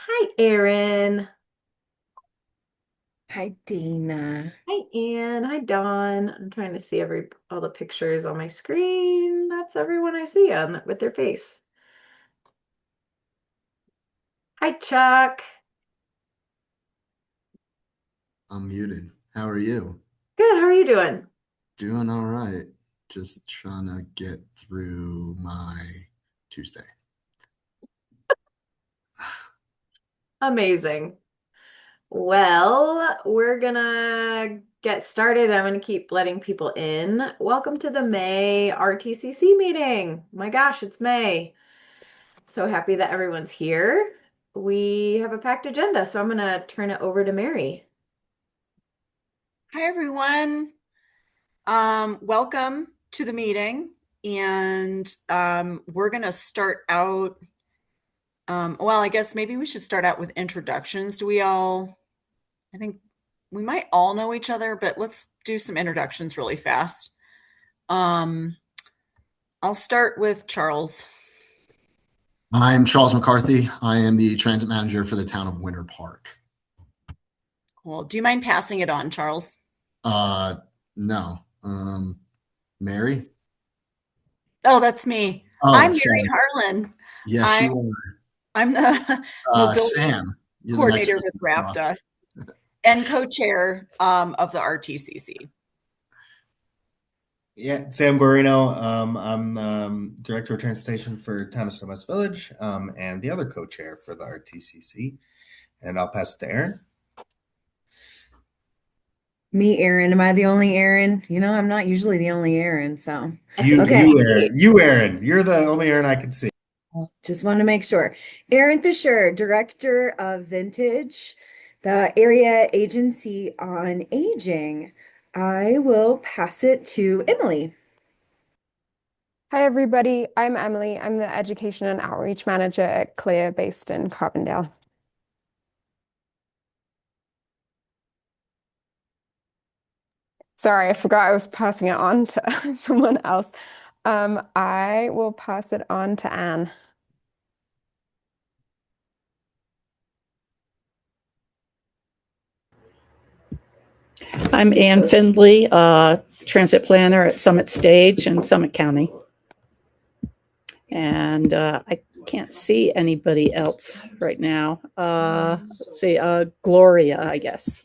Hi, Erin. Hi, Dana. Hi, Ann. Hi, Dawn. I'm trying to see all the pictures on my screen. That's everyone I see on with their face. Hi, Chuck. I'm muted. How are you? Good. How are you doing? Doing all right. Just trying to get through my Tuesday. Amazing. Well, we're gonna get started. I'm gonna keep letting people in. Welcome to the May RTCC meeting. My gosh, it's May. So happy that everyone's here. We have a packed agenda, so I'm gonna turn it over to Mary. Hi, everyone. Welcome to the meeting. And we're going to start out. Well, I guess maybe we should start out with introductions. I think we might all know each other, but let's do some introductions really fast. Um, I'll start with Charles. I'm Charles McCarthy. I am the transit manager for the town of Winter Park. Well, do you mind passing it on, Charles? Uh, no. Mary? Oh, that's me. I'm Oh, Mary sorry. Harlan. Yes, I'm you are. I'm the mobility Sam, you're the next coordinator person with across. RAPTA and co-chair of the RTCC. Yeah, Sam Guarino. I'm Director of Transportation for Town of West Village, and the other co-chair for the RTCC. And I'll pass it to Aaron. Me, Aaron. Am I the only Aaron? I'm not usually the only Aaron, so You, okay. you, Aaron. You, Aaron. You're the only Aaron I can see. Just want to make sure. Aaron Fisher, Director of Vintage, the area agency on aging. I will pass it to Emily. Hi, everybody. I'm Emily. I'm the Education and Outreach Manager at Clear based in Carbondale. Sorry, I forgot I was passing it on to someone else. I will pass it on to Anne. I'm Ann Findley, transit planner at Summit Stage in Summit County. And I can't see anybody else right now. Let's see, Gloria, I guess.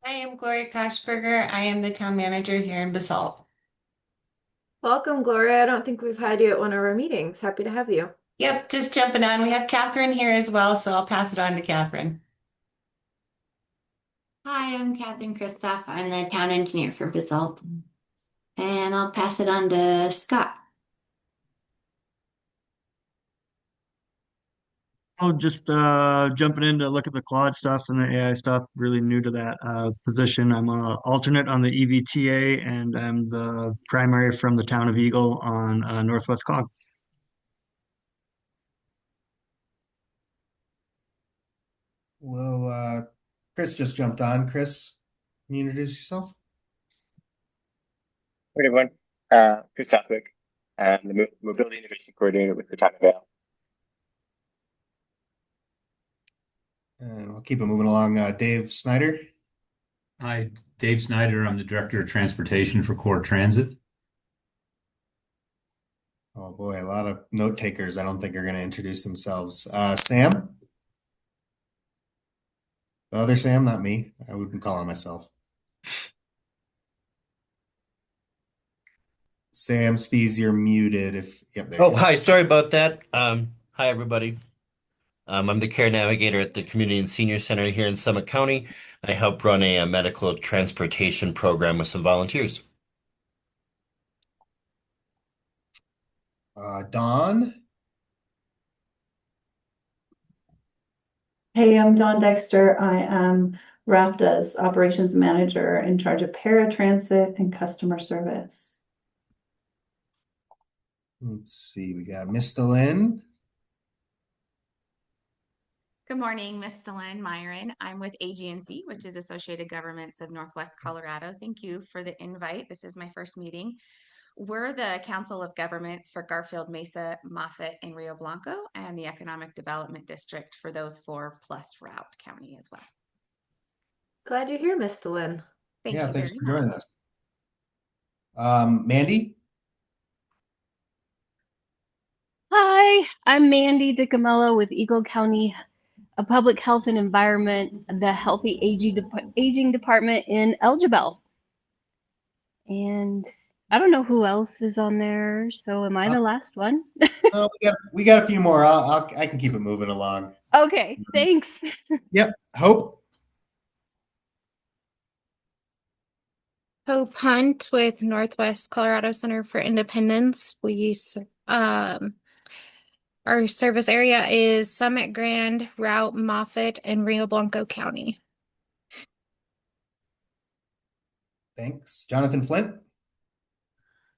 I am Gloria Koshberger. I am the town manager here in Basalt. Welcome, Gloria. I don't think we've had you at one of our meetings. Happy to have you. Yep, just jumping on. We have Catherine here as well, so I'll pass it on to Catherine. Hi, I'm Catherine Kristoff. I'm the town engineer for Basalt. And I'll pass it on to Scott. Oh, just jumping in to look at the quad stuff and the AI stuff. Really new to that position. I'm a alternate on the EVTA, and I'm the primary from the town of Eagle on Northwest Cog. Well, Chris just jumped on. Chris, can you introduce yourself? Hey everyone, Chris Southwick. I'm the Mobility Innovation Coordinator with the Town of Vale. And I'll keep it moving along. Dave Snyder. Hi, Dave Snyder. I'm the Director of Transportation for Core Transit. Oh boy, a lot of note takers. I don't think are going to introduce themselves. Sam. The other Sam, not me. I wouldn't call on myself. Sam Spees, you're muted. Yep, there you Oh, go. hi. Sorry about that. Hi, everybody. I'm the care navigator at the Community and Senior Center here in Summit County. I help run a medical transportation program with some volunteers. Dawn. Hey, I'm Dawn Dexter. I am RAPTA's operations manager in charge of paratransit and customer service. Let's see, we got Mr. Lynn. Good morning, Miss Delane Myron. I'm with AGNC, which is Associated Governments of Northwest Colorado. Thank you for the invite. This is my first meeting. we're the Council of Governments for Garfield, Mesa, Moffett, and Rio Blanco, and the Economic Development District for those four plus Routt County as well. Glad you're here, Miss Lynn. Thank Yeah, you thanks very for joining much. us. Mandy? Hi, I'm Mandy DiCamello with Eagle County Public Health and Environment, the Healthy Aging Department in Elgibel. And I don't know who else is on there, so am I the last one? Oh, we got a few more. I can keep it moving along. Okay, thanks. Yep. Hope? Hope Hunt with Northwest Colorado Center for Independence. Our service area is Summit, Grand, Routt, Moffett, and Rio Blanco County. Thanks. Jonathan Flint?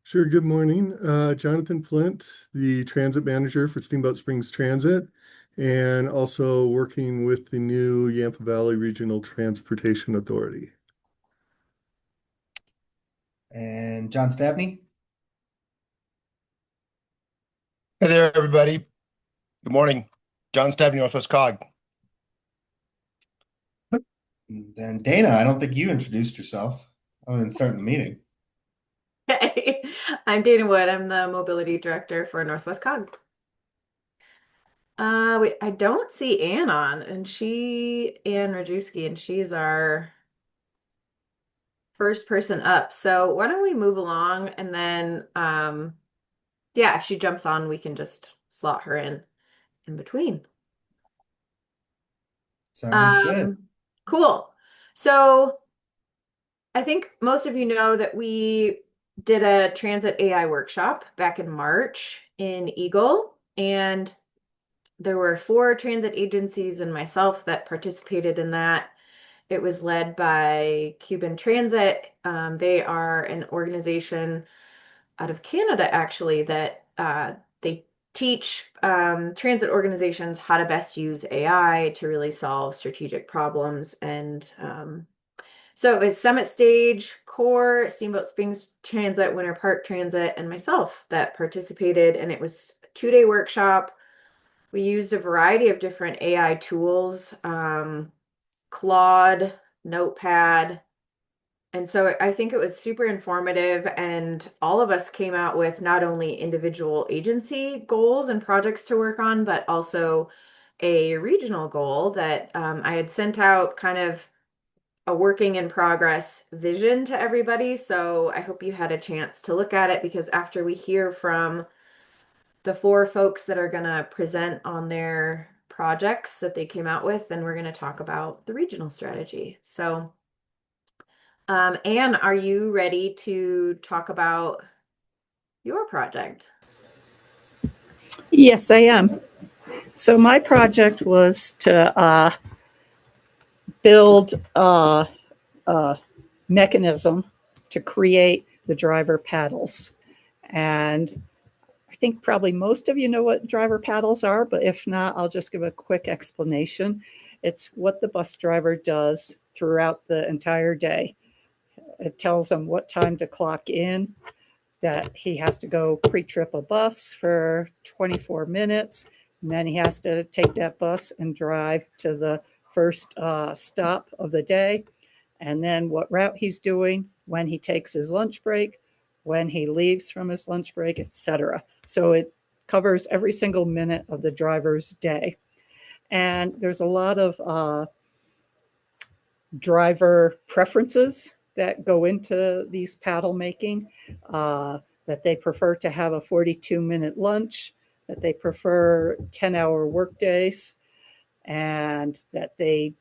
Sure. Good morning. Jonathan Flint, the transit manager for Steamboat Springs Transit, and also working with the new Yampa Valley Regional Transportation Authority. And John Stabney? Hey there, everybody. Good morning. John Stabney, Northwest COG. Then Dana, I don't think you introduced yourself other than starting the meeting. Hey, I'm Dana Wood. I'm the Mobility Director for Northwest COG. I don't see Ann on, and Ann Rajewski, and she's our first person up. So why don't we move along and then, yeah, if she jumps on, we can just slot her in between. Sounds good. Cool. So I think most of you know that we did a transit AI workshop back in March in Eagle, and there were 4 transit agencies and myself that participated in that. It was led by Cuban Transit. They are an organization out of Canada, actually, that they teach transit organizations how to best use AI to really solve strategic problems. And so it was Summit Stage, Core, Steamboat Springs Transit, Winter Park Transit, and myself that participated. And it was a 2-day workshop. We used a variety of different AI tools, Claude, Notepad. And so I think it was super informative, and all of us came out with not only individual agency goals and projects to work on, but also a regional goal that I had sent out kind of a working in progress vision to everybody. So I hope you had a chance to look at it, because after we hear from the 4 folks that are going to present on their projects that they came out with, then we're going to talk about the regional strategy. So Anne, are you ready to talk about your project? Yes, I am. So my project was to build a mechanism to create the driver paddles. And I think probably most of you know what driver paddles are, but if not, I'll just give a quick explanation. It's what the bus driver does throughout the entire day. It tells them what time to clock in, that he has to go pre-trip a bus for 24 minutes, and then he has to take that bus and drive to the first stop of the day, and then what route he's doing, when he takes his lunch break, when he leaves from his lunch break, etc. So it covers every single minute of the driver's day. And there's a lot of driver preferences that go into these paddle making, that they prefer to have a 42-minute lunch, that they prefer 10-hour work days, and that they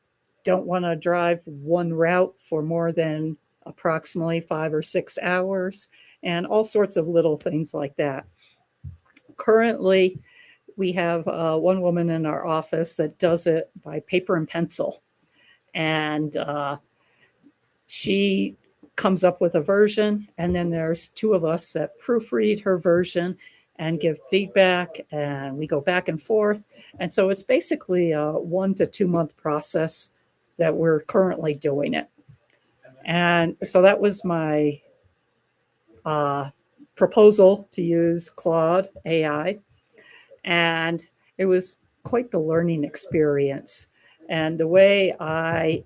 don't want to drive one route for more than approximately 5 or 6 hours, and all sorts of little things like that. Currently, we have one woman in our office that does it by paper and pencil. And she comes up with a version, and then there's 2 of us that proofread her version and give feedback, and we go back and forth. And so it's basically a 1 to 2 month process that we're currently doing it. And so that was my proposal to use Claude AI, and it was quite the learning experience. And the way I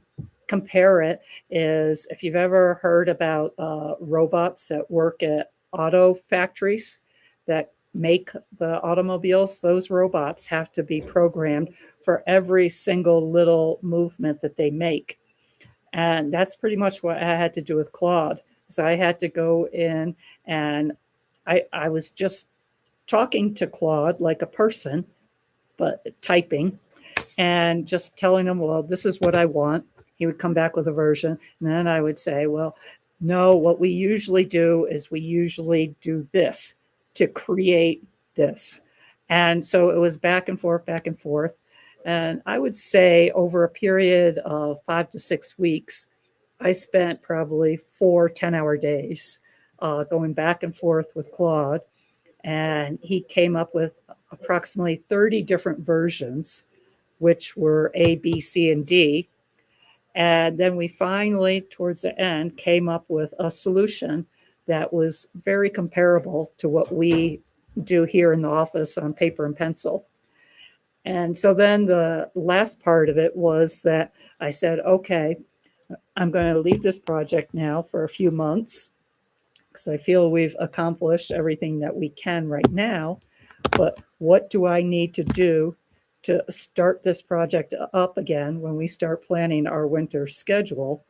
compare it is, if you've ever heard about robots that work at auto factories that make the automobiles, those robots have to be programmed for every single little movement that they make. And that's pretty much what I had to do with Claude. So I had to go in and I was just talking to Claude like a person, but typing, and just telling him, well, this is what I want. He would come back with a version. And then I would say, well, no, what we usually do is we usually do this to create this. And so it was back and forth, back and forth. And I would say over a period of 5 to 6 weeks, I spent probably 4 10-hour days going back and forth with Claude. And he came up with approximately 30 different versions, which were A, B, C, and D. And then we finally, towards the end, came up with a solution that was very comparable to what we do here in the office on paper and pencil. And so then the last part of it was that I said, okay, I'm going to leave this project now for a few months because I feel we've accomplished everything that we can right now. But what do I need to do to start this project up again when we start planning our winter schedule,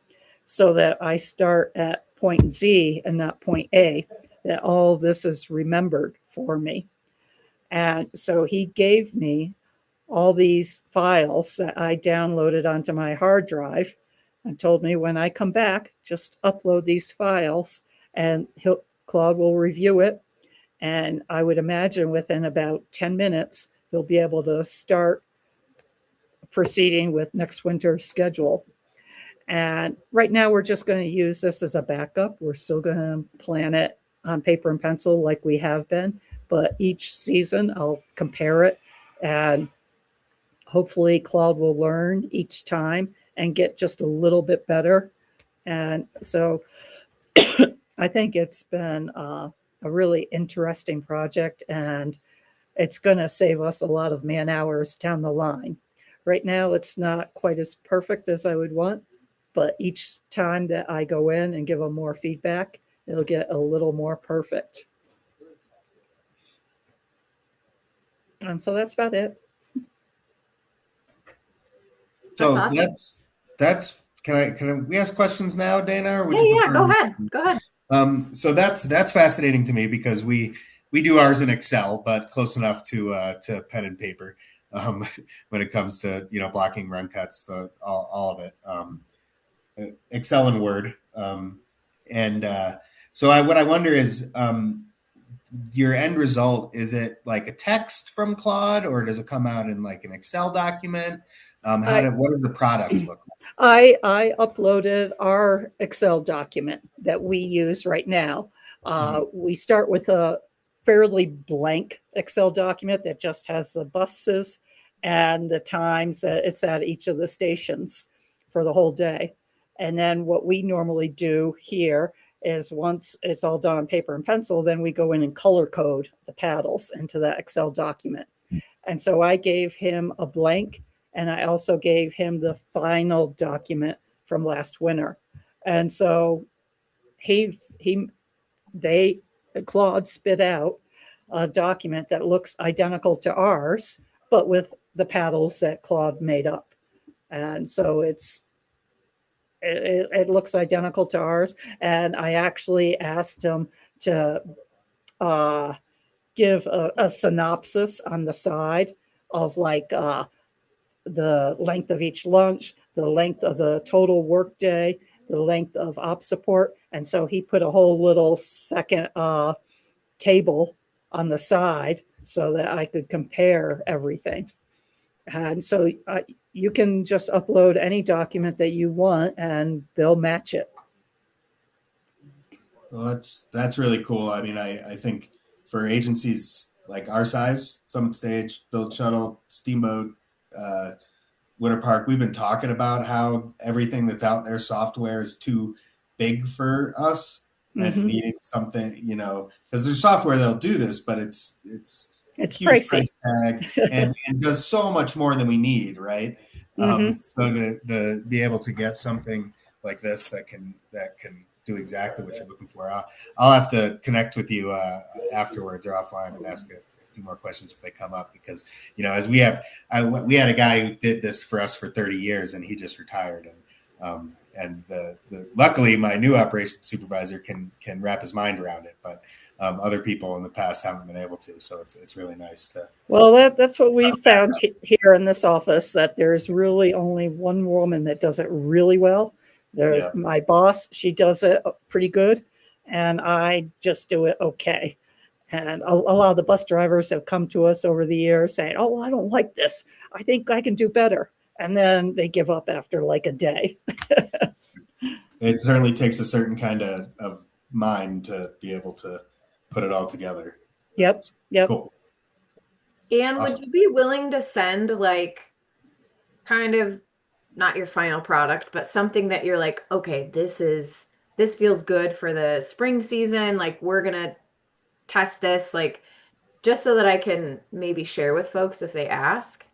so that I start at point Z and not point A, that all this is remembered for me? And so he gave me all these files that I downloaded onto my hard drive and told me, when I come back, just upload these files and Claude will review it. And I would imagine within about 10 minutes, he'll be able to start proceeding with next winter's schedule. And right now, we're just going to use this as a backup. We're still going to plan it on paper and pencil like we have been. But each season, I'll compare it. And hopefully, Claude will learn each time and get just a little bit better. And so I think it's been a really interesting project, and it's going to save us a lot of man hours down the line. Right now, it's not quite as perfect as I would want, but each time that I go in and give them more feedback, it'll get a little more perfect. And so that's about it. So awesome. that's can we ask questions now, Dana, or would Yeah, you yeah, prefer? go ahead. Go ahead. So that's fascinating to me because we do ours in Excel, but close enough to pen and paper when it comes to blocking run cuts, all of it, Excel and Word, and so what I wonder is your end result, is it like a text from Claude, or does it come out in like an Excel document? What does the product look like? I uploaded our Excel document that we use right now. We start with a fairly blank Excel document that just has the buses and the times that it's at each of the stations for the whole day. And then what we normally do here is, once it's all done on paper and pencil, then we go in and color code the paddles into that Excel document. And so I gave him a blank, and I also gave him the final document from last winter. And so Claude spit out a document that looks identical to ours, but with the paddles that Claude made up. And so it looks identical to ours. And I actually asked him to give a synopsis on the side of like the length of each lunch, the length of the total workday, the length of op support. And so he put a whole little second table on the side so that I could compare everything. And so you can just upload any document that you want and they'll match it. Well, that's really cool. I mean, I think for agencies like our size, Summit Stage, Build Shuttle, Steamboat, Winter Park, we've been talking about how everything that's out there, software, is too big for us. and Mhm. needing something, because there's software that'll do this, but it's It's huge pricey. price tag and does so much more than we need, right? Mhm. So to be able to get something like this that can do exactly what you're looking for, I'll have to connect with you afterwards or offline and ask a few more questions if they come up, because as we had a guy who did this for us for 30 years and he just retired, and the luckily my new operations supervisor can wrap his mind around it, but other people in the past haven't been able to. So it's really nice to. Well, that's what we found here in this office, that there's really only one woman that does it really well. There's my boss. She does it pretty good. And I just do it okay. And a lot of the bus drivers have come to us over the years saying, oh, I don't like this. I think I can do better. And then they give up after like a day. It certainly takes a certain kind of mind to be able to put it all together. Yep. Cool. And Awesome. would you be willing to send like kind of not your final product, but something that you're like, okay, this feels good for the spring season. Like we're gonna test this, like just so that I can maybe share with folks if they ask?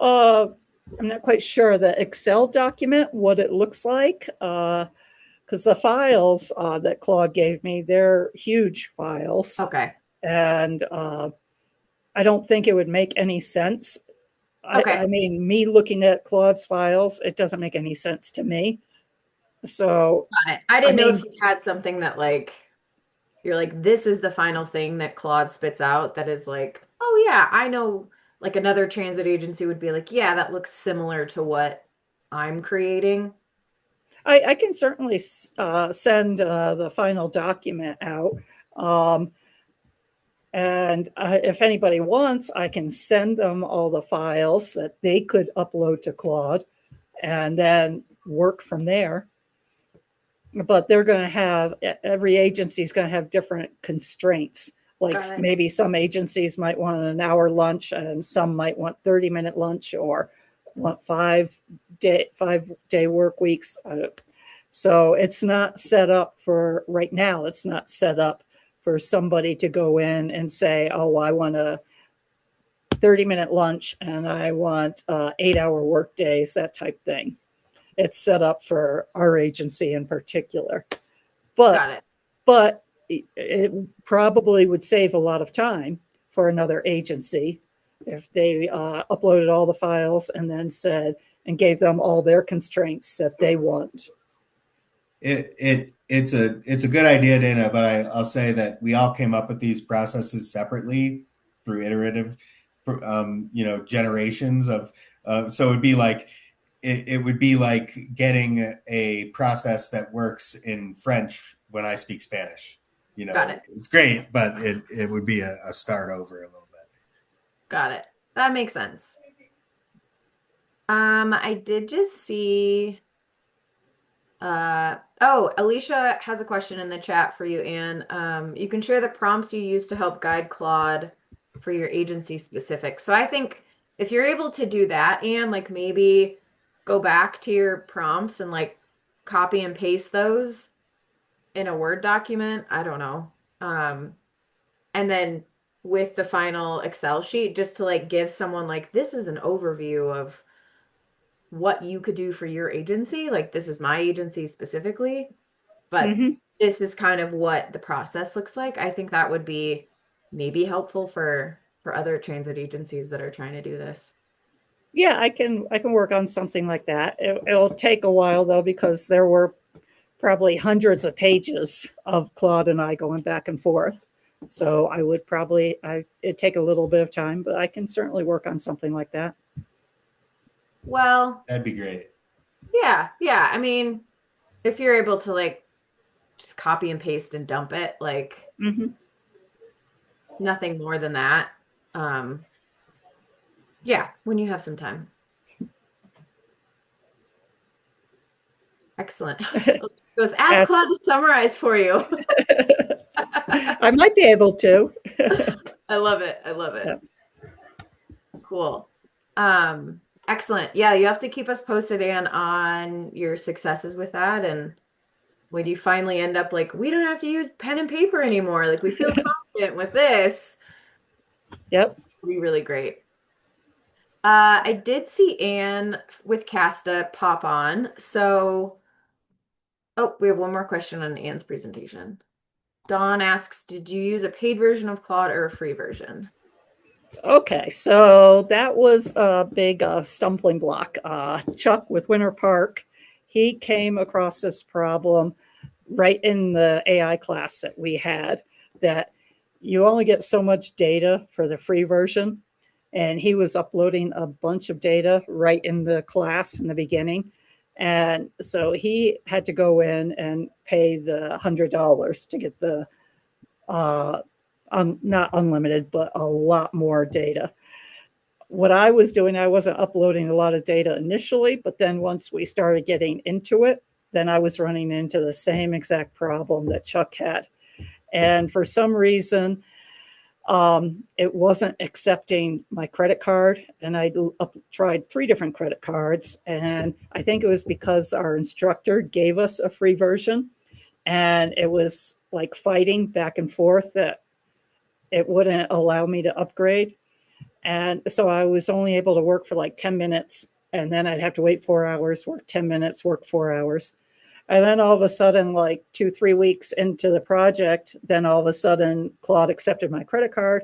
I'm not quite sure the Excel document, what it looks like, because the files that Claude gave me, they're huge files. Okay. And I don't think it would make any sense. Okay. I mean, me looking at Claude's files, it doesn't make any sense to me. So got it. I didn't know if you had something that like you're like, this is the final thing that Claude spits out that is like, oh yeah, I know, like another transit agency would be like, yeah, that looks similar to what I'm creating. I can certainly send the final document out. And if anybody wants, I can send them all the files that they could upload to Claude and then work from there. But they're going to have, every agency is going to have different constraints. Like maybe some agencies might want an hour lunch and some might want 30-minute lunch or want 5-day work weeks. So it's not set up for right now. It's not set up for somebody to go in and say, oh, I want a 30-minute lunch and I want 8-hour work days, that type thing. It's set up for our agency in particular. But it probably would save a lot of time for another agency if they uploaded all the files and then said and gave them all their constraints that they want. It's a good idea, Dana, but I'll say that we all came up with these processes separately through iterative, generations of. So it'd be like it would be like getting a process that works in French when I speak Spanish. Got it. It's great, but it would be a start over a little bit. Got it. That makes sense. I did just see. Alicia has a question in the chat for you, Anne. You can share the prompts you use to help guide Claude for your agency specific. So I think if you're able to do that, Anne, like maybe go back to your prompts and like copy and paste those in a Word document. I don't know. And then with the final Excel sheet, just to like give someone like, this is an overview of what you could do for your agency. Like this is my agency specifically, but this is kind of what the process looks like. I think that would be maybe helpful for other transit agencies that are trying to do this. Yeah, I can work on something like that. It'll take a while though, because there were probably hundreds of pages of Claude and I going back and forth. So I would probably, it'd take a little bit of time, but I can certainly work on something like that. Well, that'd be great. Yeah. I mean, if you're able to like just copy and paste and dump it, like nothing more than that. Yeah, when you have some time. Excellent. Goes ask Claude to summarize for you. I might be able to. I love it. Yeah. Cool. Excellent. Yeah, you have to keep us posted, Anne, on your successes with that. And when you finally end up like, we don't have to use pen and paper anymore. Like we feel confident with this. Yep. It'll be really great. I did see Anne with Casta pop on. So, oh, we have one more question on Anne's presentation. Dawn asks, did you use a paid version of Claude or a free version? Okay, so that was a big stumbling block. Chuck with Winter Park, he came across this problem right in the AI class that we had, that you only get so much data for the free version. And he was uploading a bunch of data right in the class in the beginning. And so he had to go in and pay the $100 to get the not unlimited, but a lot more data. What I was doing, I wasn't uploading a lot of data initially, but then once we started getting into it, then I was running into the same exact problem that Chuck had. And for some reason, it wasn't accepting my credit card. And I tried 3 different credit cards. And I think it was because our instructor gave us a free version. And it was like fighting back and forth that it wouldn't allow me to upgrade. And so I was only able to work for like 10 minutes. And then I'd have to wait 4 hours, work 10 minutes, work 4 hours. And then all of a sudden, like 2-3 weeks into the project, then all of a sudden Claude accepted my credit card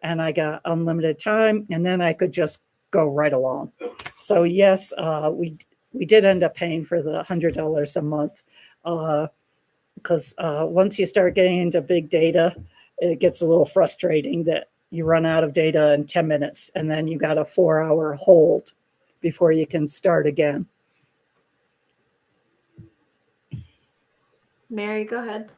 and I got unlimited time. And then I could just go right along. So yes, we did end up paying for the $100 a month because once you start getting into big data, it gets a little frustrating that you run out of data in 10 minutes and then you got a 4-hour hold before you can start again. Mary, go ahead.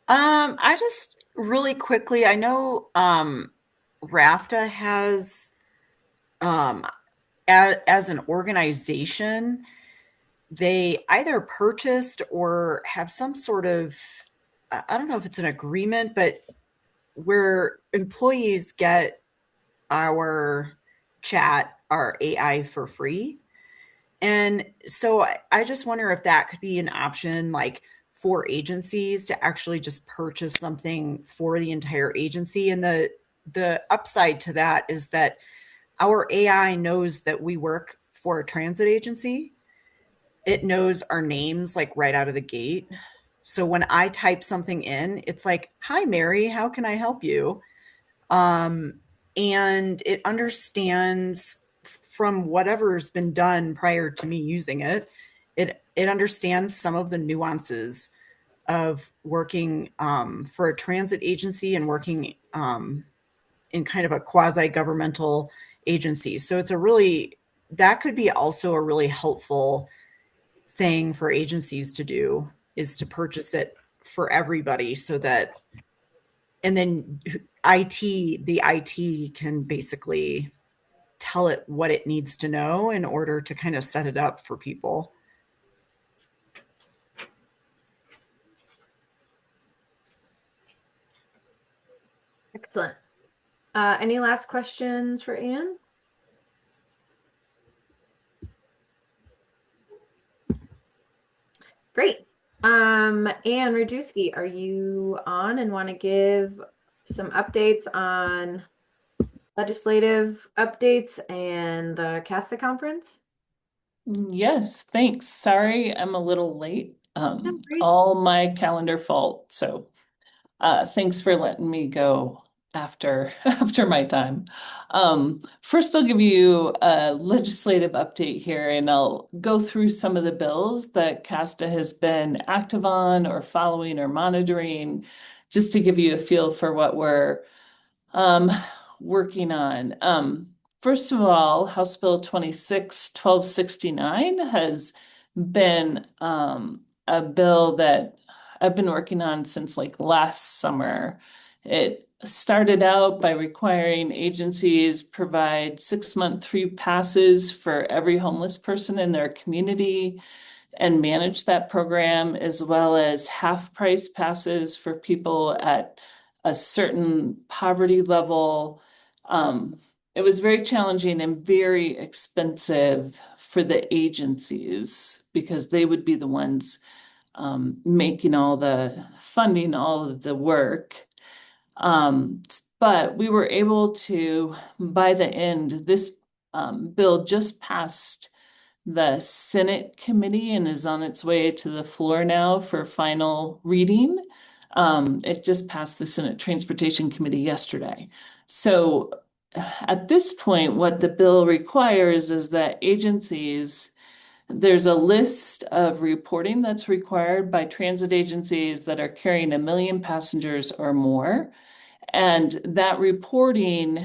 I just really quickly, I know RAFTA has as an organization, they either purchased or have some sort of, I don't know if it's an agreement, but where employees get our chat, our AI for free. And so I just wonder if that could be an option, like for agencies to actually just purchase something for the entire agency. And the upside to that is that our AI knows that we work for a transit agency. It knows our names like right out of the gate. So when I type something in, it's like, "Hi, Mary, how can I help you?" And it understands from whatever's been done prior to me using it. It understands some of the nuances of working for a transit agency and working in kind of a quasi-governmental agency. So it's a really, that could be also a really helpful thing for agencies to do, is to purchase it for everybody so that, and then the IT can basically tell it what it needs to know in order to kind of set it up for people. Excellent. Any last questions for Anne? Great. Anne Rajewski, are you on and want to give some updates on legislative updates and the CASTA conference? Yes, thanks. Sorry, I'm a little late. No worries. All my calendar fault. So thanks for letting me go after after my time. First, I'll give you a legislative update here, and I'll go through some of the bills that CASTA has been active on or following or monitoring, just to give you a feel for what we're working on. First of all, House Bill 26-1269 has been a bill that I've been working on since like last summer. It started out by requiring agencies provide 6-month free passes for every homeless person in their community and manage that program, as well as half price passes for people at a certain poverty level. It was very challenging and very expensive for the agencies because they would be the ones making all the funding, all of the work. But we were able to, by the end, this bill just passed the Senate committee and is on its way to the floor now for final reading. It just passed the Senate Transportation Committee yesterday. So at this point, what the bill requires is that agencies, there's a list of reporting that's required by transit agencies that are carrying 1 million passengers or more. And that reporting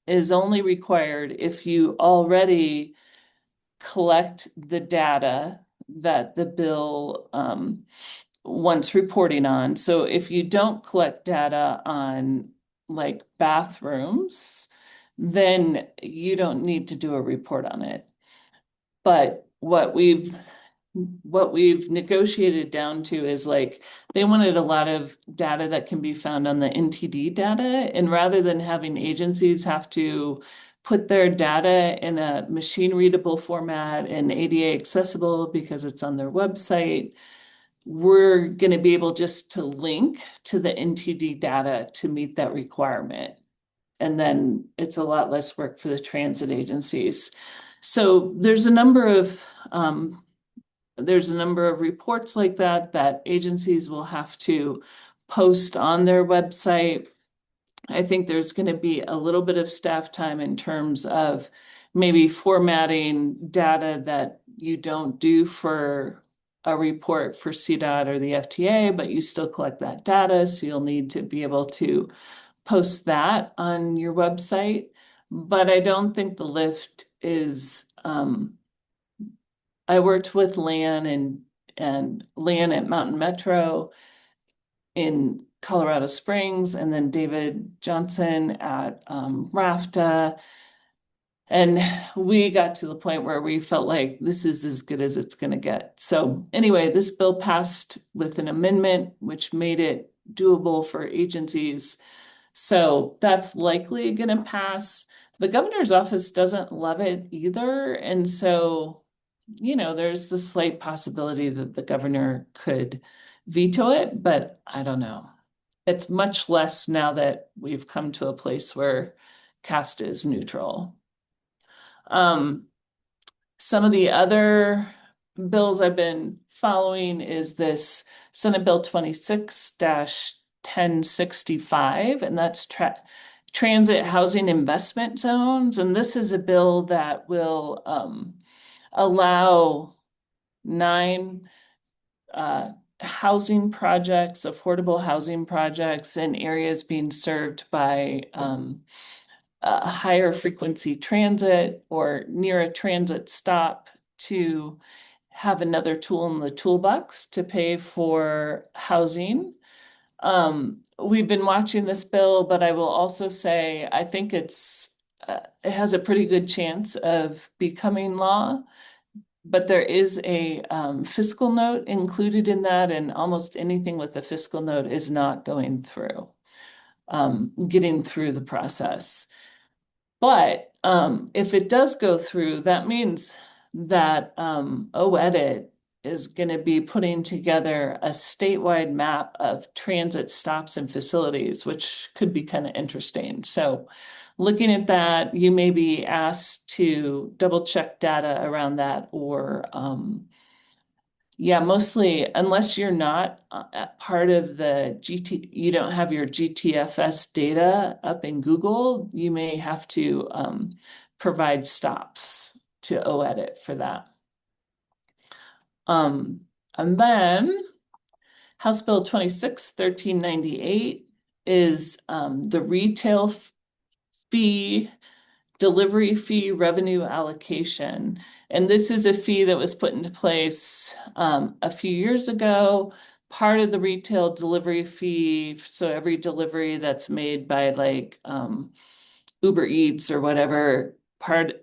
is only required if you already collect the data that the bill wants reporting on. So if you don't collect data on like bathrooms, then you don't need to do a report on it. But what we've negotiated down to is like they wanted a lot of data that can be found on the NTD data. And rather than having agencies have to put their data in a machine readable format and ADA accessible because it's on their website, we're going to be able just to link to the NTD data to meet that requirement. And then it's a lot less work for the transit agencies. So there's a number of reports like that agencies will have to post on their website. I think there's going to be a little bit of staff time in terms of maybe formatting data that you don't do for a report for CDOT or the FTA, but you still collect that data. So you'll need to be able to post that on your website. But I don't think the lift is, I worked with Lan and Lan at Mountain Metro in Colorado Springs, and then David Johnson at RAFTA. And we got to the point where we felt like this is as good as it's going to get. So anyway, this bill passed with an amendment, which made it doable for agencies. So that's likely going to pass. The governor's office doesn't love it either. And so, you know, there's the slight possibility that the governor could veto it, but I don't know. It's much less now that we've come to a place where CAST is neutral. Some of the other bills I've been following is this Senate Bill 26-1065, and that's transit housing investment zones. And this is a bill that will allow 9 housing projects, affordable housing projects in areas being served by higher frequency transit or near a transit stop to have another tool in the toolbox to pay for housing. We've been watching this bill, but I will also say I think it has a pretty good chance of becoming law. But there is a fiscal note included in that, and almost anything with a fiscal note is not going through, getting through the process. But if it does go through, that means that OEDIT is going to be putting together a statewide map of transit stops and facilities, which could be kind of interesting. So looking at that, you may be asked to double check data around that, or yeah, mostly unless you're not part of the you don't have your GTFS data up in Google, you may have to provide stops to OEDIT for that. And then House Bill 26-1398 is the retail fee, delivery fee revenue allocation. And this is a fee that was put into place a few years ago. Part of the retail delivery fee, so every delivery that's made by like Uber Eats or whatever,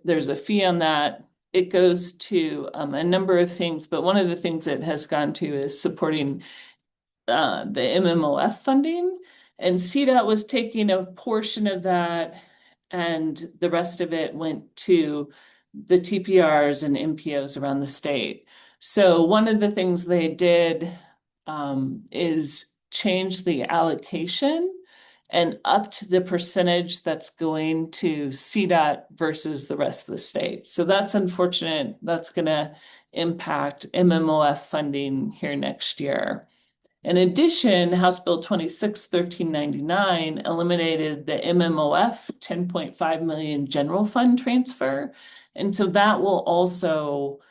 there's a fee on that. It goes to a number of things, but one of the things it has gone to is supporting the MMOF funding. And CDOT was taking a portion of that, and the rest of it went to the TPRs and MPOs around the state. So one of the things they did is change the allocation and up to the percentage that's going to CDOT versus the rest of the state. So that's unfortunate. That's going to impact MMOF funding here next year. In addition, House Bill 26-1399 eliminated the MMOF 10.5 million general fund transfer. And so that will also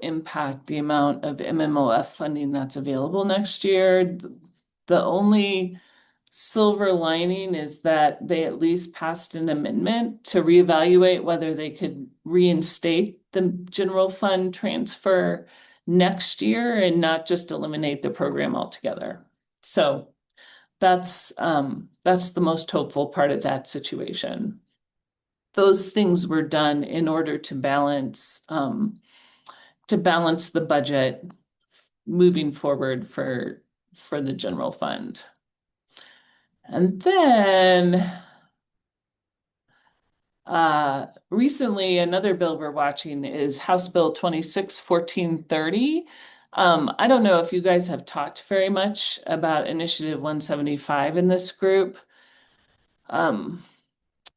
impact the amount of MMOF funding that's available next year. The only silver lining is that they at least passed an amendment to reevaluate whether they could reinstate the general fund transfer next year and not just eliminate the program altogether. So that's the most hopeful part of that situation. Those things were done in order to balance the budget moving forward for the general fund. And then recently, another bill we're watching is House Bill 26-1430. I don't know if you guys have talked very much about Initiative 175 in this group.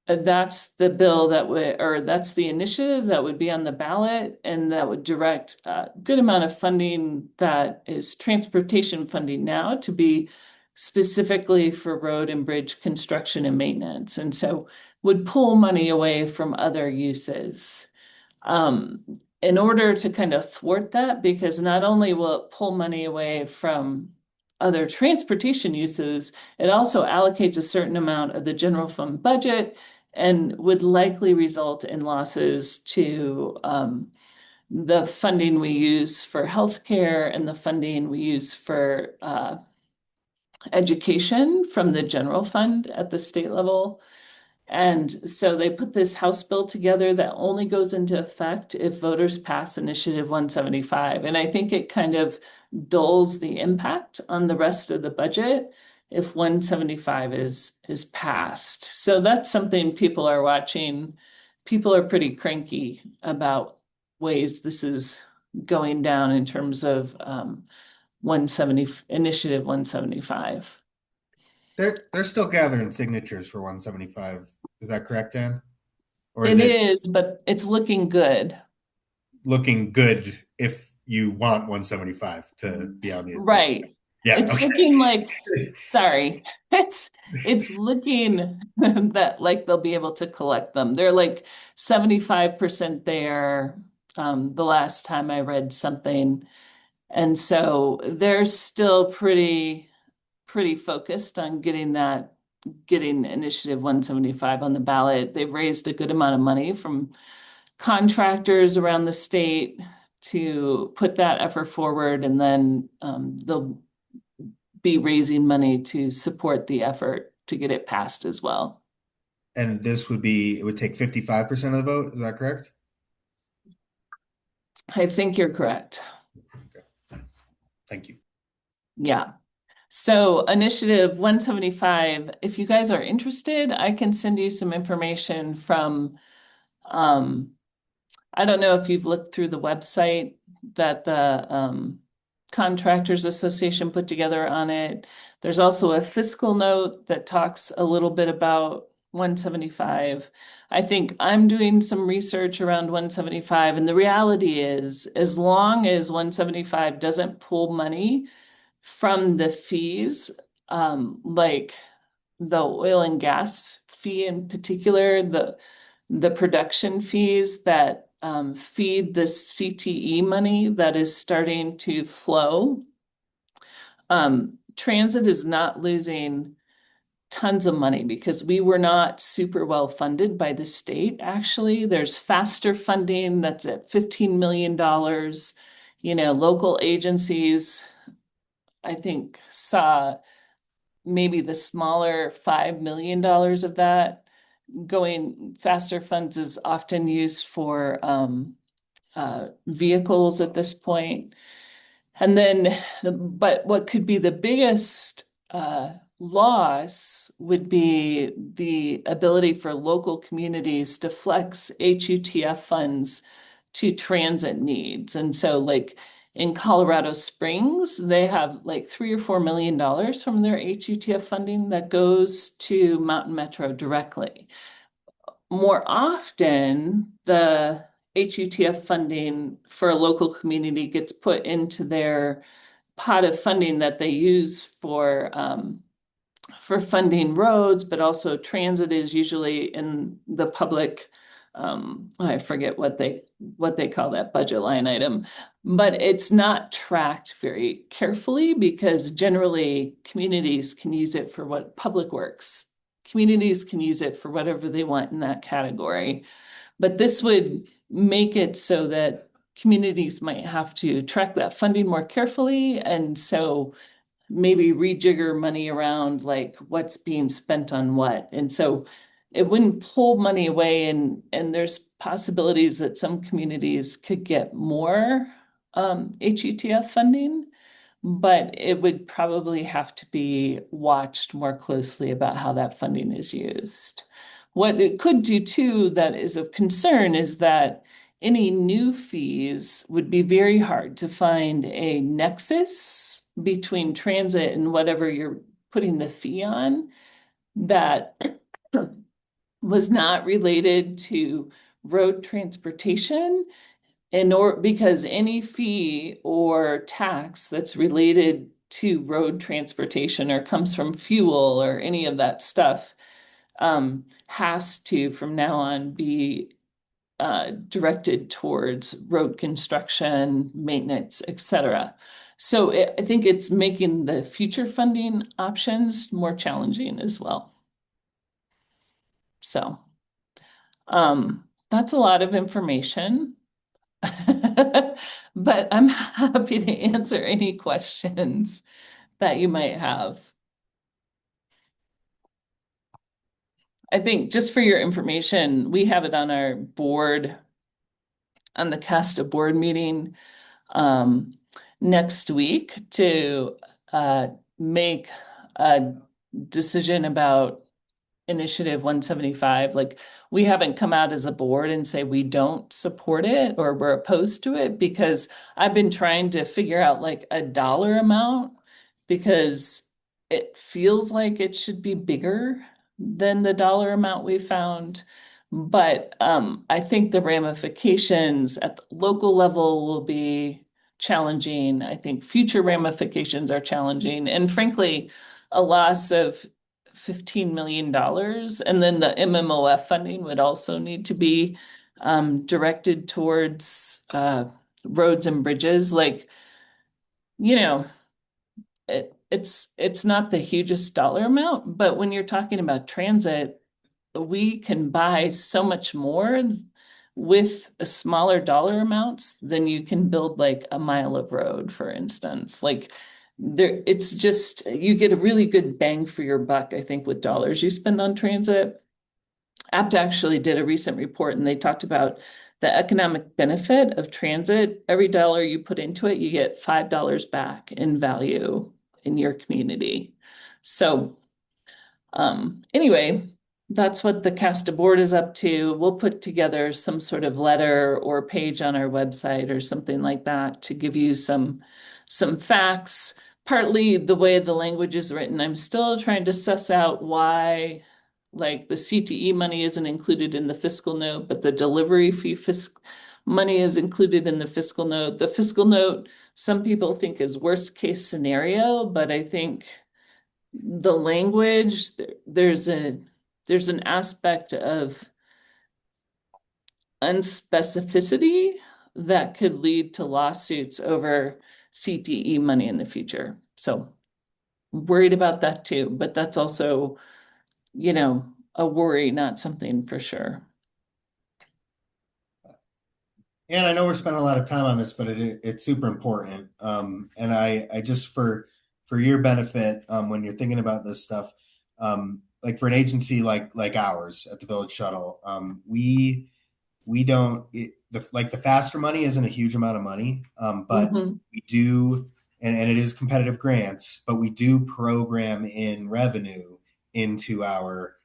That's the bill that's the initiative that would be on the ballot and that would direct a good amount of funding that is transportation funding now to be specifically for road and bridge construction and maintenance. And so would pull money away from other uses. In order to kind of thwart that, because not only will it pull money away from other transportation uses, it also allocates a certain amount of the general fund budget and would likely result in losses to the funding we use for healthcare and the funding we use for education from the general fund at the state level. And so they put this House bill together that only goes into effect if voters pass Initiative 175. And I think it kind of dulls the impact on the rest of the budget if 175 is passed. So that's something people are watching. People are pretty cranky about ways this is going down in terms of Initiative 175. They're still gathering signatures for 175. Is that correct, Dan? Or It is, but it's looking good. Looking good if you want 175 to be on the right. Yeah, it's okay. looking like sorry. It's looking that like they'll be able to collect them. They're like 75% there. The last time I read something. And so they're still pretty focused on getting Initiative 175 on the ballot. They've raised a good amount of money from contractors around the state to put that effort forward, and then they'll be raising money to support the effort to get it passed as well. And it would take 55% of the vote. Is that correct? I think you're correct. Okay. Thank you. Yeah. So Initiative 175, if you guys are interested, I can send you some information from, I don't know if you've looked through the website that the Contractors Association put together on it. There's also a fiscal note that talks a little bit about 175. I think I'm doing some research around 175, and the reality is, as long as 175 doesn't pull money from the fees, like the oil and gas fee in particular, the production fees that feed the CTE money that is starting to flow. Transit is not losing tons of money because we were not super well funded by the state. Actually, there's faster funding that's at $15 million. Local agencies, I think, saw maybe the smaller $5 million of that. Going faster funds is often used for vehicles at this point. And then, but what could be the biggest loss would be the ability for local communities to flex HUTF funds to transit needs. And so like in Colorado Springs, they have like $3 or $4 million from their HUTF funding that goes to Mountain Metro directly. More often, the HUTF funding for a local community gets put into their pot of funding that they use for funding roads, but also transit is usually in the public. I forget what they call that budget line item, but it's not tracked very carefully because generally communities can use it for what public works. Communities can use it for whatever they want in that category. But this would make it so that communities might have to track that funding more carefully. And so maybe rejigger money around like what's being spent on what. And so it wouldn't pull money away, and there's possibilities that some communities could get more HUTF funding, but it would probably have to be watched more closely about how that funding is used. What it could do too that is of concern is that any new fees would be very hard to find a nexus between transit and whatever you're putting the fee on that was not related to road transportation, because any fee or tax that's related to road transportation or comes from fuel or any of that stuff has to from now on be directed towards road construction, maintenance, etc. So I think it's making the future funding options more challenging as well. So that's a lot of information, but I'm happy to answer any questions that you might have. I think just for your information, we have it on our board, on the CASTA board meeting next week to make a decision about Initiative 175. Like, we haven't come out as a board and say we don't support it or we're opposed to it, because I've been trying to figure out like a dollar amount, because it feels like it should be bigger than the dollar amount we found. But I think the ramifications at the local level will be challenging. I think future ramifications are challenging. And frankly, a loss of $15 million. And then the MMOF funding would also need to be directed towards roads and bridges. Like, you know, it's not the hugest dollar amount, but when you're talking about transit, we can buy so much more with a smaller dollar amounts than you can build like a mile of road, for instance. Like, it's just, you get a really good bang for your buck, I think, with dollars you spend on transit. APTA actually did a recent report and they talked about the economic benefit of transit. Every dollar you put into it, you get $5 back in value in your community. So anyway, that's what the CASTA board is up to. We'll put together some sort of letter or page on our website or something like that to give you some facts. Partly the way the language is written, I'm still trying to suss out why, like, the CTE money isn't included in the fiscal note, but the delivery fee money is included in the fiscal note. The fiscal note, some people think is worst case scenario, but I think the language, there's an aspect of unspecificity that could lead to lawsuits over CTE money in the future. So worried about that too, but that's also, a worry, not something for sure. And I know we're spending a lot of time on this, but it's super important. And I just for your benefit, when you're thinking about this stuff, like for an agency like ours at the Village Shuttle, we don't the faster money isn't a huge amount of money, but we do, and it is competitive grants, but we do program in revenue into our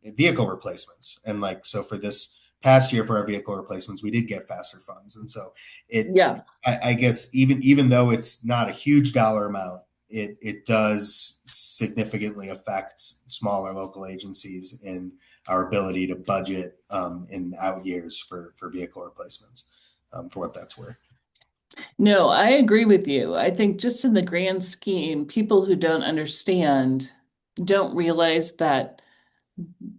vehicle replacements. And like, so for this past year for our vehicle replacements, we did get faster funds. And so Yeah. I guess even though it's not a huge dollar amount, it does significantly affect smaller local agencies in our ability to budget in out years for vehicle replacements, for what that's worth. No, I agree with you. I think just in the grand scheme, people who don't understand don't realize that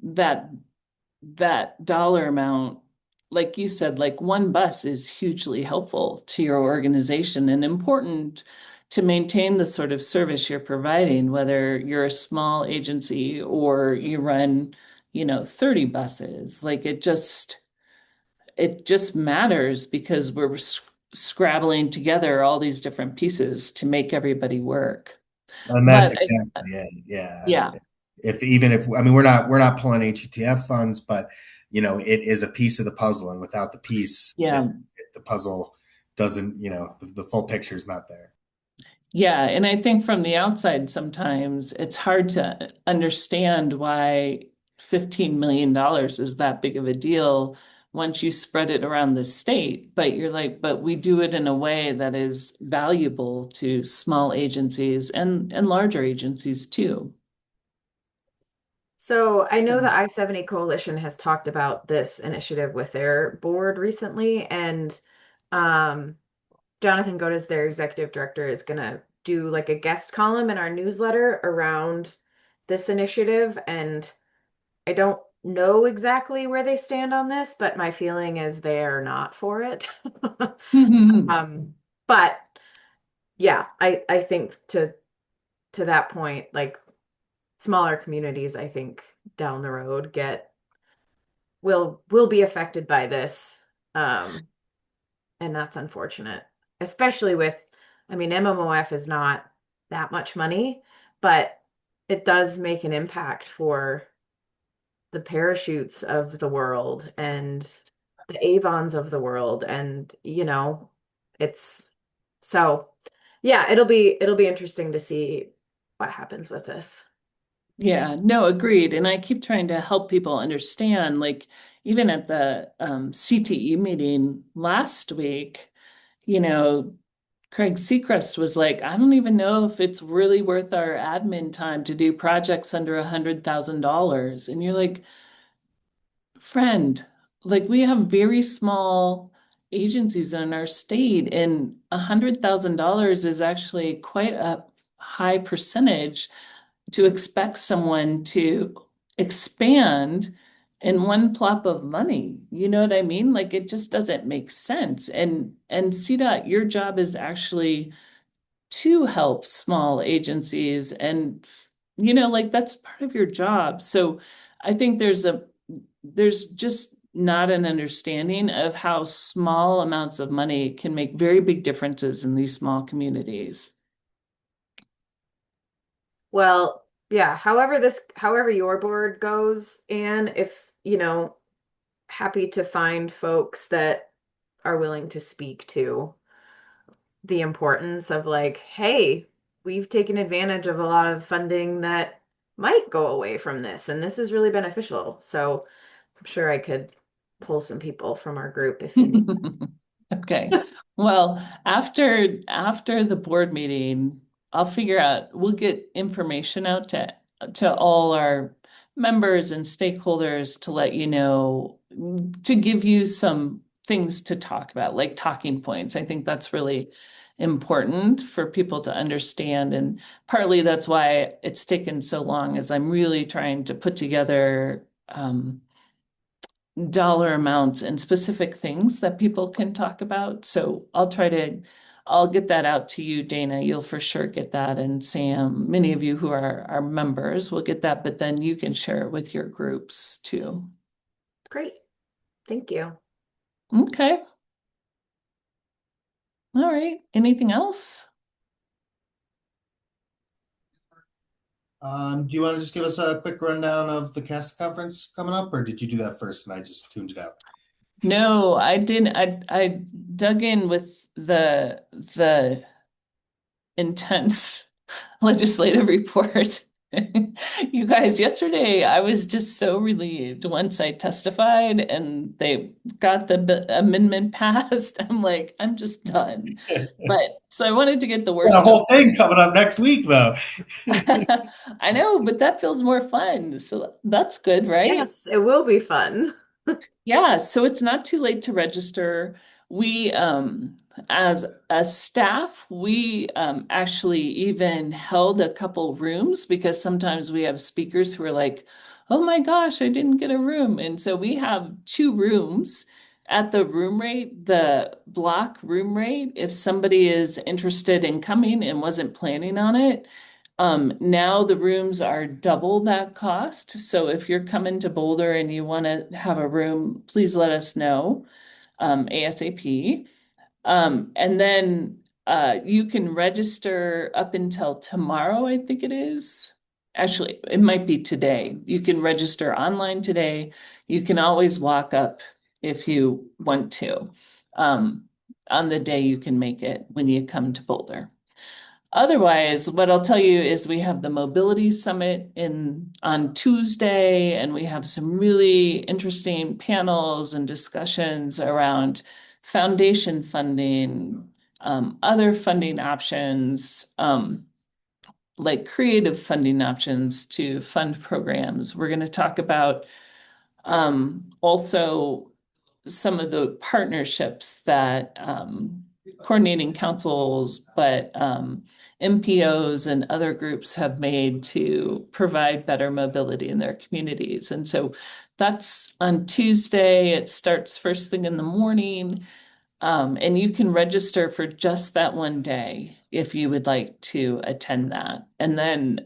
that dollar amount, like you said, like one bus is hugely helpful to your organization and important to maintain the sort of service you're providing, whether you're a small agency or you run, 30 buses. Like it just matters because we're scrabbling together all these different pieces to make everybody work. And that's But exactly it. Yeah. yeah, If I mean, we're not pulling HETF funds, but it is a piece of the puzzle, and without the piece, yeah. the puzzle doesn't, the full picture is not there. Yeah, and I think from the outside, sometimes it's hard to understand why $15 million is that big of a deal once you spread it around the state. But you're like, but we do it in a way that is valuable to small agencies and larger agencies too. So I know the I-70 Coalition has talked about this initiative with their board recently, and um, Jonathan Godes, their executive director, is going to do like a guest column in our newsletter around this initiative. And I don't know exactly where they stand on this, but my feeling is they are not for it. But yeah, I think to that point, like smaller communities, I think down the road will be affected by this. Um, and that's unfortunate, especially with, I mean, MMOF is not that much money, but it does make an impact for the parachutes of the world and the Avons of the world. And, it's so yeah, it'll be interesting to see what happens with this. Yeah, no, agreed. And I keep trying to help people understand, like even at the CTE meeting last week, you know, Craig Seacrest was like, I don't even know if it's really worth our admin time to do projects under $100,000. And you're like, friend, like we have very small agencies in our state, and $100,000 is actually quite a high percentage to expect someone to expand in one plop of money. You know what I mean? Like it just doesn't make sense. And CDOT, your job is actually to help small agencies and like that's part of your job. So I think there's just not an understanding of how small amounts of money can make very big differences in these small communities. Well, yeah, however your board goes, and if, happy to find folks that are willing to speak to the importance of like, hey, we've taken advantage of a lot of funding that might go away from this, and this is really beneficial. So I'm sure I could pull some people from our group if you need. Okay. Well, after the board meeting, I'll figure out, we'll get information out to all our members and stakeholders to let you know, to give you some things to talk about, like talking points. I think that's really important for people to understand. And partly that's why it's taken so long, is I'm really trying to put together dollar amounts and specific things that people can talk about. So I'll get that out to you, Dana. You'll for sure get that. And Sam, many of you who are our members will get that, but then you can share it with your groups too. Great. Thank you. Okay. All right. Anything else? Do you want to just give us a quick rundown of the CAST conference coming up, or did you do that first and I just tuned it out? No, I didn't. I dug in with the intense legislative report. You guys, yesterday I was just so relieved once I testified and they got the amendment passed. I'm like, I'm just done. But so I wanted to get the Got a worst whole of thing coming up next week, though. I know, but that feels more fun. So that's good, right? Yes, it will be fun. Yeah, so it's not too late to register. We, as a staff, we actually even held a couple rooms because sometimes we have speakers who are like, oh my gosh, I didn't get a room. And so we have 2 rooms at the room rate, the block room rate. If somebody is interested in coming and wasn't planning on it, now the rooms are double that cost. So if you're coming to Boulder and you want to have a room, please let us know, ASAP. And then you can register up until tomorrow, I think it is. Actually, it might be today. You can register online today. You can always walk up if you want to, on the day you can make it when you come to Boulder. Otherwise, what I'll tell you is we have the Mobility Summit on Tuesday, and we have some really interesting panels and discussions around foundation funding, other funding options, like creative funding options to fund programs. We're going to talk about also some of the partnerships that coordinating councils, but MPOs and other groups have made to provide better mobility in their communities. And so that's on Tuesday. It starts first thing in the morning. And you can register for just that one day if you would like to attend that. And then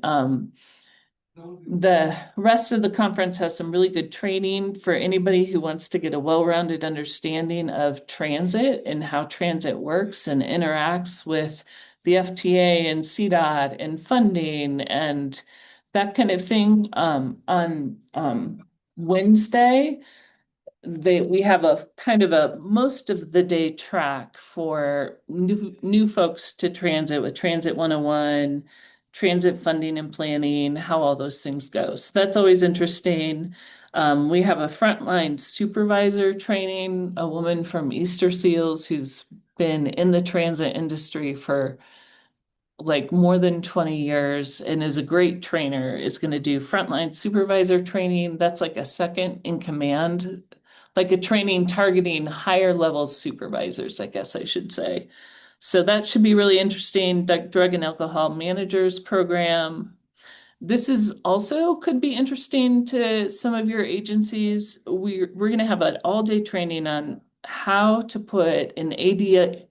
the rest of the conference has some really good training for anybody who wants to get a well-rounded understanding of transit and how transit works and interacts with the FTA and CDOT and funding and that kind of thing. On Wednesday, we have a kind of a most of the day track for new folks to transit with Transit 101, transit funding and planning, how all those things go. So that's always interesting. We have a frontline supervisor training, a woman from Easter Seals who's been in the transit industry for like more than 20 years and is a great trainer, is going to do frontline supervisor training. That's like a second in command, like a training targeting higher level supervisors, I guess I should say. So that should be really interesting. Drug and alcohol managers program. This is also could be interesting to some of your agencies. We're going to have an all-day training on how to put an ADA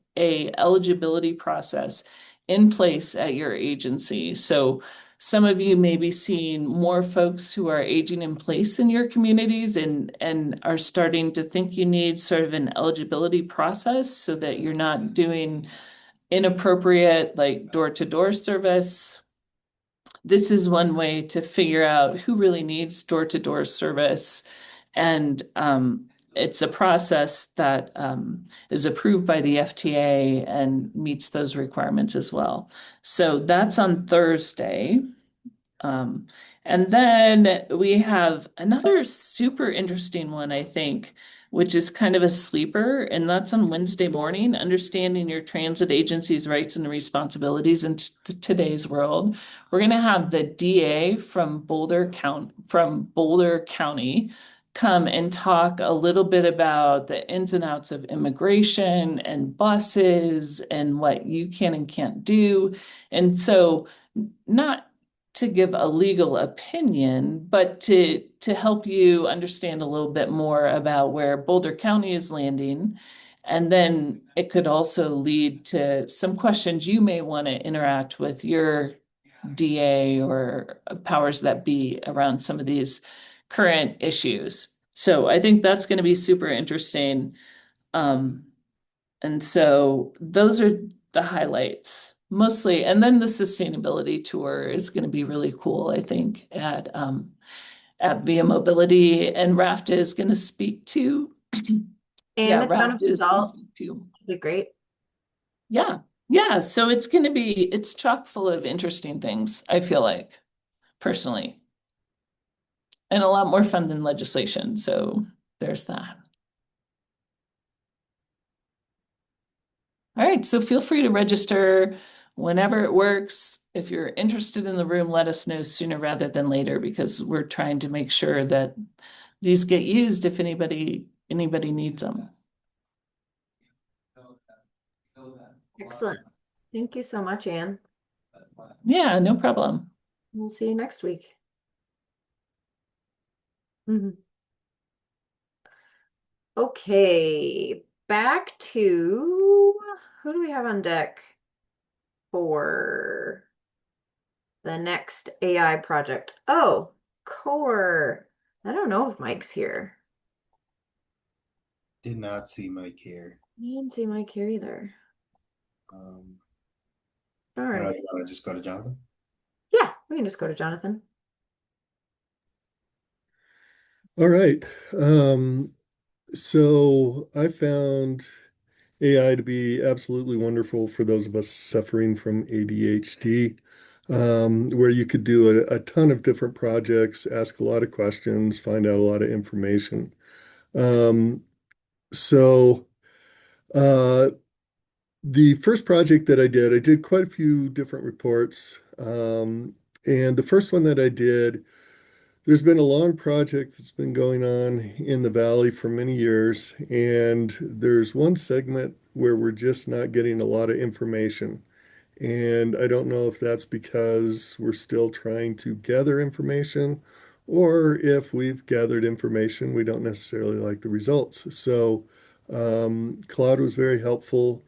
eligibility process in place at your agency. So some of you may be seeing more folks who are aging in place in your communities and are starting to think you need sort of an eligibility process so that you're not doing inappropriate like door-to-door service. This is one way to figure out who really needs door-to-door service. And it's a process that is approved by the FTA and meets those requirements as well. So that's on Thursday. And then we have another super interesting one, I think, which is kind of a sleeper, and that's on Wednesday morning, understanding your transit agency's rights and responsibilities in today's world. We're going to have the DA from Boulder County come and talk a little bit about the ins and outs of immigration and buses and what you can and can't do. And so not to give a legal opinion, but to help you understand a little bit more about where Boulder County is landing. And then it could also lead to some questions you may want to interact with your DA or powers that be around some of these current issues. So I think that's going to be super interesting. And so those are the highlights mostly. And then the sustainability tour is going to be really cool, I think, at Via Mobility. And RAFTA is going to speak to. And the town of RAFTA is going to Basalt speak to. be great. Yeah. Yeah. So it's going to be, it's chock full of interesting things, I feel like. personally. And a lot more fun than legislation. So there's that. All right, so feel free to register whenever it works. If you're interested in the room, let us know sooner rather than later, because we're trying to make sure that these get used if anybody needs them. Excellent. Thank you so much, Anne. Yeah, no problem. We'll see you next week. Mhm. Okay, back to who do we have on deck for the next AI project? Oh, Core. I don't know if Mike's here. Did not see Mike here. I didn't see Mike here either. All right. You want to just go to Jonathan? Yeah, we can just go to Jonathan. All right. So I found AI to be absolutely wonderful for those of us suffering from ADHD, where you could do a ton of different projects, ask a lot of questions, find out a lot of information. Um, so the first project that I did quite a few different reports. And the first one that I did, there's been a long project that's been going on in the valley for many years, and there's one segment where we're just not getting a lot of information. And I don't know if that's because we're still trying to gather information, or if we've gathered information, we don't necessarily like the results. So Claude was very helpful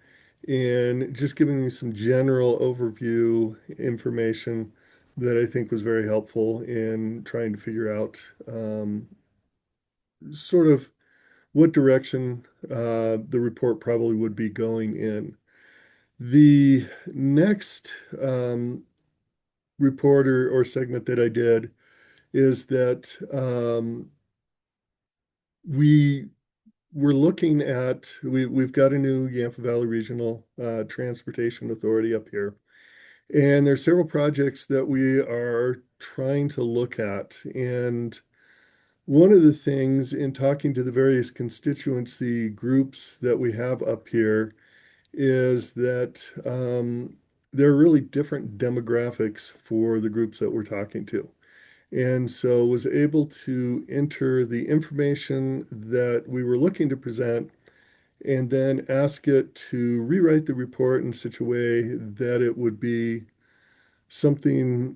in just giving me some general overview information that I think was very helpful in trying to figure out sort of what direction the report probably would be going in. The next report or segment that I did is that we were looking at, we've got a new Yampa Valley Regional Transportation Authority up here. And there's several projects that we are trying to look at. And one of the things in talking to the various constituency groups that we have up here is that there are really different demographics for the groups that we're talking to. And so was able to enter the information that we were looking to present and then ask it to rewrite the report in such a way that it would be something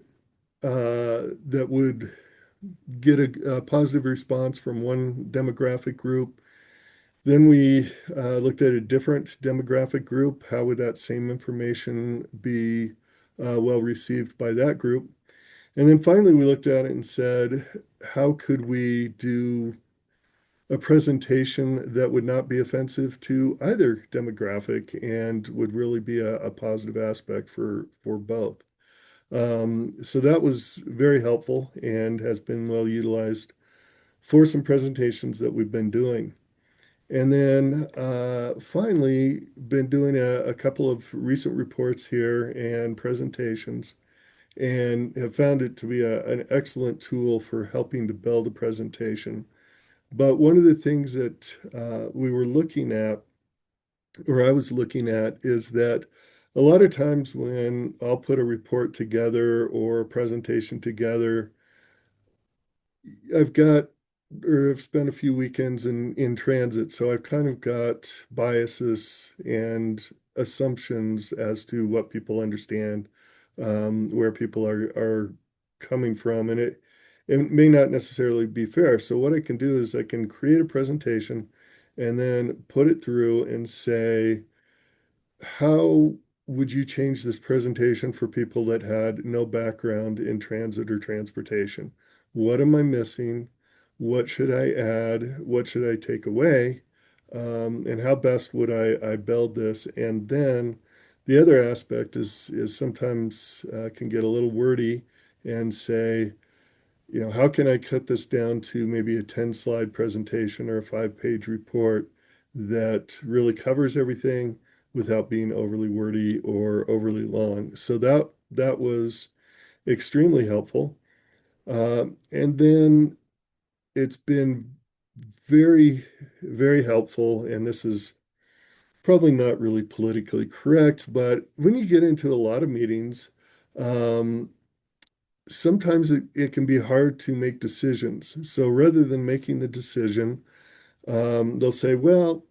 that would get a positive response from one demographic group. Then we looked at a different demographic group. How would that same information be well received by that group? And then finally, we looked at it and said, how could we do a presentation that would not be offensive to either demographic and would really be a positive aspect for both? So that was very helpful and has been well utilized for some presentations that we've been doing. And then finally, been doing a couple of recent reports here and presentations, and have found it to be an excellent tool for helping to build a presentation. But one of the things that we were looking at, or I was looking at, is that a lot of times when I'll put a report together or a presentation together, I've got, or I've spent a few weekends in transit, so I've kind of got biases and assumptions as to what people understand, where people are coming from, and it may not necessarily be fair. So what I can do is I can create a presentation and then put it through and say, how would you change this presentation for people that had no background in transit or transportation? What am I missing? What should I add? What should I take away? And how best would I build this? And then the other aspect is sometimes can get a little wordy and say, how can I cut this down to maybe a 10-slide presentation or a 5-page report that really covers everything without being overly wordy or overly long? So that was extremely helpful. And then it's been very, very helpful. And this is probably not really politically correct, but when you get into a lot of meetings, um, sometimes it can be hard to make decisions. So rather than making the decision, they'll say, well,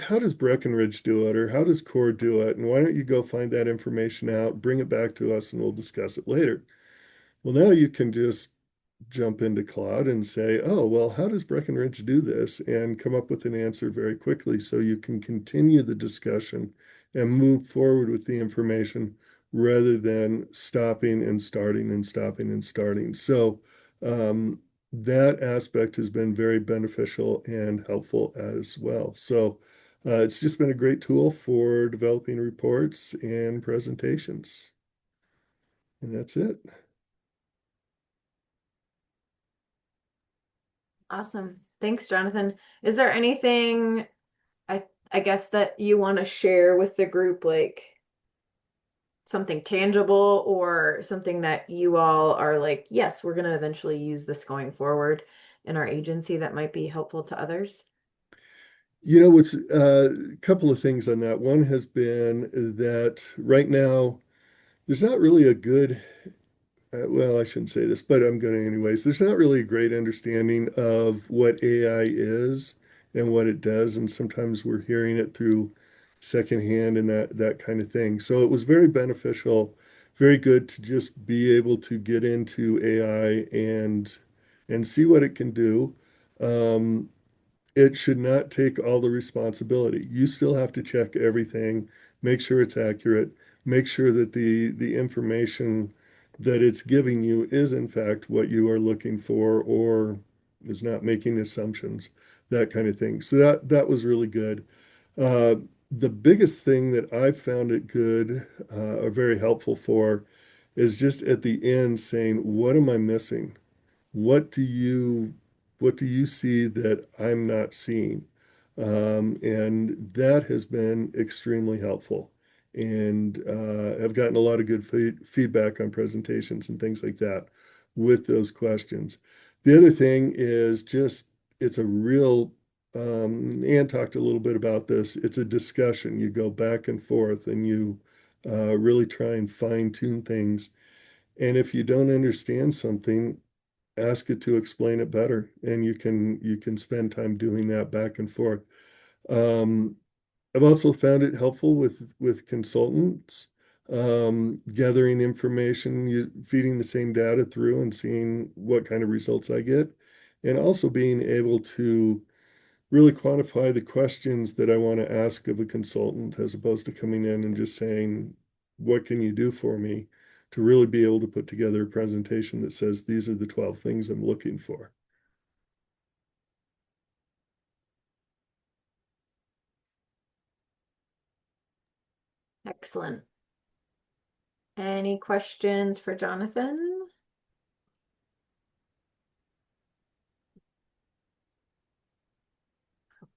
how does Breckenridge do it? Or how does CORE do it? And why don't you go find that information out, bring it back to us, and we'll discuss it later. Well, now you can just jump into Claude and say, oh, well, how does Breckenridge do this? And come up with an answer very quickly so you can continue the discussion and move forward with the information rather than stopping and starting and stopping and starting. So that aspect has been very beneficial and helpful as well. So it's just been a great tool for developing reports and presentations. And that's it. Awesome. Thanks, Jonathan. Is there anything I guess that you want to share with the group, like something tangible or something that you all are like, yes, we're going to eventually use this going forward in our agency that might be helpful to others? You know, what's a couple of things on that. One has been that right now, there's not really a good, well, I shouldn't say this, but I'm going to anyways. There's not really a great understanding of what AI is and what it does. And sometimes we're hearing it through secondhand and that kind of thing. So it was very beneficial, very good to just be able to get into AI and see what it can do. Um, it should not take all the responsibility. You still have to check everything, make sure it's accurate, make sure that the information that it's giving you is in fact what you are looking for or is not making assumptions, that kind of thing. So that was really good. Uh, the biggest thing that I've found it good or very helpful for is just at the end saying, what am I missing? What do you what do you see that I'm not seeing? And that has been extremely helpful. And I've gotten a lot of good feedback on presentations and things like that with those questions. The other thing is just it's a real Ann talked a little bit about this. It's a discussion. You go back and forth and you really try and fine tune things. And if you don't understand something, ask it to explain it better, and you can spend time doing that back and forth. um, I've also found it helpful with consultants, gathering information, feeding the same data through and seeing what kind of results I get, and also being able to really quantify the questions that I want to ask of a consultant as opposed to coming in and just saying, what can you do for me? To really be able to put together a presentation that says, these are the 12 things I'm looking for. Excellent. Any questions for Jonathan?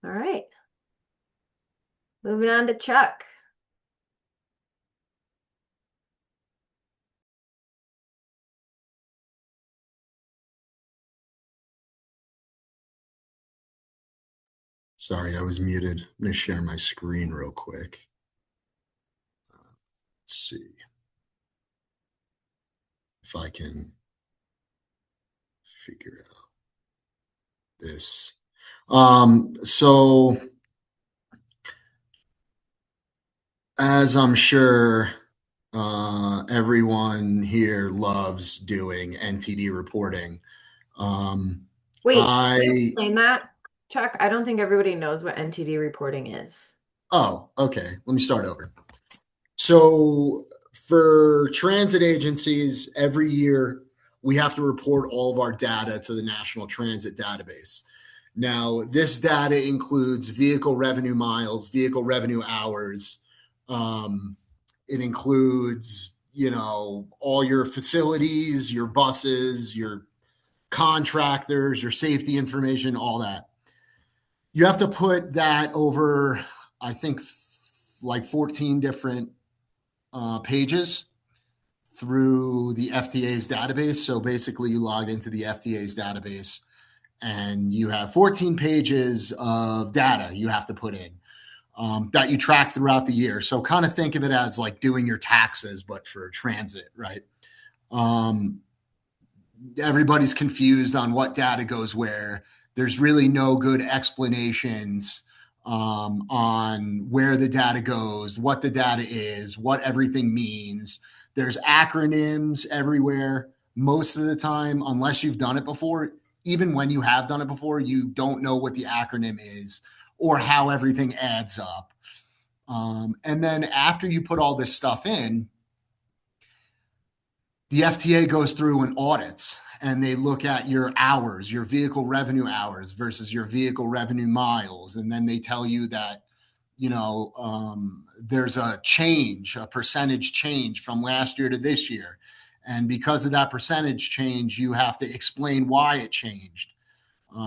All right. Moving on to Chuck. Sorry, I was muted. I'm going to share my screen real quick. Let's see if I can figure out this. So as I'm sure everyone here loves doing NTD reporting. Wait, can you I explain that, Chuck? I don't think everybody knows what NTD reporting is. Oh, okay. Let me start over. So for transit agencies, every year we have to report all of our data to the National Transit Database. Now, this data includes vehicle revenue miles, vehicle revenue hours. It includes, all your facilities, your buses, your contractors, your safety information, all that. You have to put that over, I think, like 14 different pages through the FTA's database. So basically, you log into the FTA's database and you have 14 pages of data you have to put in that you track throughout the year. So kind of think of it as like doing your taxes, but for transit, right? Everybody's confused on what data goes where. There's really no good explanations on where the data goes, what the data is, what everything means. There's acronyms everywhere. Most of the time, unless you've done it before, even when you have done it before, you don't know what the acronym is or how everything adds up. And then after you put all this stuff in, the FTA goes through and audits, and they look at your hours, your vehicle revenue hours versus your vehicle revenue miles. And then they tell you that, there's a change, a percentage change from last year to this year. And because of that percentage change, you have to explain why it changed.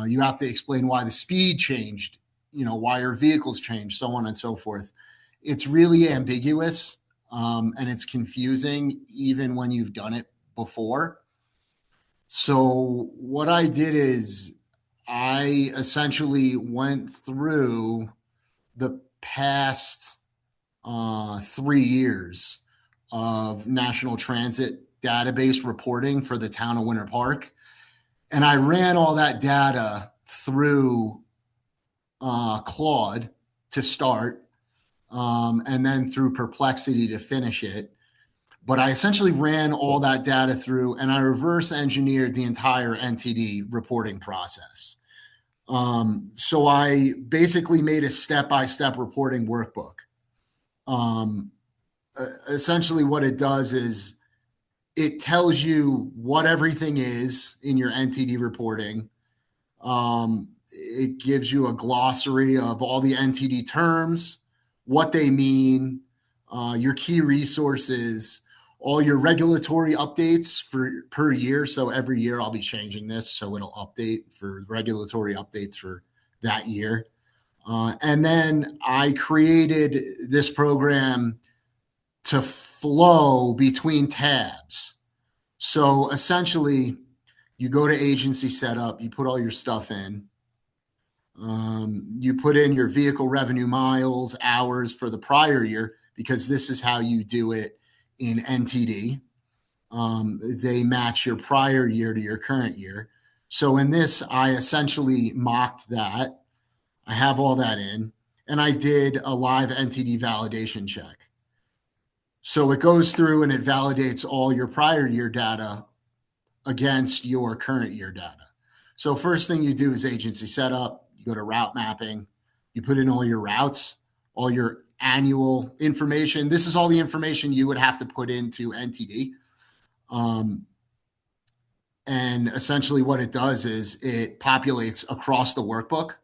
You have to explain why the speed changed, why your vehicles changed, so on and so forth. It's really ambiguous. And it's confusing even when you've done it before. So what I did is I essentially went through the past 3 years of National Transit database reporting for the town of Winter Park. And I ran all that data through Claude to start, and then through Perplexity to finish it. But I essentially ran all that data through and I reverse engineered the entire NTD reporting process. So I basically made a step-by-step reporting workbook. Essentially what it does is it tells you what everything is in your NTD reporting. It gives you a glossary of all the NTD terms, what they mean, your key resources, all your regulatory updates per year. So every year I'll be changing this, so it'll update for regulatory updates for that year. And then I created this program to flow between tabs. So essentially, you go to agency setup, you put all your stuff in. You put in your vehicle revenue miles, hours for the prior year, because this is how you do it in NTD. They match your prior year to your current year. So in this, I essentially mocked that. I have all that in, and I did a live NTD validation check. So it goes through and it validates all your prior year data against your current year data. So first thing you do is agency setup. You go to route mapping. You put in all your routes, all your annual information. This is all the information you would have to put into NTD. And essentially what it does is it populates across the workbook.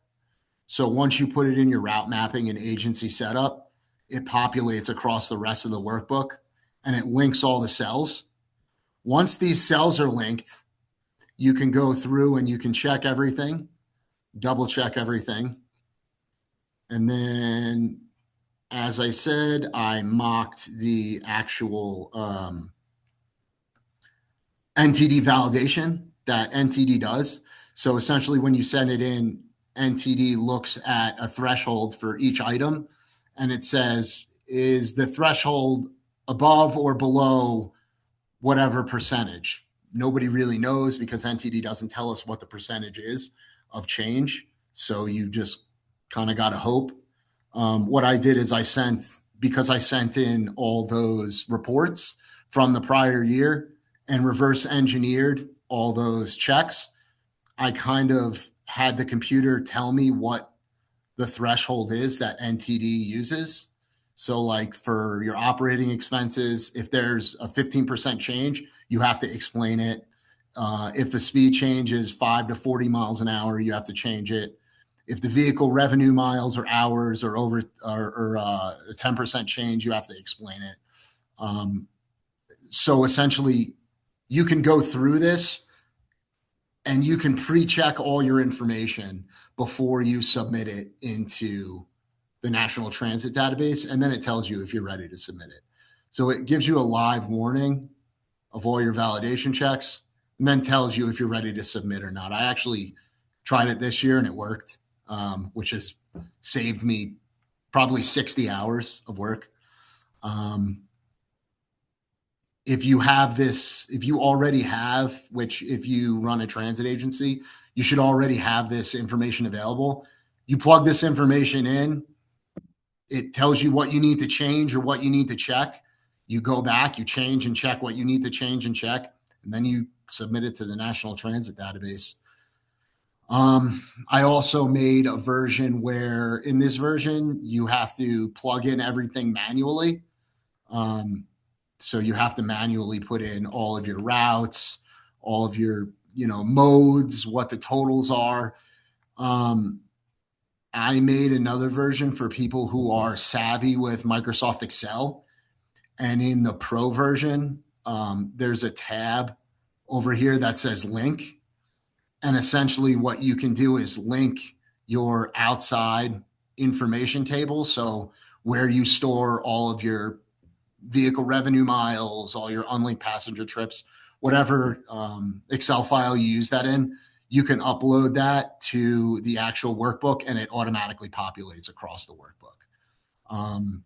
So once you put it in your route mapping and agency setup, it populates across the rest of the workbook and it links all the cells. Once these cells are linked, you can go through and you can check everything, double check everything. And then, as I said, I mocked the actual NTD validation that NTD does. So essentially when you send it in, NTD looks at a threshold for each item and it says, is the threshold above or below whatever percentage? Nobody really knows because NTD doesn't tell us what the percentage is of change. So you just kind of got to hope. What I did is because I sent in all those reports from the prior year and reverse engineered all those checks, I kind of had the computer tell me what the threshold is that NTD uses. So like for your operating expenses, if there's a 15% change, you have to explain it. If the speed change is 5 to 40 miles an hour, you have to change it. If the vehicle revenue miles or hours are over or a 10% change, you have to explain it. So essentially, you can go through this and you can pre-check all your information before you submit it into the National Transit Database, and then it tells you if you're ready to submit it. So it gives you a live warning of all your validation checks, and then tells you if you're ready to submit or not. I actually tried it this year and it worked, which has saved me probably 60 hours of work. If you have this, if you already have, which if you run a transit agency, you should already have this information available. You plug this information in, it tells you what you need to change or what you need to check. You go back, you change and check what you need to change and check, and then you submit it to the National Transit Database. I also made a version where in this version, you have to plug in everything manually. So you have to manually put in all of your routes, all of your, modes, what the totals are. I made another version for people who are savvy with Microsoft Excel. And in the Pro version, there's a tab over here that says link. And essentially what you can do is link your outside information table. So where you store all of your vehicle revenue miles, all your unlinked passenger trips, whatever Excel file you use that in, you can upload that to the actual workbook and it automatically populates across the workbook.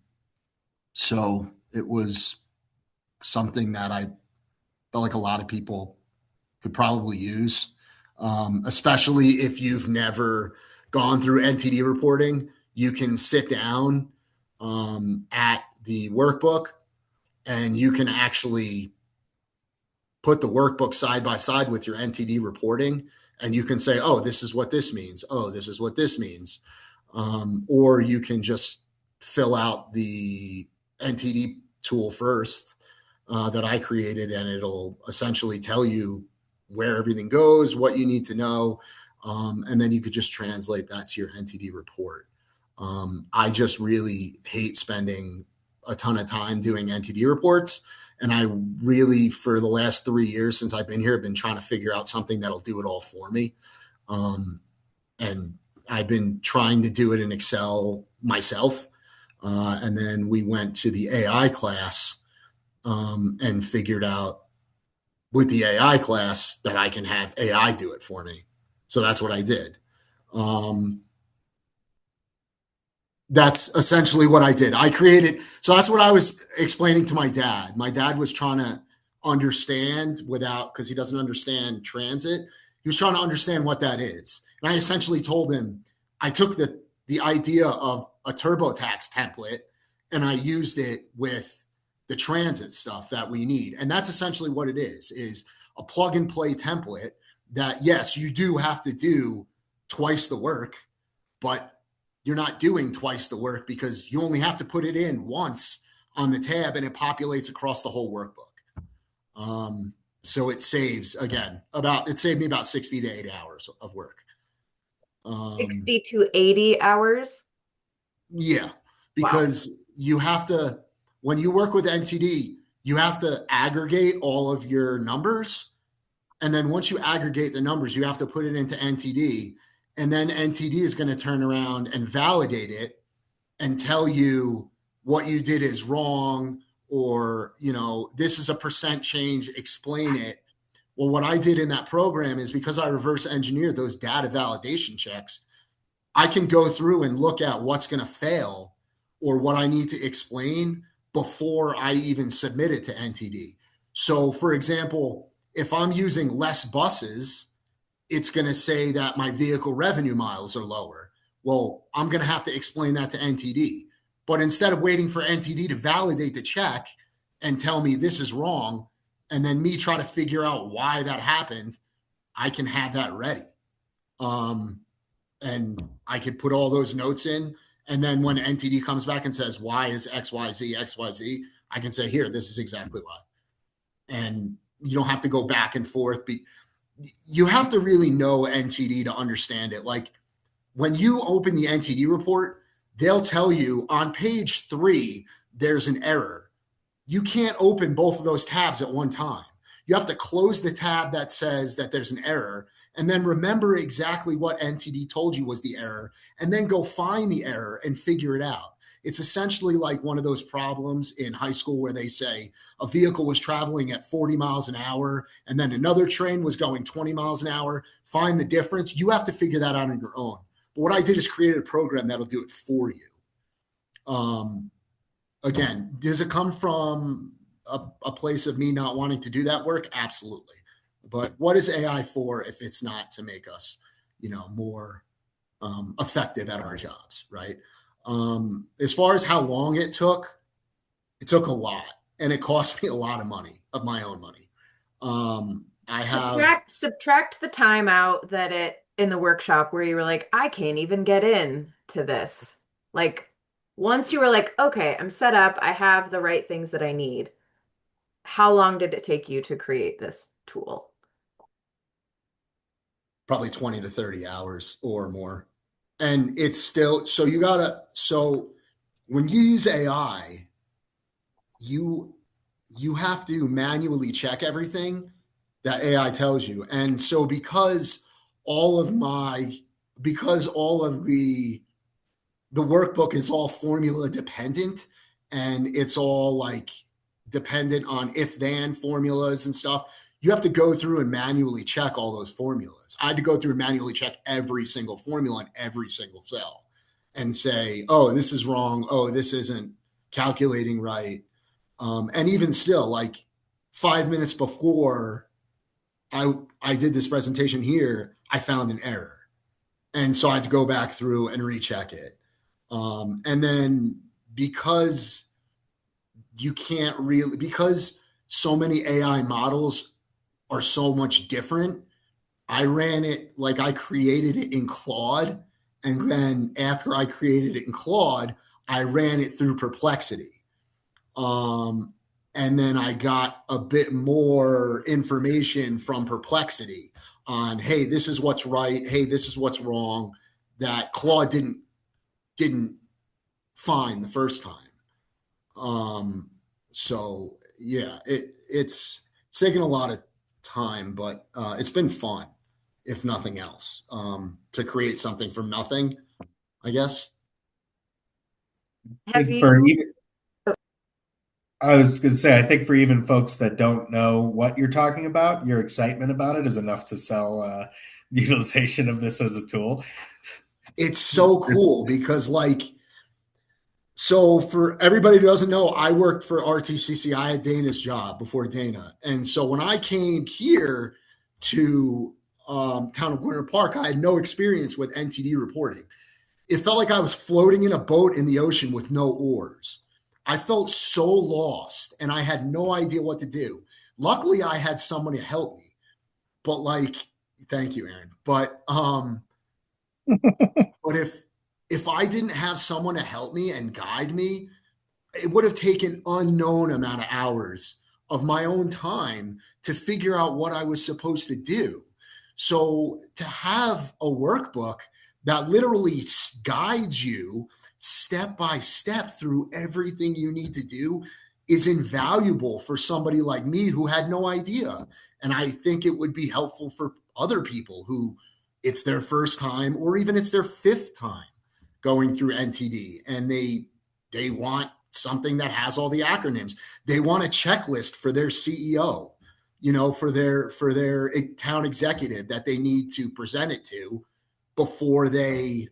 So it was something that I felt like a lot of people could probably use, especially if you've never gone through NTD reporting. You can sit down at the workbook and you can actually put the workbook side by side with your NTD reporting, and you can say, oh, this is what this means. Oh, this is what this means. Or you can just fill out the NTD tool first that I created, and it'll essentially tell you where everything goes, what you need to know, and then you could just translate that to your NTD report. I just really hate spending a ton of time doing NTD reports. And I really, for the last 3 years since I've been here, have been trying to figure out something that'll do it all for me. And I've been trying to do it in Excel myself. And then we went to the AI class and figured out with the AI class that I can have AI do it for me. So that's what I did. That's essentially what I did. I created, so that's what I was explaining to my dad. My dad was trying to understand because he doesn't understand transit. He was trying to understand what that is. And I essentially told him, I took the idea of a TurboTax template and I used it with the transit stuff that we need. And that's essentially what it is a plug and play template that, yes, you do have to do twice the work, but you're not doing twice the work because you only have to put it in once on the tab and it populates across the whole workbook. So it saves, again, it saved me about 60 to 80 hours of work. 60 to 80 hours? Yeah, because you have to, when you work with NTD, you have to aggregate all of your numbers. And then once you aggregate the numbers, you have to put it into NTD. And then NTD is going to turn around and validate it and tell you what you did is wrong, or, this is a percent change, explain it. Well, what I did in that program is because I reverse engineered those data validation checks, I can go through and look at what's going to fail or what I need to explain before I even submit it to NTD. So, for example, if I'm using less buses, it's going to say that my vehicle revenue miles are lower. Well, I'm going to have to explain that to NTD. But instead of waiting for NTD to validate the check and tell me this is wrong, and then me try to figure out why that happened, I can have that ready. And I could put all those notes in. And then when NTD comes back and says, why is XYZ, XYZ, I can say, here, this is exactly why. And you don't have to go back and forth. You have to really know NTD to understand it. Like when you open the NTD report, they'll tell you on page 3, there's an error. You can't open both of those tabs at one time. You have to close the tab that says that there's an error and then remember exactly what NTD told you was the error and then go find the error and figure it out. It's essentially like one of those problems in high school where they say a vehicle was traveling at 40 miles an hour and then another train was going 20 miles an hour. Find the difference. You have to figure that out on your own. But what I did is created a program that'll do it for you. Again, does it come from a place of me not wanting to do that work? Absolutely. But what is AI for if it's not to make us, more effective at our jobs, right? As far as how long it took a lot, and it cost me a lot of money, of my own money. I have subtract the time out that it in the workshop where you were like, I can't even get in to this. Like, once you were like, okay, I'm set up, I have the right things that I need. How long did it take you to create this tool? probably 20 to 30 hours or more. And it's still, so when you use AI, you have to manually check everything that AI tells you. And so because all of the workbook is all formula dependent, and it's all like dependent on if then formulas and stuff, you have to go through and manually check all those formulas. I had to go through and manually check every single formula in every single cell and say, oh, this is wrong. Oh, this isn't calculating right. And even still, like 5 minutes before I did this presentation here, I found an error. And so I had to go back through and recheck it. And then because so many AI models are so much different, I created it in Claude. And then after I created it in Claude, I ran it through Perplexity. And then I got a bit more information from Perplexity on, hey, this is what's right. Hey, this is what's wrong, that Claude didn't find the first time. So yeah, it's taken a lot of time, but it's been fun, if nothing else, to create something from nothing, I guess. I was going to say, I think for even folks that don't know what you're talking about, your excitement about it is enough to sell the utilization of this as a tool. It's so cool because so for everybody who doesn't know, I worked for RTCC. I had Dana's job before Dana. And so when I came here to town of Winter Park, I had no experience with NTD reporting. It felt like I was floating in a boat in the ocean with no oars. I felt so lost and I had no idea what to do. Luckily, I had someone to help me. But thank you, Aaron. But but if I didn't have someone to help me and guide me, it would have taken unknown amount of hours of my own time to figure out what I was supposed to do. So to have a workbook that literally guides you step by step through everything you need to do is invaluable for somebody like me who had no idea. And I think it would be helpful for other people who it's their first time or even it's their fifth time going through NTD, and they want something that has all the acronyms. They want a checklist for their CEO, for their town executive that they need to present it to before they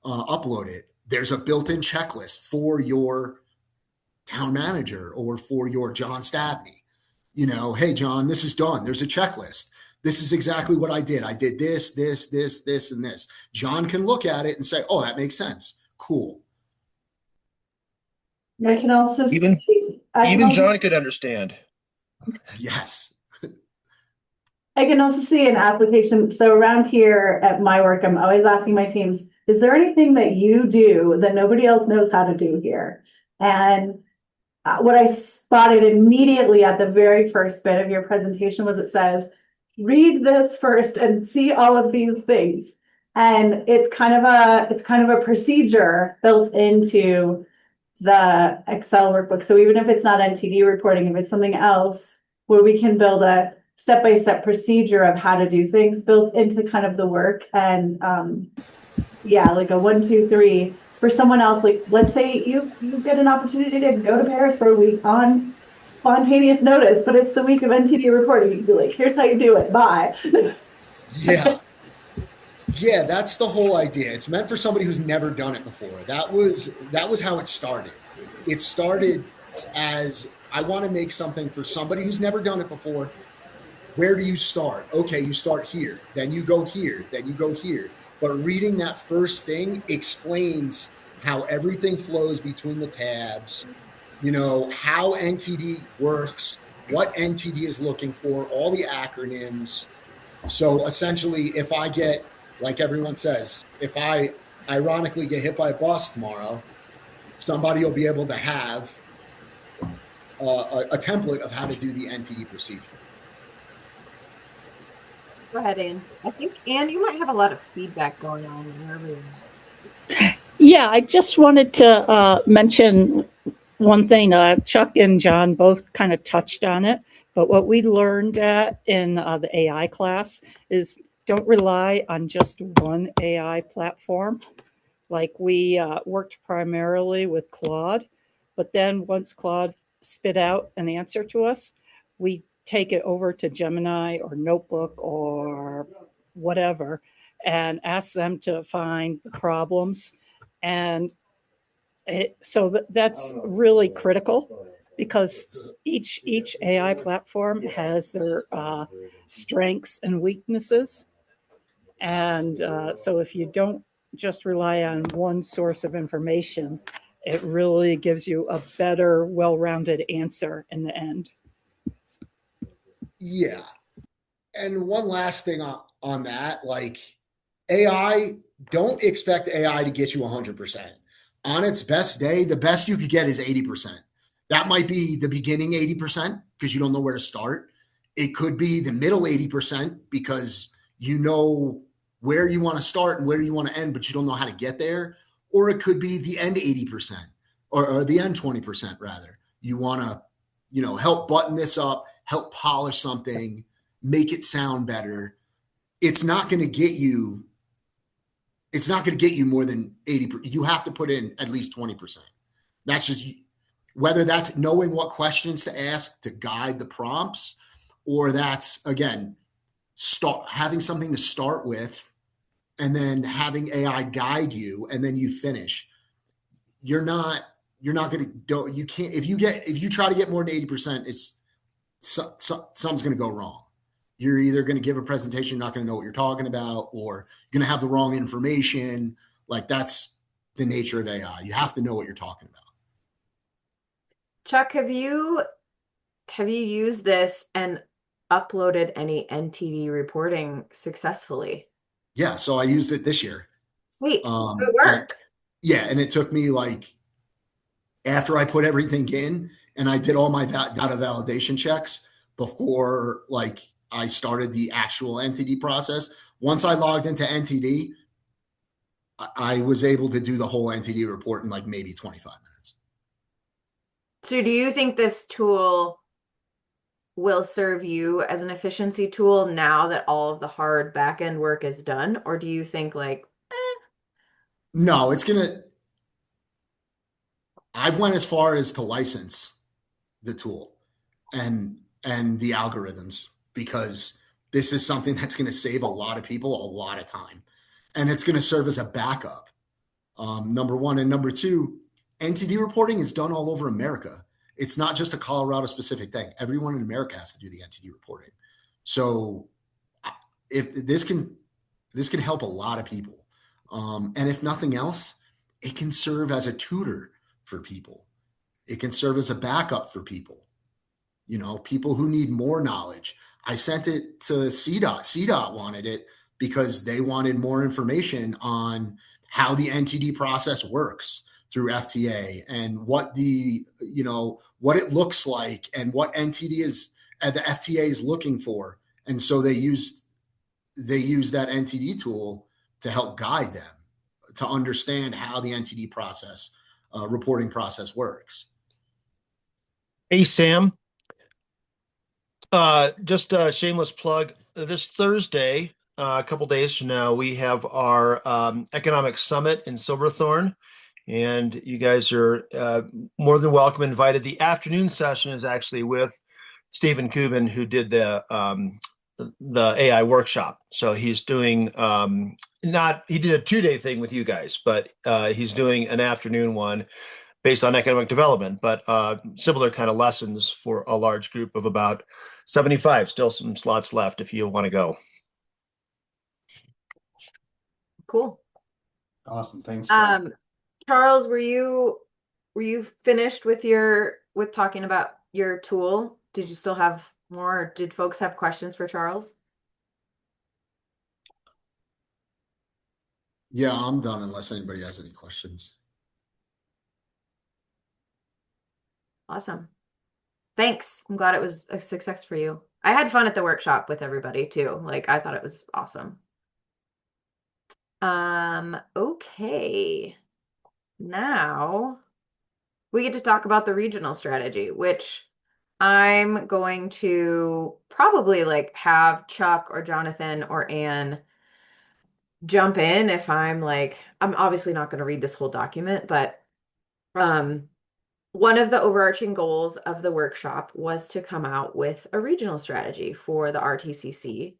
upload it. There's a built-in checklist for your town manager or for your John Stabney. Hey, John, this is done. There's a checklist. This is exactly what I did. I did this, this, this, this, and this. John can look at it and say, oh, that makes sense. Cool. I can also even John could understand. Yes. I can also see an application. So around here at my work, I'm always asking my teams, is there anything that you do that nobody else knows how to do here? And what I spotted immediately at the very first bit of your presentation was it says, read this first and see all of these things. And it's kind of a procedure built into the Excel workbook. So even if it's not NTD reporting, if it's something else where we can build a step-by-step procedure of how to do things built into kind of the work and yeah, like a 1, 2, 3 for someone else, like let's say you get an opportunity to go to Paris for a week on spontaneous notice, but it's the week of NTD reporting. You can be like, here's how you do it. Bye. Yeah. Yeah, that's the whole idea. It's meant for somebody who's never done it before. That was how it started. It started as I want to make something for somebody who's never done it before. Where do you start? Okay, you start here, then you go here, then you go here. But reading that first thing explains how everything flows between the tabs, how NTD works, what NTD is looking for, all the acronyms. So essentially, if I get, like everyone says, if I ironically get hit by a bus tomorrow, somebody will be able to have a template of how to do the NTD procedure. Go ahead, Anne. I think, Anne, you might have a lot of feedback going on wherever you're at. Yeah, I just wanted to mention one thing. Chuck and John both kind of touched on it, but what we learned in the AI class is don't rely on just one AI platform. Like we worked primarily with Claude, but then once Claude spit out an answer to us, we take it over to Gemini or Notebook or whatever and ask them to find the problems. And that's really critical because each AI platform has their strengths and weaknesses. And so if you don't just rely on one source of information, it really gives you a better, well-rounded answer in the end. Yeah. And one last thing on that, like AI, don't expect AI to get you 100%. On its best day, the best you could get is 80%. That might be the beginning 80% because you don't know where to start. It could be the middle 80% because you know where you want to start and where you want to end, but you don't know how to get there. Or it could be the end 80% or the end 20% rather. You want to, help button this up, help polish something, make it sound better. It's not going to get you more than 80%. You have to put in at least 20%. That's just whether that's knowing what questions to ask to guide the prompts, or that's again, having something to start with and then having AI guide you and then you finish. You're not going to do, you can't, if you try to get more than 80%, it's something's going to go wrong. You're either going to give a presentation, you're not going to know what you're talking about, or you're going to have the wrong information. Like that's the nature of AI. You have to know what you're talking about. Chuck, have you used this and uploaded any NTD reporting successfully? Yeah, so I used it this year. Sweet. Good work. And it took me like after I put everything in and I did all my data validation checks before like I started the actual NTD process. Once I logged into NTD, I was able to do the whole NTD report in like maybe 25 minutes. So do you think this tool will serve you as an efficiency tool now that all of the hard back-end work is done? Or do you think like, No, I've went as far as to license the tool and the algorithms because this is something that's going to save a lot of people a lot of time. And it's going to serve as a backup. Number one. And number two, NTD reporting is done all over America. It's not just a Colorado specific thing. Everyone in America has to do the NTD reporting. So if this can help a lot of people. And if nothing else, it can serve as a tutor for people. It can serve as a backup for people. People who need more knowledge. I sent it to CDOT. CDOT wanted it because they wanted more information on how the NTD process works through FTA and what what it looks like and what NTD is the FTA is looking for. And so they use that NTD tool to help guide them to understand how the NTD process, reporting process works. Hey, Sam. Just a shameless plug. This Thursday, a couple days from now, we have our economic summit in Silverthorne. and you guys are more than welcome invited. The afternoon session is actually with Stephen Kubin, who did the AI workshop. So he's doing he did a 2-day thing with you guys, but he's doing an afternoon one based on economic development, but similar kind of lessons for a large group of about 75. Still some slots left if you want to go. Cool. Awesome. Thanks, Charles, were you finished with talking about your tool? Did you still have more? Did folks have questions for Charles? Yeah, I'm done unless anybody has any questions. Awesome. Thanks. I'm glad it was a success for you. I had fun at the workshop with everybody too. Like, I thought it was awesome. Okay. Now we get to talk about the regional strategy, which I'm going to probably like have Chuck or Jonathan or Anne jump in if I'm obviously not going to read this whole document, but one of the overarching goals of the workshop was to come out with a regional strategy for the RTCC.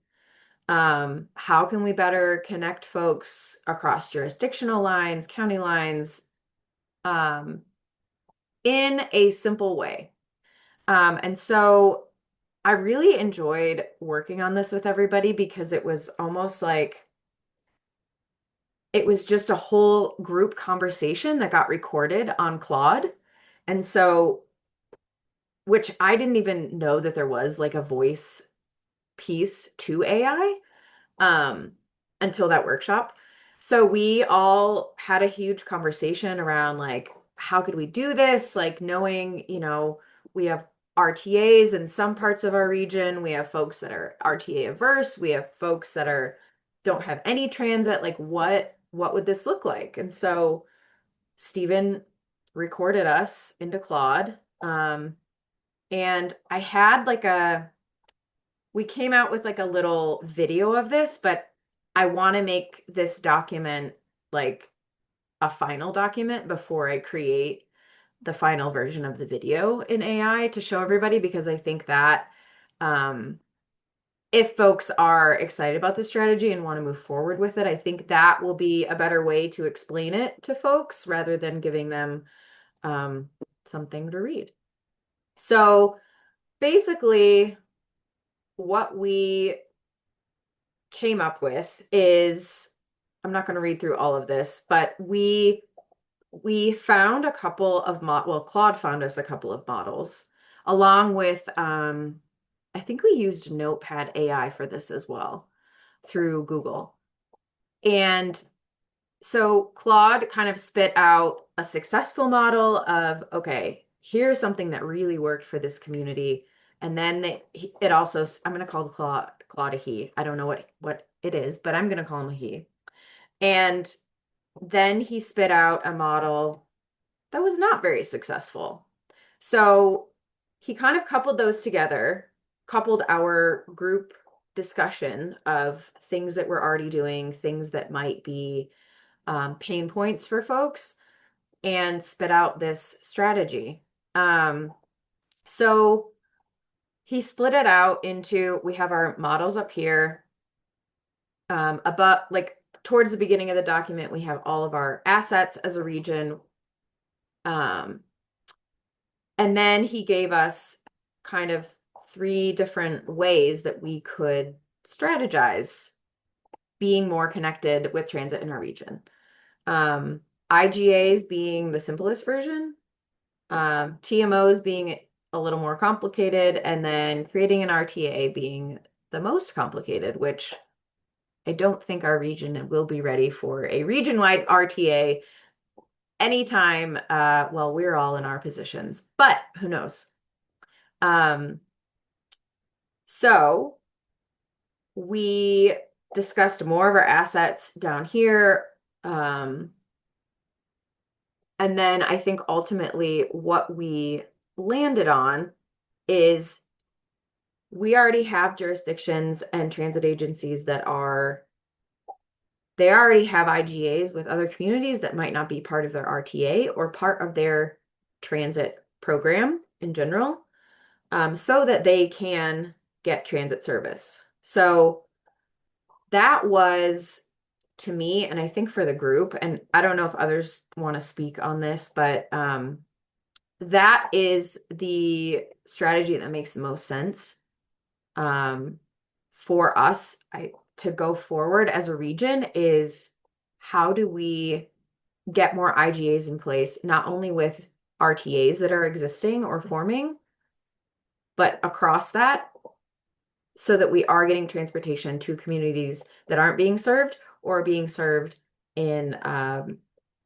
How can we better connect folks across jurisdictional lines, county lines, in a simple way? And so I really enjoyed working on this with everybody because it was almost like it was just a whole group conversation that got recorded on Claude. And so, which I didn't even know that there was like a voice piece to AI until that workshop. So we all had a huge conversation around like, how could we do this? Like knowing, we have RTAs in some parts of our region. We have folks that are RTA averse. We have folks that don't have any transit. Like what would this look like? And so Stephen recorded us into Claude. And I had we came out with like a little video of this, but I want to make this document like a final document before I create the final version of the video in AI to show everybody, because I think that if folks are excited about the strategy and want to move forward with it, I think that will be a better way to explain it to folks rather than giving them something to read. So basically, what we came up with is, I'm not going to read through all of this, but we found a couple of Claude found us a couple of models along with I think we used Notepad AI for this as well through Google. And so Claude kind of spit out a successful model of, okay, here's something that really worked for this community. And then it also, I'm going to call Claude a he. I don't know what it is, but I'm going to call him a he. And then he spit out a model that was not very successful. So he kind of coupled those together, coupled our group discussion of things that we're already doing, things that might be pain points for folks, and spit out this strategy. So he split it out into, we have our models up here. About like towards the beginning of the document, we have all of our assets as a region. And then he gave us kind of 3 different ways that we could strategize being more connected with transit in our region. IGAs being the simplest version, TMOs being a little more complicated, and then creating an RTA being the most complicated, which I don't think our region will be ready for a region-wide RTA anytime while we're all in our positions, but who knows? So we discussed more of our assets down here. And then I think ultimately what we landed on is we already have jurisdictions and transit agencies that are they already have IGAs with other communities that might not be part of their RTA or part of their transit program in general, so that they can get transit service. So that was, to me, and I think for the group, and I don't know if others want to speak on this, but that is the strategy that makes the most sense for us to go forward as a region, is how do we get more IGAs in place, not only with RTAs that are existing or forming, but across that, so that we are getting transportation to communities that aren't being served or being served in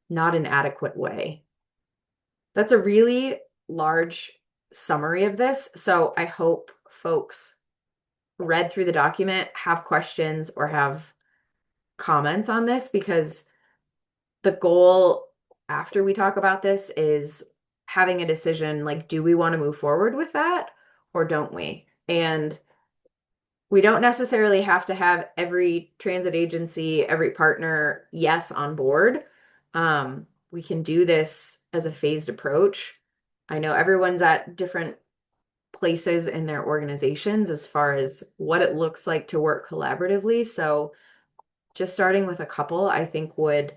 not an adequate way. That's a really large summary of this. So I hope folks read through the document, have questions, or have comments on this, because the goal after we talk about this is having a decision, like, do we want to move forward with that or don't we? And we don't necessarily have to have every transit agency, every partner, yes, on board. We can do this as a phased approach. I know everyone's at different places in their organizations as far as what it looks like to work collaboratively. So just starting with a couple, I think would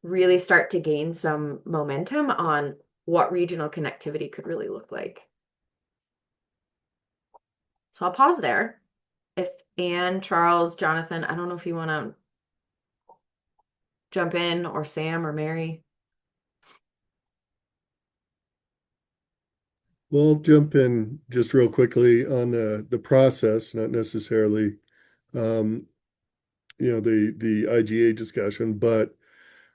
really start to gain some momentum on what regional connectivity could really look like. So I'll pause there. If Anne, Charles, Jonathan, I don't know if you want to jump in, or Sam or Mary. Well, I'll jump in just real quickly on the process, not necessarily the IGA discussion, but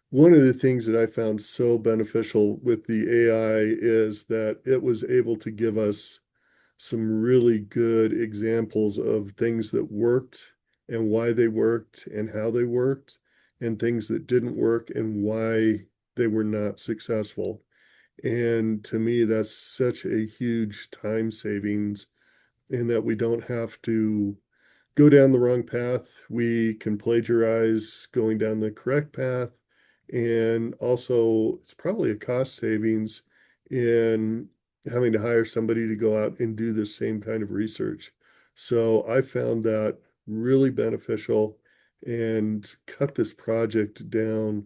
one of the things that I found so beneficial with the AI is that it was able to give us some really good examples of things that worked and why they worked and how they worked, and things that didn't work and why they were not successful. And to me, that's such a huge time savings in that we don't have to go down the wrong path. We can plagiarize going down the correct path. And also, it's probably a cost savings in having to hire somebody to go out and do the same kind of research. So I found that really beneficial and cut this project down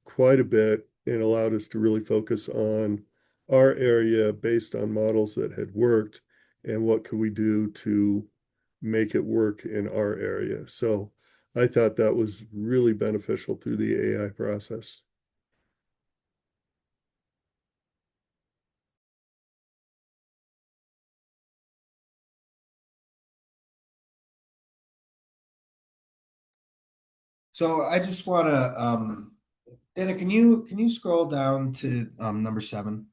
quite a bit and allowed us to really focus on our area based on models that had worked and what could we do to make it work in our area. So I thought that was really beneficial through the AI process. So I just want to, Dana, can you scroll down to number 7?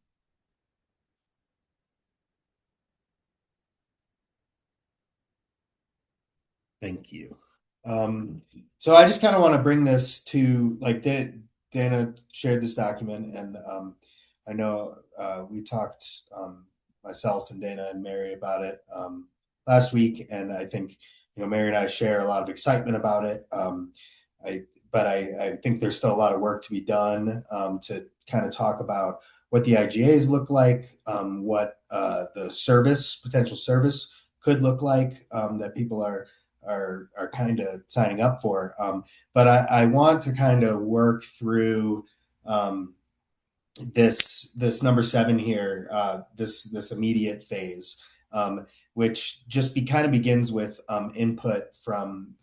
Thank you. So I just kind of want to bring this to, like, Dana shared this document, and I know we talked, myself and Dana and Mary, about it last week, and I think Mary and I share a lot of excitement about it. I think there's still a lot of work to be done to kind of talk about what the IGAs look like, what the potential service could look like, that people are kind of signing up for. But I want to kind of work through this number 7 here, this immediate phase, which just kind of begins with input from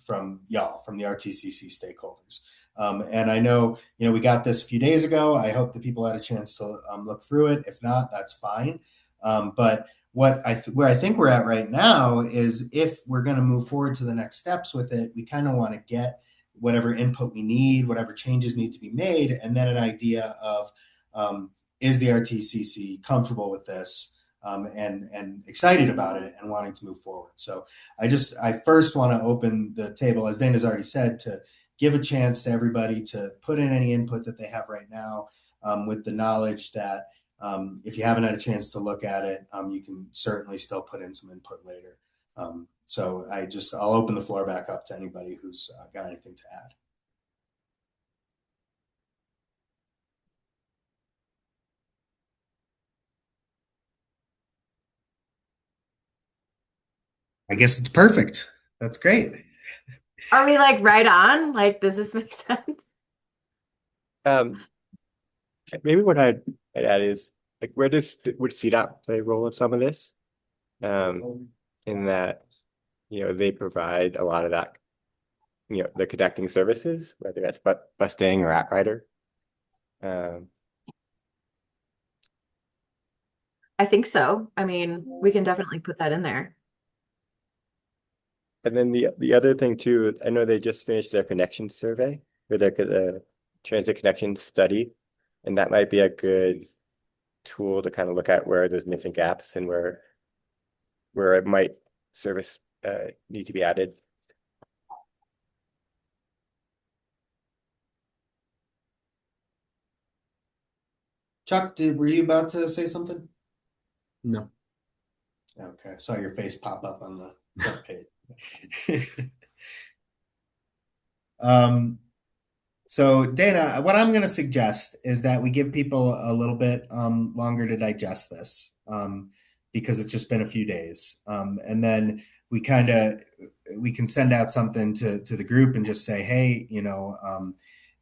y'all, from the RTCC stakeholders. And I know we got this a few days ago. I hope that people had a chance to look through it. If not, that's fine. But where I think we're at right now is, if we're going to move forward to the next steps with it, we kind of want to get whatever input we need, whatever changes need to be made, and then an idea of is the RTCC comfortable with this, and excited about it and wanting to move forward. So I first want to open the table, as Dana's already said, to give a chance to everybody to put in any input that they have right now, with the knowledge that if you haven't had a chance to look at it, you can certainly still put in some input later. So I'll open the floor back up to anybody who's got anything to add. I guess it's perfect. That's great. Are we like right on? Like, does this make sense? Maybe what I'd add is like would CDOT play a role in some of this? In that, they provide a lot of that, the connecting services, whether that's busing or Rider. I think so. I mean, we can definitely put that in there. And then the other thing too, I know they just finished their connection survey or their transit connection study, and that might be a good tool to kind of look at where there's missing gaps and where it might service need to be added. Chuck, were you about to say something? No. Okay, I saw your face pop up on the front page. So Dana, what I'm going to suggest is that we give people a little bit longer to digest this because it's just been a few days. And then we can send out something to the group and just say, hey,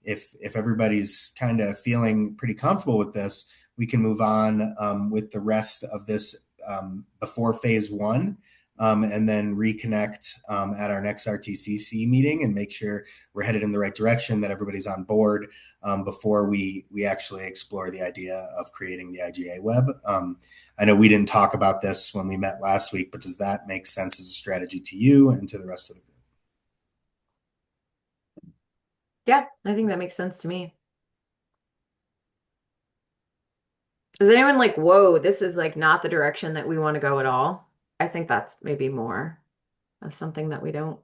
if everybody's kind of feeling pretty comfortable with this, we can move on with the rest of this before phase one. And then reconnect at our next RTCC meeting and make sure we're headed in the right direction, that everybody's on board before we actually explore the idea of creating the IGA web. I know we didn't talk about this when we met last week, but does that make sense as a strategy to you and to the rest of the group? Yeah, I think that makes sense to me. Is anyone like, whoa, this is like not the direction that we want to go at all? I think that's maybe more of something that we don't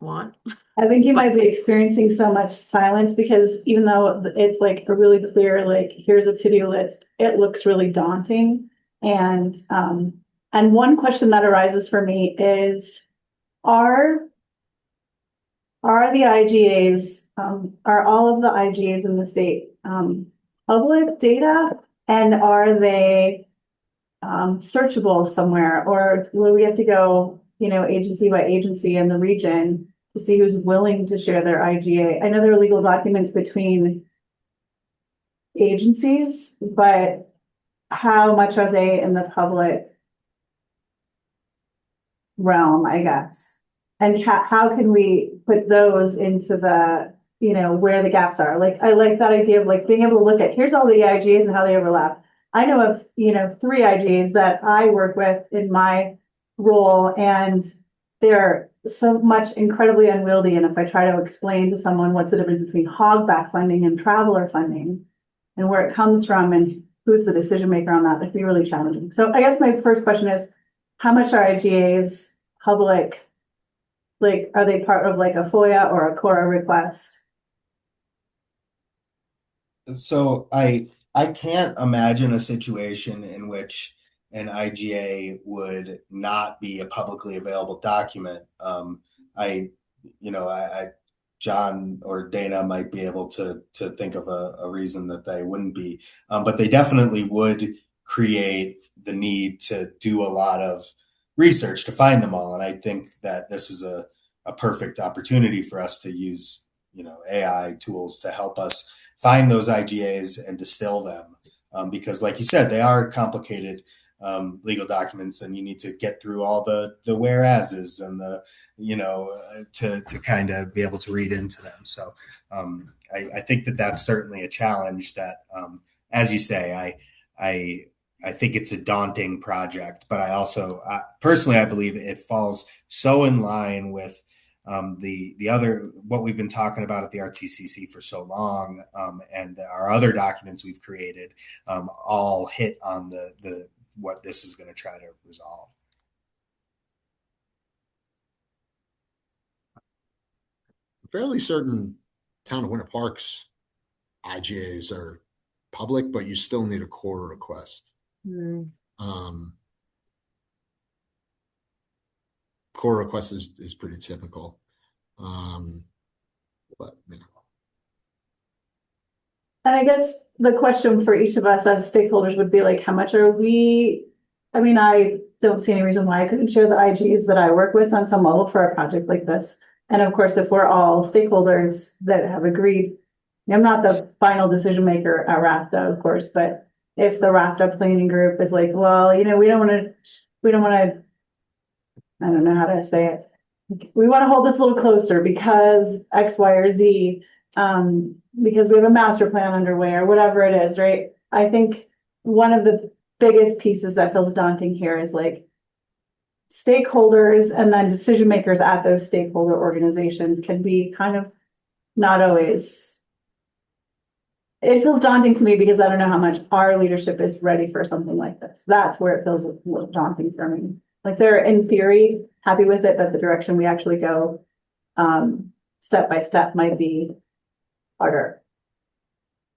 want. I think you might be experiencing so much silence because even though it's like a really clear, like, here's a to-do list, it looks really daunting. And one question that arises for me is, are the IGAs, are all of the IGAs in the state public data, and are they searchable somewhere, or will we have to go, agency by agency in the region to see who's willing to share their IGA? I know there are legal documents between agencies, but how much are they in the public realm, I guess? And how can we put those into the, where the gaps are? Like, I like that idea of like being able to look at, here's all the IGAs and how they overlap. I know of, 3 IGAs that I work with in my role, and they're so much incredibly unwieldy. And if I try to explain to someone what's the difference between hogback funding and traveler funding and where it comes from and who's the decision maker on that, it'd be really challenging. So I guess my first question is, how much are IGAs public? Like, are they part of like a FOIA or a CORA request? So I can't imagine a situation in which an IGA would not be a publicly available document. John or Dana might be able to think of a reason that they wouldn't be, but they definitely would create the need to do a lot of research to find them all. And I think that this is a perfect opportunity for us to use, AI tools to help us find those IGAs and distill them. Because like you said, they are complicated legal documents, and you need to get through all the whereases and the, to kind of be able to read into them. So I think that that's certainly a challenge that, as you say, I think it's a daunting project, but I also personally, I believe it falls so in line with the other, what we've been talking about at the RTCC for so long, and our other documents we've created, all hit on the what this is going to try to resolve. Fairly certain Town of Winter Park's IGAs are public, but you still need a CORA request. core request is pretty typical. But yeah. And I guess the question for each of us as stakeholders would be like, how much are we? I mean, I don't see any reason why I couldn't share the IGs that I work with on some level for a project like this. And of course, if we're all stakeholders that have agreed, I'm not the final decision maker at RAFTA, of course, but if the RAFTA planning group is like, well, we don't want to, I don't know how to say it. We want to hold this a little closer because X, Y, or Z, because we have a master plan underway or whatever it is, right? I think one of the biggest pieces that feels daunting here is like stakeholders and then decision makers at those stakeholder organizations can be kind of not always. It feels daunting to me because I don't know how much our leadership is ready for something like this. That's where it feels a little daunting for me. Like they're in theory happy with it, but the direction we actually go step by step might be harder.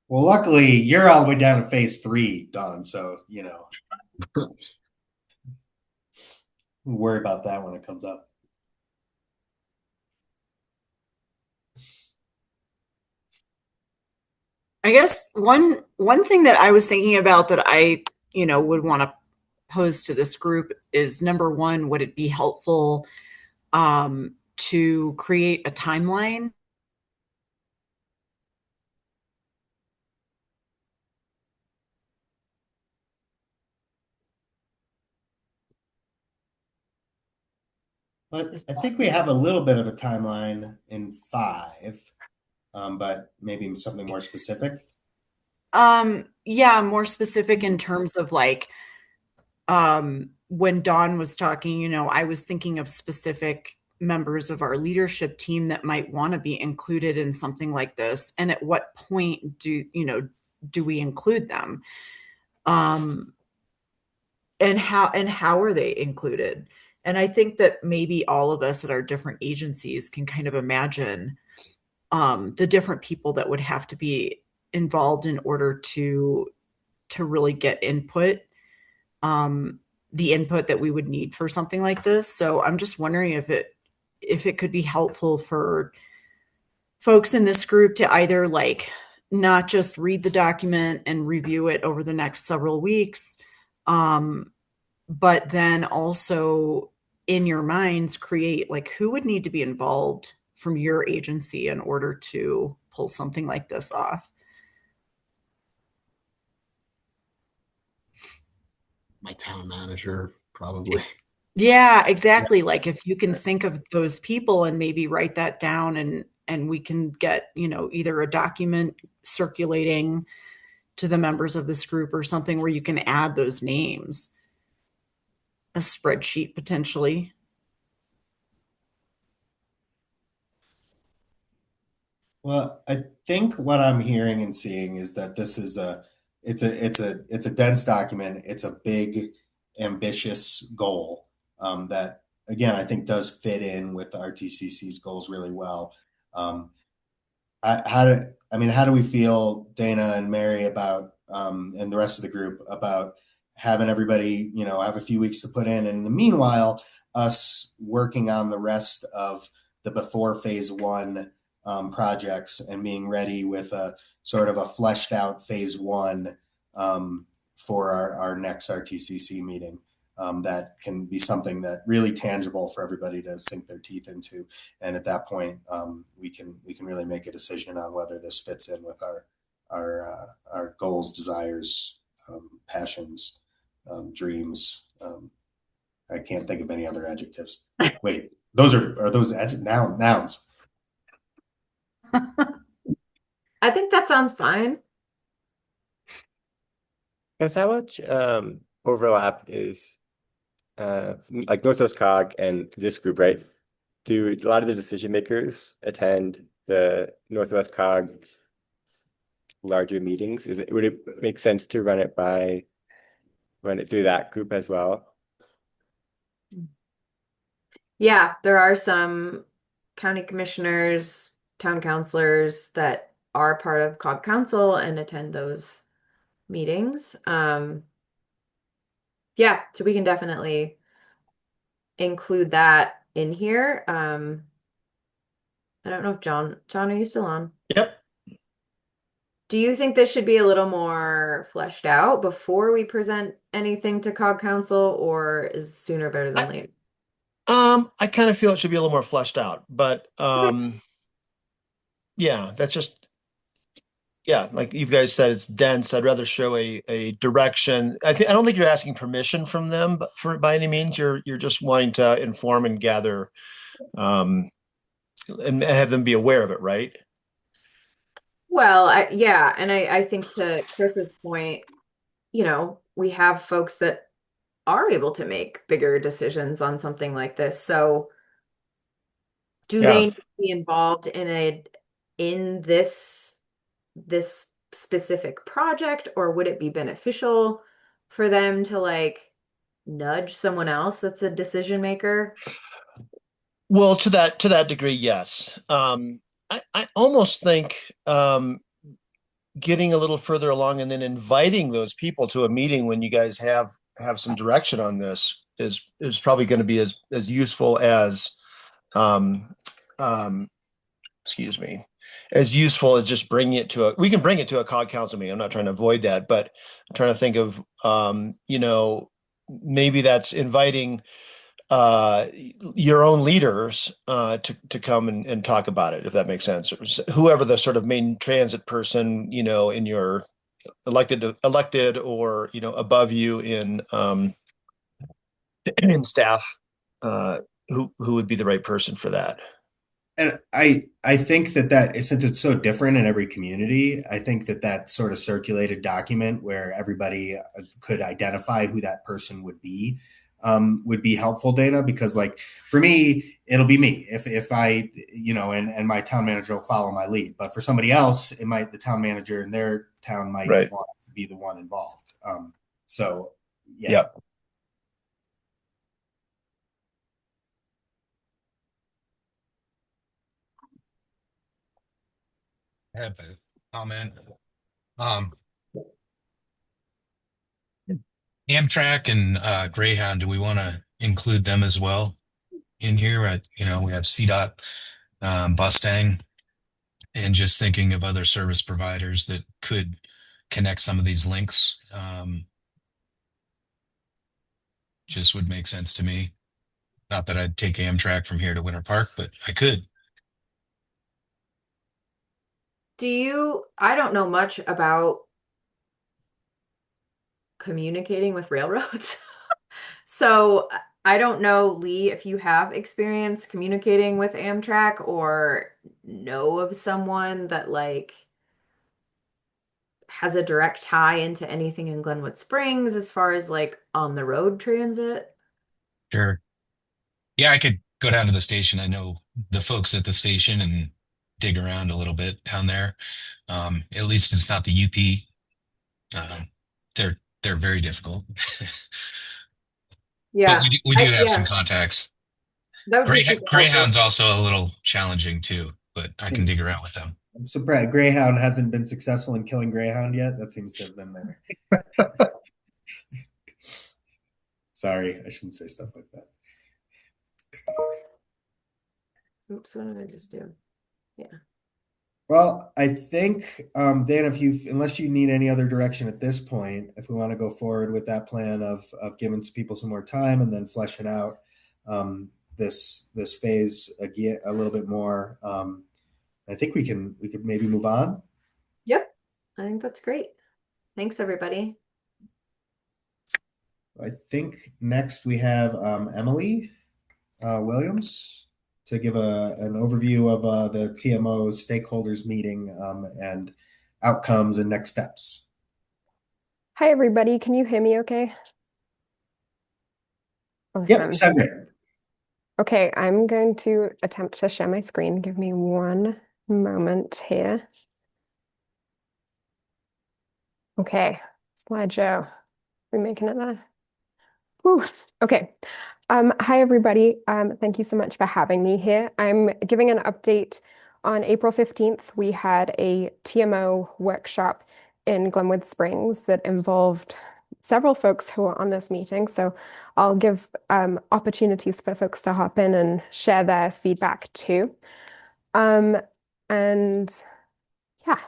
Well, luckily you're all the way down to phase 3, Dawn. So, worry about that when it comes up. I guess one thing that I was thinking about that I, would want to pose to this group is number one, would it be helpful to create a timeline? But I think we have a little bit of a timeline in 5, but maybe something more specific. Yeah, more specific in terms of like when Dawn was talking, I was thinking of specific members of our leadership team that might want to be included in something like this, and at what point do we include them, and how are they included? And I think that maybe all of us at our different agencies can kind of imagine the different people that would have to be involved in order to really get input, the input that we would need for something like this. So I'm just wondering if it could be helpful for folks in this group to either like not just read the document and review it over the next several weeks, but then also in your minds create like who would need to be involved from your agency in order to pull something like this off. My town manager, probably. Yeah, exactly. Like if you can think of those people and maybe write that down and we can get, either a document circulating to the members of this group or something where you can add those names. A spreadsheet potentially. Well, I think what I'm hearing and seeing is that this is it's a dense document. It's a big, ambitious goal that, again, I think does fit in with the RTCC's goals really well. How do we feel, Dana and Mary, about and the rest of the group about having everybody, have a few weeks to put in, and in the meanwhile, us working on the rest of the before phase 1 projects and being ready with a sort of a fleshed out phase 1 for our next RTCC meeting. That can be something that really tangible for everybody to sink their teeth into, and at that point, we can really make a decision on whether this fits in with our goals, desires, passions, dreams. I can't think of any other adjectives. Wait, are those nouns? I think that sounds fine. Because how much overlap is like Northwest COG and this group, right? Do a lot of the decision makers attend the Northwest COG larger meetings? Would it make sense to run it through that group as well? Yeah, there are some county commissioners, town councilors that are part of COG Council and attend those meetings. Yeah, so we can definitely include that in here. I don't know if John, are you still on? Yep. Do you think this should be a little more fleshed out before we present anything to COG Council, or is sooner better than later? I kind of feel it should be a little more fleshed out, but yeah, that's just like you guys said, it's dense. I'd rather show a direction. I don't think you're asking permission from them, but by any means, you're just wanting to inform and gather, and have them be aware of it, right? Well, yeah, and I think to Chris's point, we have folks that are able to make bigger decisions on something like this. So do they Yeah. need to be involved in this specific project, or would it be beneficial for them to like nudge someone else that's a decision maker? Well, to that degree, yes. I almost think getting a little further along and then inviting those people to a meeting when you guys have some direction on this is probably going to be as useful as um, excuse me, as useful as just bringing it to we can bring it to a COG council meeting. I'm not trying to avoid that, but I'm trying to think of maybe that's inviting your own leaders to come and talk about it, if that makes sense. Whoever the sort of main transit person, in your elected or, above you in staff, who would be the right person for that. And I think that since it's so different in every community, I think that sort of circulated document where everybody could identify who that person would be helpful, Dana, because like for me, it'll be me if I, and my town manager will follow my lead. But for somebody else, the town manager in their town might Right. want to be the one involved. So yeah. Yep. I have a comment. Um, Amtrak and Greyhound, do we want to include them as well in here? We have CDOT, Bustang, and just thinking of other service providers that could connect some of these links. Just would make sense to me. Not that I'd take Amtrak from here to Winter Park, but I could. I don't know much about communicating with railroads. So I don't know, Lee, if you have experience communicating with Amtrak or know of someone that like has a direct tie into anything in Glenwood Springs as far as like on the road transit. Sure. Yeah, I could go down to the station. I know the folks at the station and dig around a little bit down there. At least it's not the UP. They're very difficult. Yeah. But we do have some Yeah, contacts. that would be super helpful. Greyhound's also a little challenging too, but I can dig around with them. I'm surprised Greyhound hasn't been successful in killing Greyhound yet. That seems to have been there. Sorry, I shouldn't say stuff like that. Oops, what did I just do? Yeah. Well, I think, Dan, unless you need any other direction at this point, if we want to go forward with that plan of giving people some more time and then fleshing out this phase again a little bit more, I think we could maybe move on. Yep. I think that's great. Thanks, everybody. I think next we have Emily Williams to give an overview of the TMO stakeholders meeting and outcomes and next steps. Hi, everybody. Can you hear me okay? Awesome. Yep, sound great. Okay, I'm going to attempt to share my screen. Give me one moment here. Okay, slideshow. We making it there? Whew. Okay. Hi, everybody. Thank you so much for having me here. I'm giving an update. On April 15th, we had a TMO workshop in Glenwood Springs that involved several folks who are on this meeting, so I'll give opportunities for folks to hop in and share their feedback too. And yeah,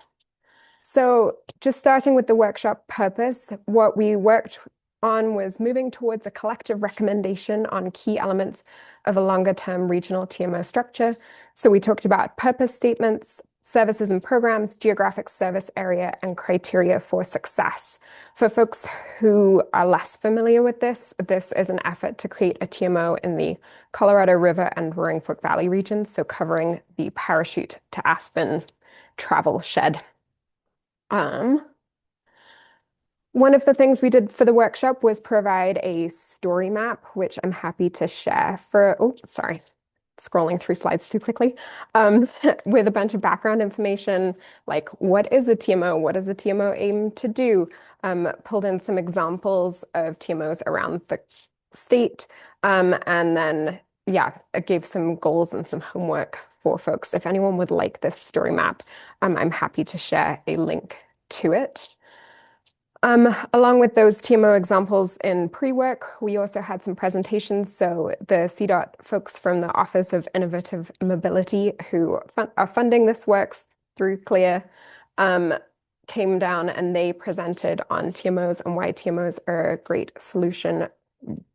so just starting with the workshop purpose, what we worked on was moving towards a collective recommendation on key elements of a longer-term regional TMO structure. So we talked about purpose statements, services and programs, geographic service area, and criteria for success. For folks who are less familiar with this, this is an effort to create a TMO in the Colorado River and Roaring Fork Valley regions, so covering the Parachute to Aspen travel shed. One of the things we did for the workshop was provide a story map, which I'm happy to share for, oh, sorry, scrolling through slides too quickly, with a bunch of background information, like what is a TMO? What does a TMO aim to do? Pulled in some examples of TMOs around the state, and then, yeah, it gave some goals and some homework for folks. If anyone would like this story map, I'm happy to share a link to it. Along with those TMO examples in pre-work, we also had some presentations. So the CDOT folks from the Office of Innovative Mobility who are funding this work through CLEAR came down and they presented on TMOs and why TMOs are a great solution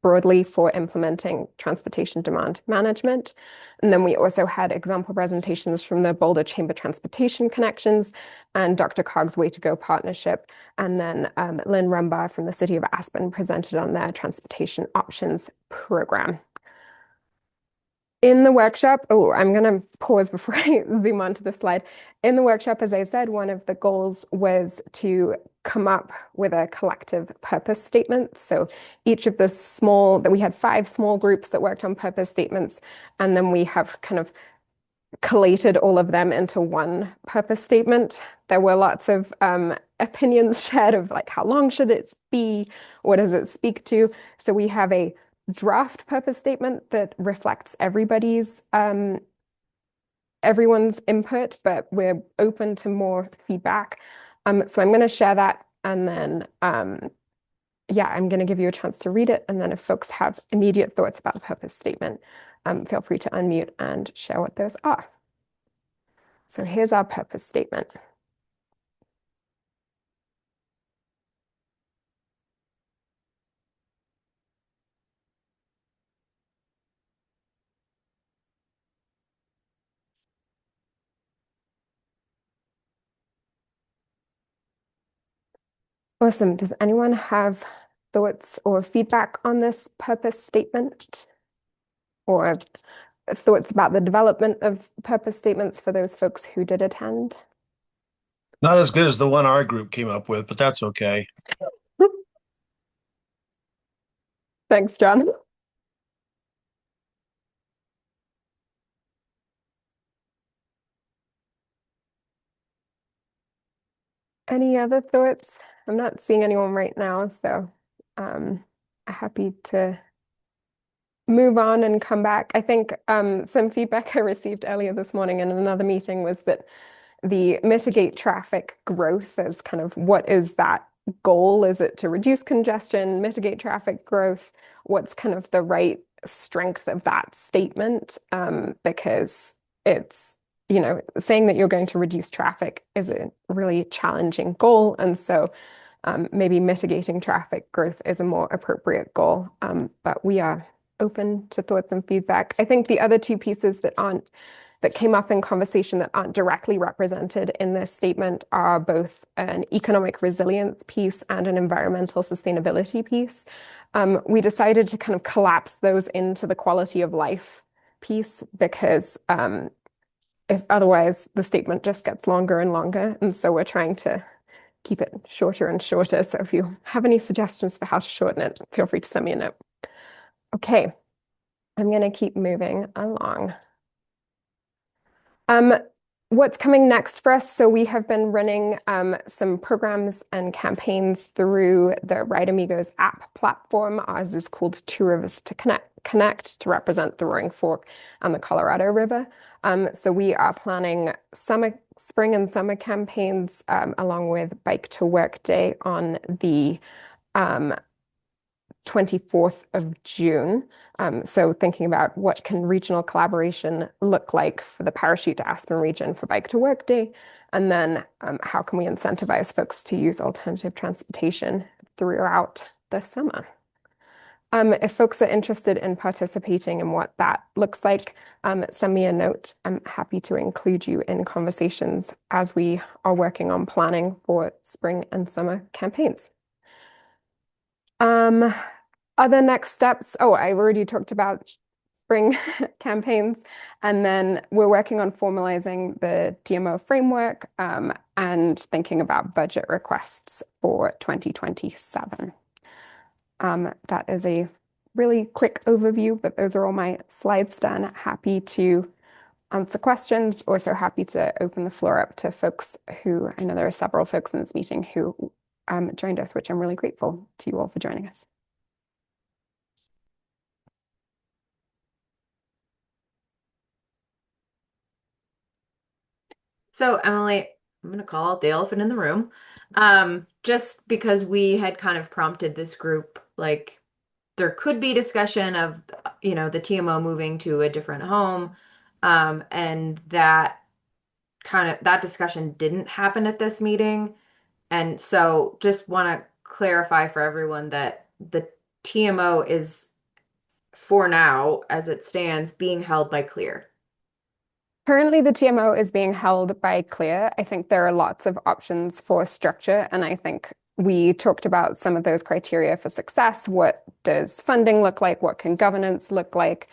broadly for implementing transportation demand management. And then we also had example presentations from the Boulder Chamber Transportation Connections and Dr. Cog's Way to Go partnership. And then Lynn Rumbaugh from the City of Aspen presented on their transportation options program. In the workshop, oh, I'm going to pause before I zoom onto the slide. In the workshop, as I said, one of the goals was to come up with a collective purpose statement. So each of that we had 5 small groups that worked on purpose statements, and then we have kind of collated all of them into one purpose statement. There were lots of opinions shared of like, how long should it be? What does it speak to? So we have a draft purpose statement that reflects everyone's input, but we're open to more feedback. So I'm going to share that, and then yeah, I'm going to give you a chance to read it, and then if folks have immediate thoughts about the purpose statement, feel free to unmute and share what those are. So here's our purpose statement. Awesome. Does anyone have thoughts or feedback on this purpose statement, or thoughts about the development of purpose statements for those folks who did attend? Not as good as the one our group came up with, but that's okay. Thanks, John. Any other thoughts? I'm not seeing anyone right now, so happy to move on and come back. I think some feedback I received earlier this morning in another meeting was that the mitigate traffic growth is kind of, what is that goal? Is it to reduce congestion, mitigate traffic growth? What's kind of the right strength of that statement? Because it's, you know, saying that you're going to reduce traffic is a really challenging goal. And so maybe mitigating traffic growth is a more appropriate goal. But we are open to thoughts and feedback. I think the other 2 pieces that came up in conversation that aren't directly represented in this statement are both an economic resilience piece and an environmental sustainability piece. We decided to kind of collapse those into the quality of life piece because if otherwise the statement just gets longer and longer. And so we're trying to keep it shorter and shorter. So if you have any suggestions for how to shorten it, feel free to send me a note. Okay, I'm going to keep moving along. What's coming next for us? So we have been running some programs and campaigns through the Ride Amigos app platform. Ours is called Two Rivers to Connect to represent the Roaring Fork and the Colorado River. So we are planning spring and summer campaigns along with Bike to Work Day on the 24th of June. So thinking about what can regional collaboration look like for the Parachute to Aspen region for Bike to Work Day, and then how can we incentivize folks to use alternative transportation throughout the summer. If folks are interested in participating in what that looks like, send me a note. I'm happy to include you in conversations as we are working on planning for spring and summer campaigns. Other next steps. Oh, I already talked about spring campaigns, and then we're working on formalizing the TMO framework and thinking about budget requests for 2027. That is a really quick overview, but those are all my slides done. Happy to answer questions. Also happy to open the floor up to folks who, I know there are several folks in this meeting who joined us, which I'm really grateful to you all for joining us. So Emily, I'm going to call the elephant in the room. Just because we had kind of prompted this group, like there could be discussion of, the TMO moving to a different home. And that discussion didn't happen at this meeting. And so just want to clarify for everyone that the TMO is, for now, as it stands, being held by Clear. Currently, the TMO is being held by Clear. I think there are lots of options for structure, and I think we talked about some of those criteria for success. What does funding look like? What can governance look like?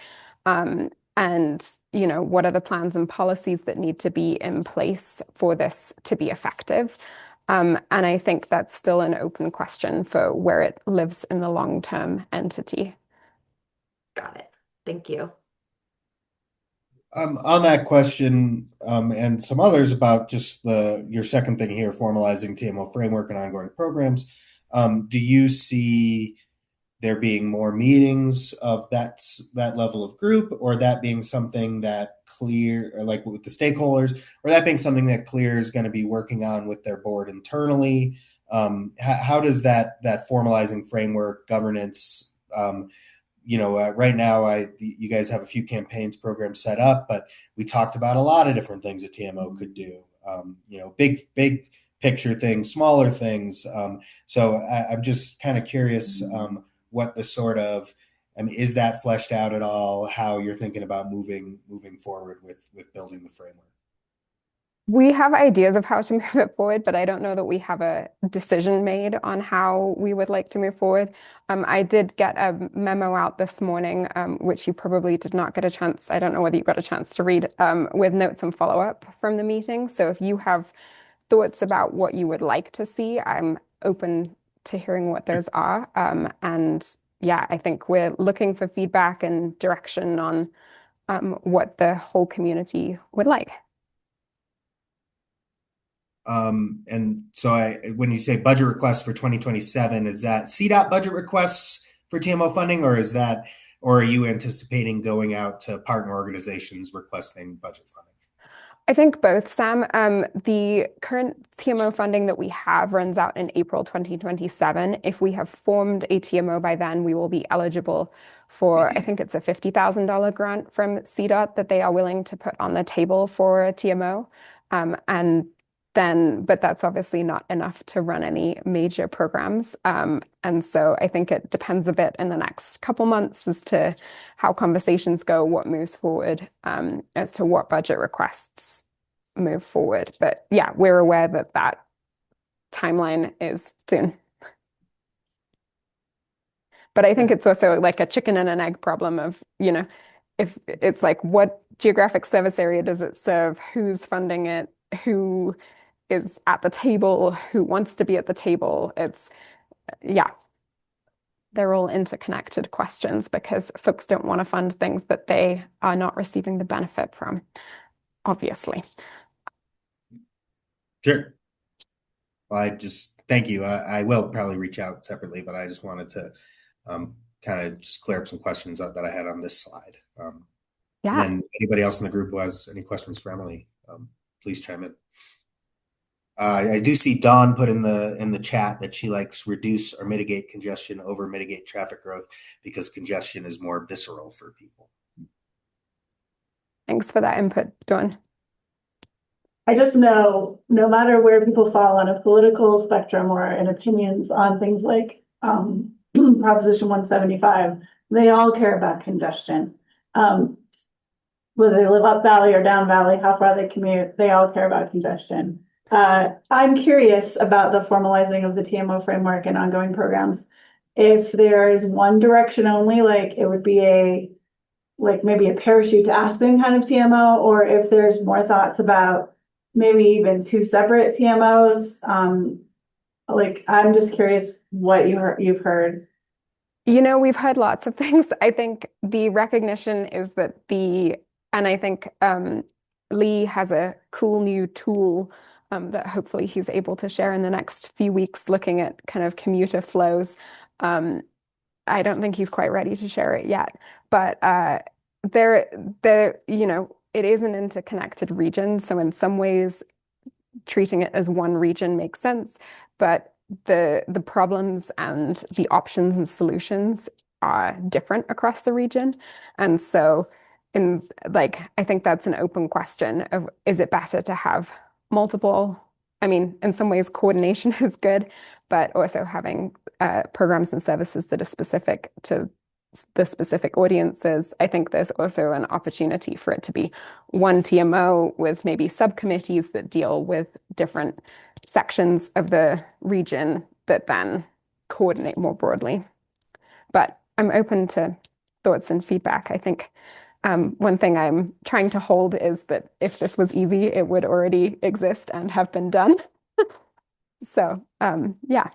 And what are the plans and policies that need to be in place for this to be effective? And I think that's still an open question for where it lives in the long-term entity. Got it. Thank you. On that question, and some others about just your second thing here, formalizing TMO framework and ongoing programs, do you see there being more meetings of that level of group, or that being something that Clear, or like with the stakeholders, or that being something that Clear is going to be working on with their board internally? How does that formalizing framework governance? Right now, you guys have a few campaigns programs set up, but we talked about a lot of different things a TMO could do. Big picture things, smaller things. So I'm just kind of curious what the sort of, is that fleshed out at all? How you're thinking about moving forward with building the framework? We have ideas of how to move it forward, but I don't know that we have a decision made on how we would like to move forward. I did get a memo out this morning, which you probably did not get a chance. I don't know whether you got a chance to read, with notes and follow-up from the meeting. So if you have thoughts about what you would like to see, I'm open to hearing what those are. And yeah, I think we're looking for feedback and direction on what the whole community would like. And so when you say budget requests for 2027, is that CDOT budget requests for TMO funding, or are you anticipating going out to partner organizations requesting budget funding? I think both, Sam. The current TMO funding that we have runs out in April 2027. If we have formed a TMO by then, we will be eligible for, I think it's a $50,000 grant from CDOT that they are willing to put on the table for a TMO. But that's obviously not enough to run any major programs. And so I think it depends a bit in the next couple months as to how conversations go, what moves forward, as to what budget requests move forward. But yeah, we're aware that that timeline is soon. But I think it's also like a chicken and an egg problem of, if it's like, what geographic service area does it serve? Who's funding it? Who is at the table, who wants to be at the table? They're all interconnected questions because folks don't want to fund things that they are not receiving the benefit from, obviously. Sure. Well, thank you. I will probably reach out separately, but I just wanted to kind of just clear up some questions that I had on this slide. And then anybody else in the group who has any questions for Emily, please chime in. I do see Dawn put in the chat that she likes reduce or mitigate congestion over mitigate traffic growth because congestion is more visceral for people. Thanks for that input, Dawn. I just know no matter where people fall on a political spectrum or in opinions on things like Proposition 175, they all care about congestion. Whether they live up valley or down valley, how far they commute, they all care about congestion. I'm curious about the formalizing of the TMO framework and ongoing programs. If there is one direction only, like it would be maybe a parachute to Aspen kind of TMO, or if there's more thoughts about maybe even two separate TMOs. I'm just curious what you've heard. We've heard lots of things. I think the recognition is that and I think Lee has a cool new tool that hopefully he's able to share in the next few weeks, looking at kind of commuter flows. I don't think he's quite ready to share it yet, but it is an interconnected region. So in some ways, treating it as one region makes sense, but the problems and the options and solutions are different across the region. And so I think that's an open question of, is it better to have multiple? I mean, in some ways, coordination is good, but also having programs and services that are specific to the specific audiences. I think there's also an opportunity for it to be one TMO with maybe subcommittees that deal with different sections of the region that then coordinate more broadly. But I'm open to thoughts and feedback. I think one thing I'm trying to hold is that if this was easy, it would already exist and have been done. So, yeah.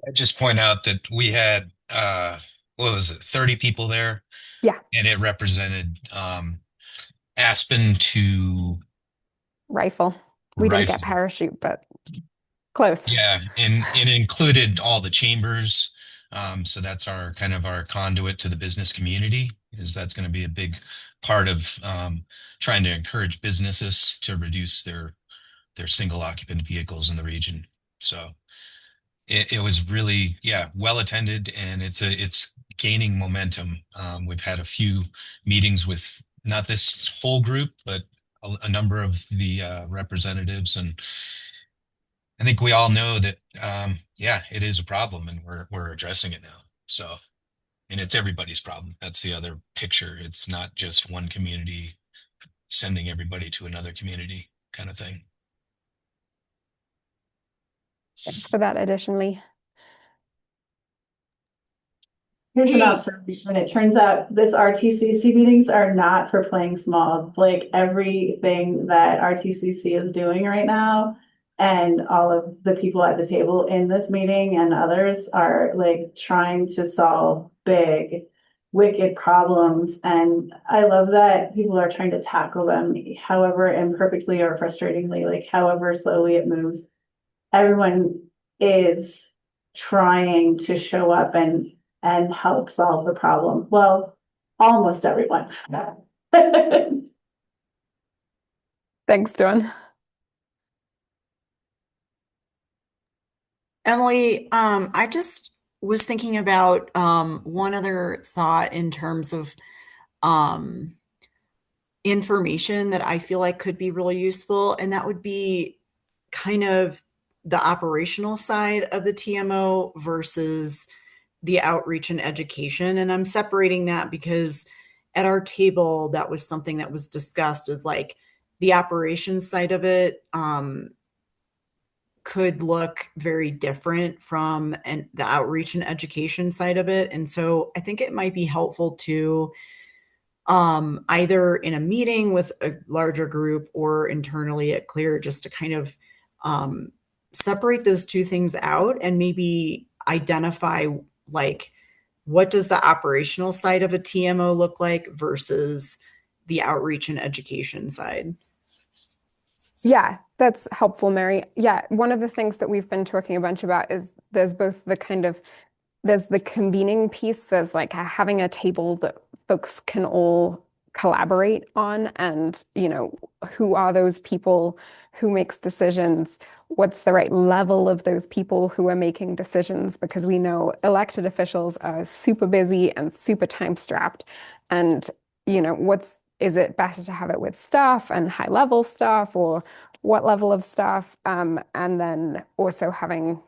I just point out that we had, what was it, 30 people there? Yeah. And it represented Aspen to Rifle. We didn't get parachute, but close. Yeah, and it included all the chambers. So that's our kind of our conduit to the business community, is that's going to be a big part of trying to encourage businesses to reduce their single occupant vehicles in the region. So it was really, well attended, and it's gaining momentum. We've had a few meetings with not this whole group, but a number of the representatives, and I think we all know that, it is a problem, and we're addressing it now. So, and it's everybody's problem. That's the other picture. It's not just one community sending everybody to another community kind of thing. Thanks for that additionally. Here's an observation. It turns out this RTCC meetings are not for playing small. Like everything that RTCC is doing right now, and all of the people at the table in this meeting and others are like trying to solve big, wicked problems. And I love that people are trying to tackle them, however imperfectly or frustratingly, like however slowly it moves. Everyone is trying to show up and help solve the problem. Well, almost everyone. Thanks, Dawn. Emily, I just was thinking about one other thought in terms of information that I feel like could be really useful, and that would be kind of the operational side of the TMO versus the outreach and education. And I'm separating that because at our table, that was something that was discussed as like the operations side of it could look very different from the outreach and education side of it. And so I think it might be helpful to either in a meeting with a larger group or internally at Clear, just to kind of separate those two things out and maybe identify like, what does the operational side of a TMO look like versus the outreach and education side? Yeah, that's helpful, Mary. Yeah, one of the things that we've been talking a bunch about is there's both there's the convening piece, there's like having a table that folks can all collaborate on, and who are those people, who makes decisions, what's the right level of those people who are making decisions, because we know elected officials are super busy and super time strapped. And is it better to have it with staff and high level staff, or what level of staff? And then also having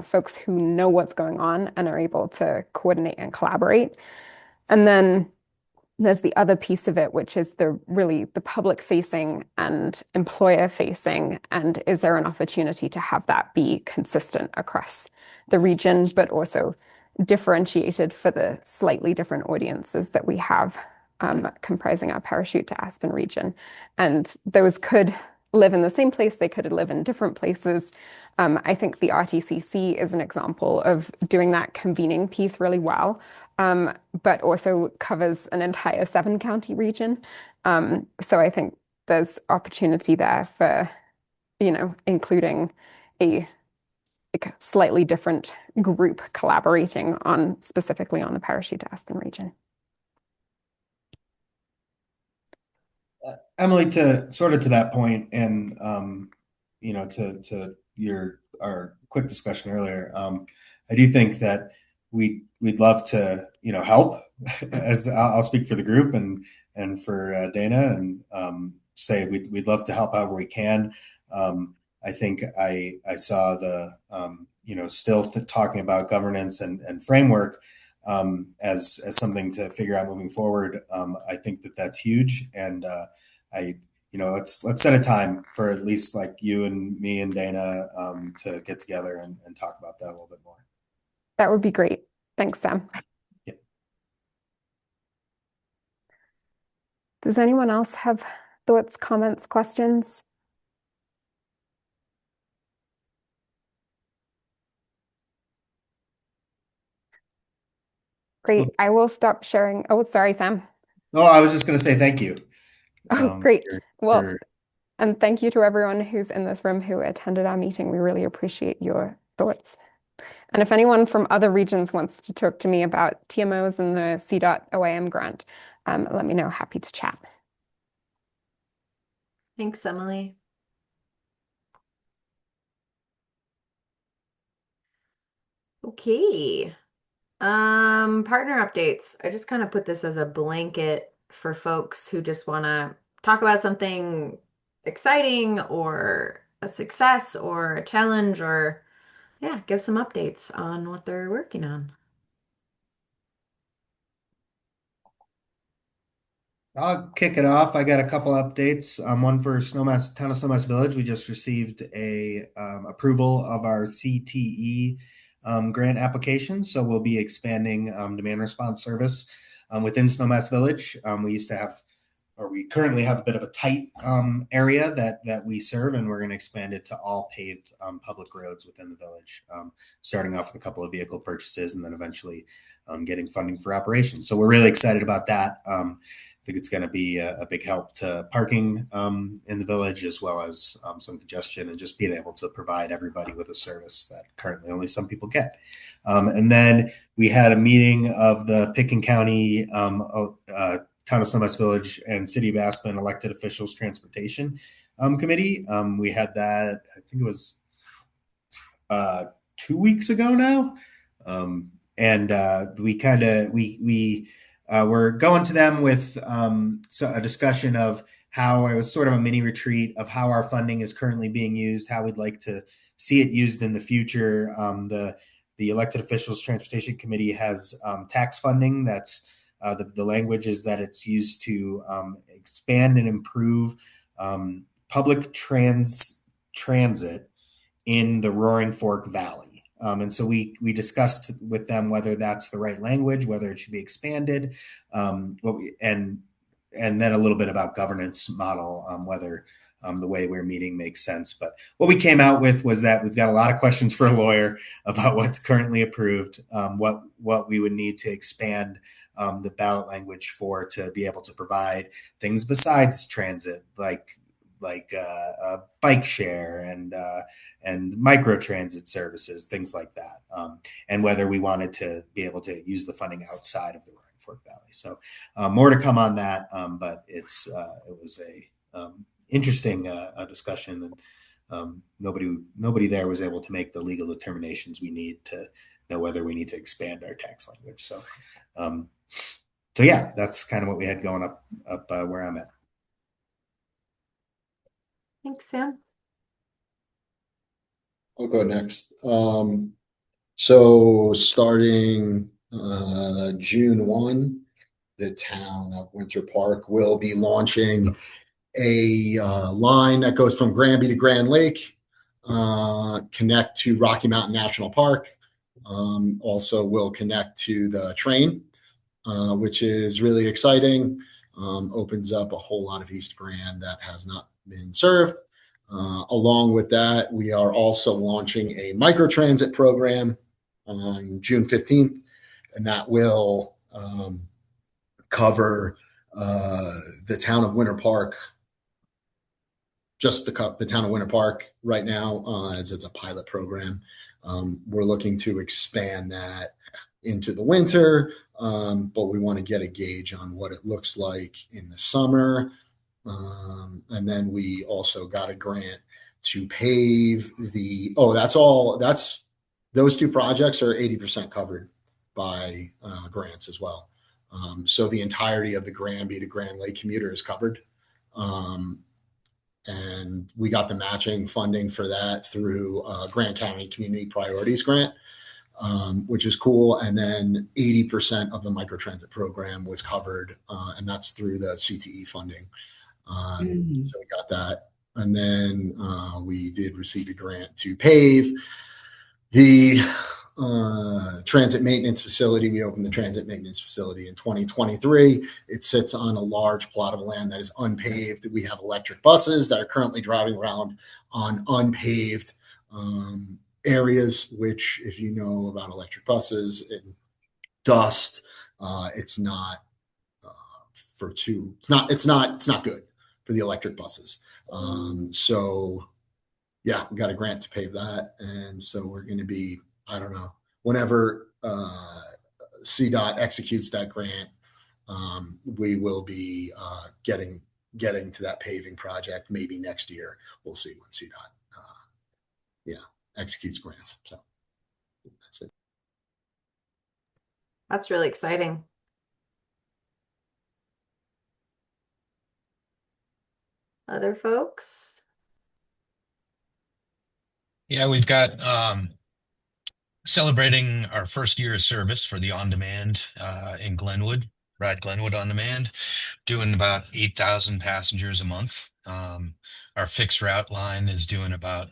folks who know what's going on and are able to coordinate and collaborate. And then there's the other piece of it, which is the public facing and employer facing. And is there an opportunity to have that be consistent across the region, but also differentiated for the slightly different audiences that we have comprising our Parachute to Aspen region? And those could live in the same place, they could live in different places. I think the RTCC is an example of doing that convening piece really well, but also covers an entire 7-county region. So I think there's opportunity there for, including a slightly different group collaborating specifically on the Parachute to Aspen region. Emily, to that point, and to our quick discussion earlier, I do think that we'd love to help. As I'll speak for the group and for Dana, and say we'd love to help however we can. I think I saw the still talking about governance and framework as something to figure out moving forward. I think that's huge, and let's set a time for at least like you and me and Dana to get together and talk about that a little bit more. That would be great. Thanks, Sam. Yeah. Does anyone else have thoughts, comments, questions? Great. I will stop sharing. Oh, sorry, Sam. No, I was just going to say thank you. Oh, great. And thank you to everyone who's in this room who attended our meeting. We really appreciate your thoughts. And if anyone from other regions wants to talk to me about TMOs and the CDOT OIM grant, let me know. Happy to chat. Thanks, Emily. Okay. Partner updates. I just kind of put this as a blanket for folks who just want to talk about something exciting or a success or a challenge, or give some updates on what they're working on. I'll kick it off. I got a couple updates. One for Town of Snowmass Village. We just received a approval of our CTE grant application, so we'll be expanding demand response service within Snowmass Village. We currently have a bit of a tight area that we serve, and we're going to expand it to all paved public roads within the village, starting off with a couple of vehicle purchases and then eventually getting funding for operations. So we're really excited about that. I think it's going to be a big help to parking in the village, as well as some congestion, and just being able to provide everybody with a service that currently only some people get. And then we had a meeting of the Picken County Town of Snowmass Village and City of Aspen elected officials transportation committee. We had that, I think it was 2 weeks ago now. And we're going to them with a discussion of how it was sort of a mini retreat of how our funding is currently being used, how we'd like to see it used in the future. The elected officials transportation committee has tax funding. That's the language is that it's used to expand and improve public transit in the Roaring Fork Valley. And so we discussed with them whether that's the right language, whether it should be expanded, and then a little bit about governance model, whether the way we're meeting makes sense. But what we came out with was that we've got a lot of questions for a lawyer about what's currently approved, what we would need to expand the ballot language for to be able to provide things besides transit, like bike share and micro transit services, things like that, and whether we wanted to be able to use the funding outside of the Roaring Fork Valley. So more to come on that, but it was a interesting discussion, and nobody there was able to make the legal determinations we need to know whether we need to expand our tax language. So yeah, that's kind of what we had going up where I'm at. Thanks, Sam. I'll go next. So starting June 1, the town of Winter Park will be launching a line that goes from Granby to Grand Lake, connect to Rocky Mountain National Park. Also will connect to the train, which is really exciting. Opens up a whole lot of East Grand that has not been served. Along with that, we are also launching a microtransit program on June 15th, and that will cover the town of Winter Park, just the town of Winter Park right now, as it's a pilot program. We're looking to expand that into the winter, but we want to get a gauge on what it looks like in the summer. And then we also got a grant to pave those two projects are 80% covered by grants as well. So the entirety of the Granby to Grand Lake commuter is covered. And we got the matching funding for that through Grant County Community Priorities Grant, which is cool. And then 80% of the microtransit program was covered, and that's through the CTE funding. So we got that. And then we did receive a grant to pave the transit maintenance facility. We opened the transit maintenance facility in 2023. It sits on a large plot of land that is unpaved. We have electric buses that are currently driving around on unpaved areas, which, if you know about electric buses and dust, it's not good for the electric buses. So yeah, we got a grant to pave that. And so we're going to be, I don't know, whenever CDOT executes that grant, we will be getting to that paving project maybe next year. We'll see when CDOT executes grants. So that's it. That's really exciting. Other folks? Yeah, we've got celebrating our first year of service for the on-demand in Glenwood, Ride Glenwood on demand, doing about 8,000 passengers a month. Our fixed route line is doing about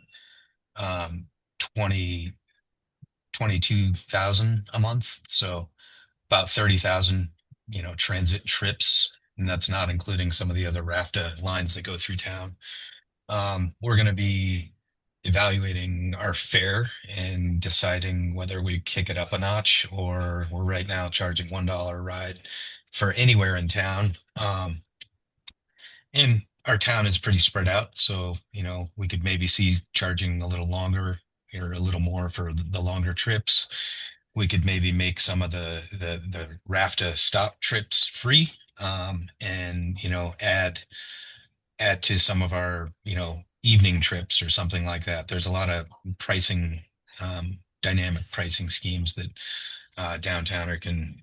22,000 a month. So about 30,000, transit trips. And that's not including some of the other RAFTA lines that go through town. We're going to be evaluating our fare and deciding whether we kick it up a notch, or we're right now charging $1 a ride for anywhere in town. And our town is pretty spread out, so we could maybe see charging a little longer or a little more for the longer trips. We could maybe make some of the RAFTA stop trips free, and add to some of our evening trips or something like that. There's a lot of pricing, dynamic pricing schemes that downtowner can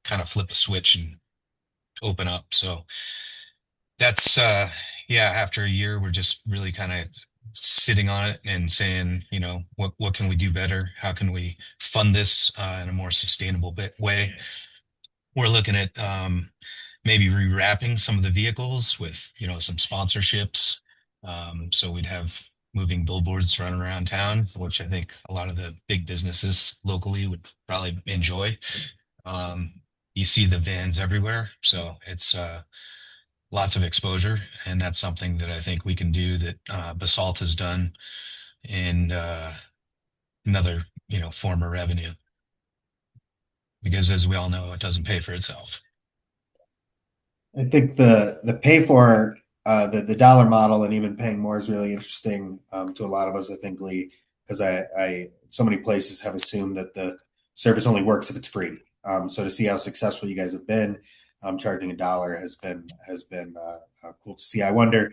kind of flip a switch and open up. So that's after a year, we're just really kind of sitting on it and saying, what can we do better? How can we fund this in a more sustainable way? We're looking at maybe rewrapping some of the vehicles with, some sponsorships. So we'd have moving billboards running around town, which I think a lot of the big businesses locally would probably enjoy. You see the vans everywhere, so it's lots of exposure, and that's something that I think we can do that Basalt has done in another, form of revenue. Because as we all know, it doesn't pay for itself. I think the pay for the dollar model and even paying more is really interesting to a lot of us. I think, Lee, because I so many places have assumed that the service only works if it's free, So to see how successful you guys have been, charging $1 has been cool to see. I wonder,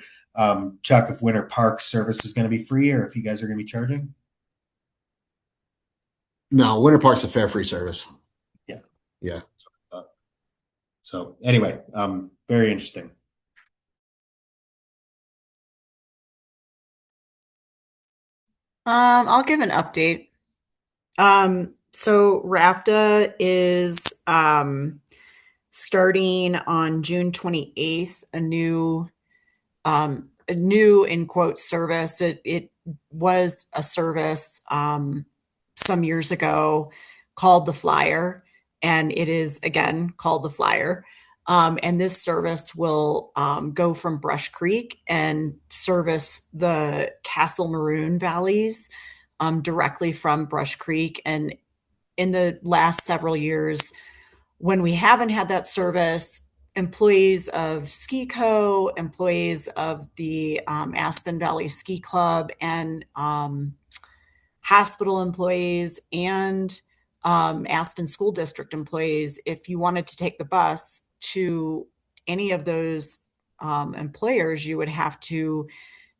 Chuck, if Winter Park service is going to be free or if you guys are going to be charging. No, Winter Park's a fare free service. Yeah. Yeah. So anyway, very interesting. I'll give an update. So RAFTA is starting on June 28th, a new in quote service. It was a service some years ago called the Flyer, and it is again called the Flyer. And this service will go from Brush Creek and service the Castle Maroon valleys directly from Brush Creek. And in the last several years, when we haven't had that service, employees of Ski Co., employees of the Aspen Valley Ski Club, and hospital employees and Aspen School District employees, if you wanted to take the bus to any of those employers, you would have to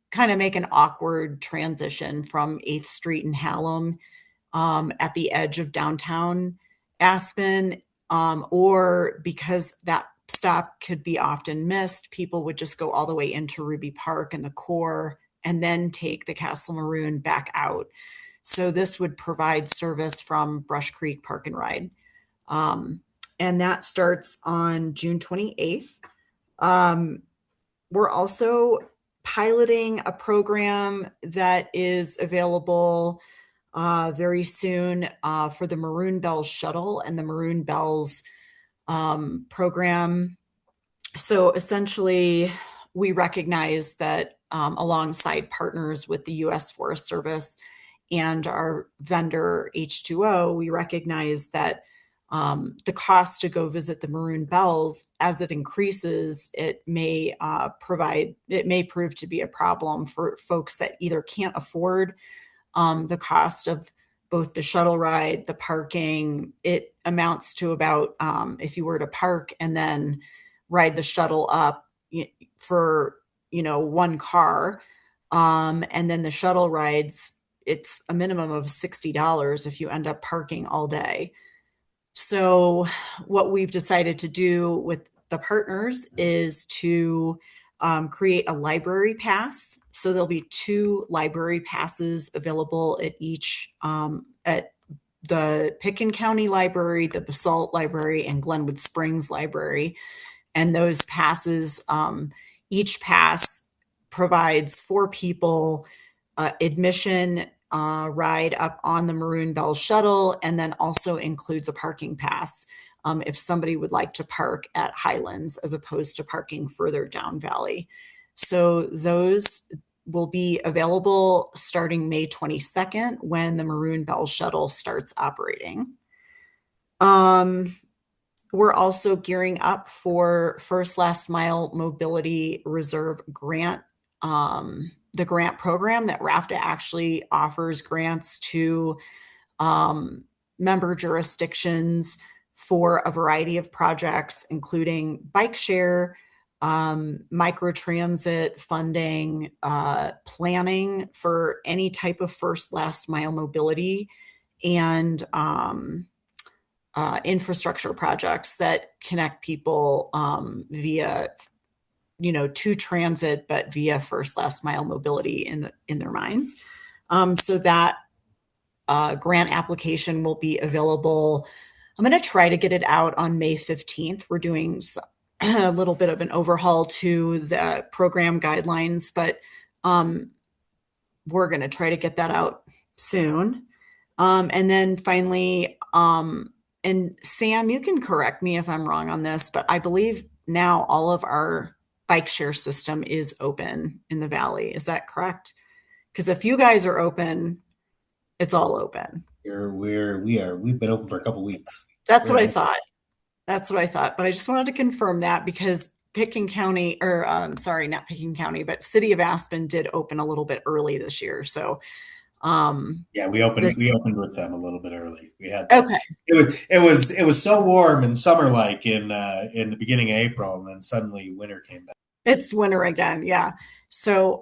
kind of make an awkward transition from 8th Street in Hallam at the edge of downtown Aspen, or because that stop could be often missed, people would just go all the way into Ruby Park and the core and then take the Castle Maroon back out. So this would provide service from Brush Creek Park and Ride. And that starts on June 28th. We're also piloting a program that is available very soon for the Maroon Bells shuttle and the Maroon Bells program. So essentially, we recognize that alongside partners with the U.S. Forest Service and our vendor H2O, we recognize that the cost to go visit the Maroon Bells, as it increases, it may prove to be a problem for folks that either can't afford the cost of both the shuttle ride, the parking. It amounts to about, if you were to park and then ride the shuttle up for, one car, and then the shuttle rides, it's a minimum of $60 if you end up parking all day. So what we've decided to do with the partners is to create a library pass. So there'll be 2 library passes available at each, at the Pitkin County Library, the Basalt Library, and Glenwood Springs Library. And those passes, each pass provides 4 people admission, ride up on the Maroon Bell shuttle, and then also includes a parking pass if somebody would like to park at Highlands as opposed to parking further down Valley. So those will be available starting May 22nd when the Maroon Bell shuttle starts operating. We're also gearing up for First Last Mile Mobility Reserve grant, the grant program that RAFTA actually offers grants to member jurisdictions for a variety of projects, including bike share, microtransit funding, planning for any type of first last mile mobility, and infrastructure projects that connect people via to transit, but via first last mile mobility in their minds. So that grant application will be available. I'm going to try to get it out on May 15th. We're doing a little bit of an overhaul to the program guidelines, but we're going to try to get that out soon. And then finally, and Sam, you can correct me if I'm wrong on this, but I believe now all of our bike share system is open in the Valley. Is that correct? Because if you guys are open, it's all open. We've been open for a couple weeks. That's what I thought. But I just wanted to confirm that because Pitkin County, or sorry, not Pitkin County, but City of Aspen did open a little bit early this year. So Yeah, This, we opened with them a little bit early. We had okay. it was so warm and summer like in the beginning of April, and then suddenly winter came back. It's winter again, yeah. So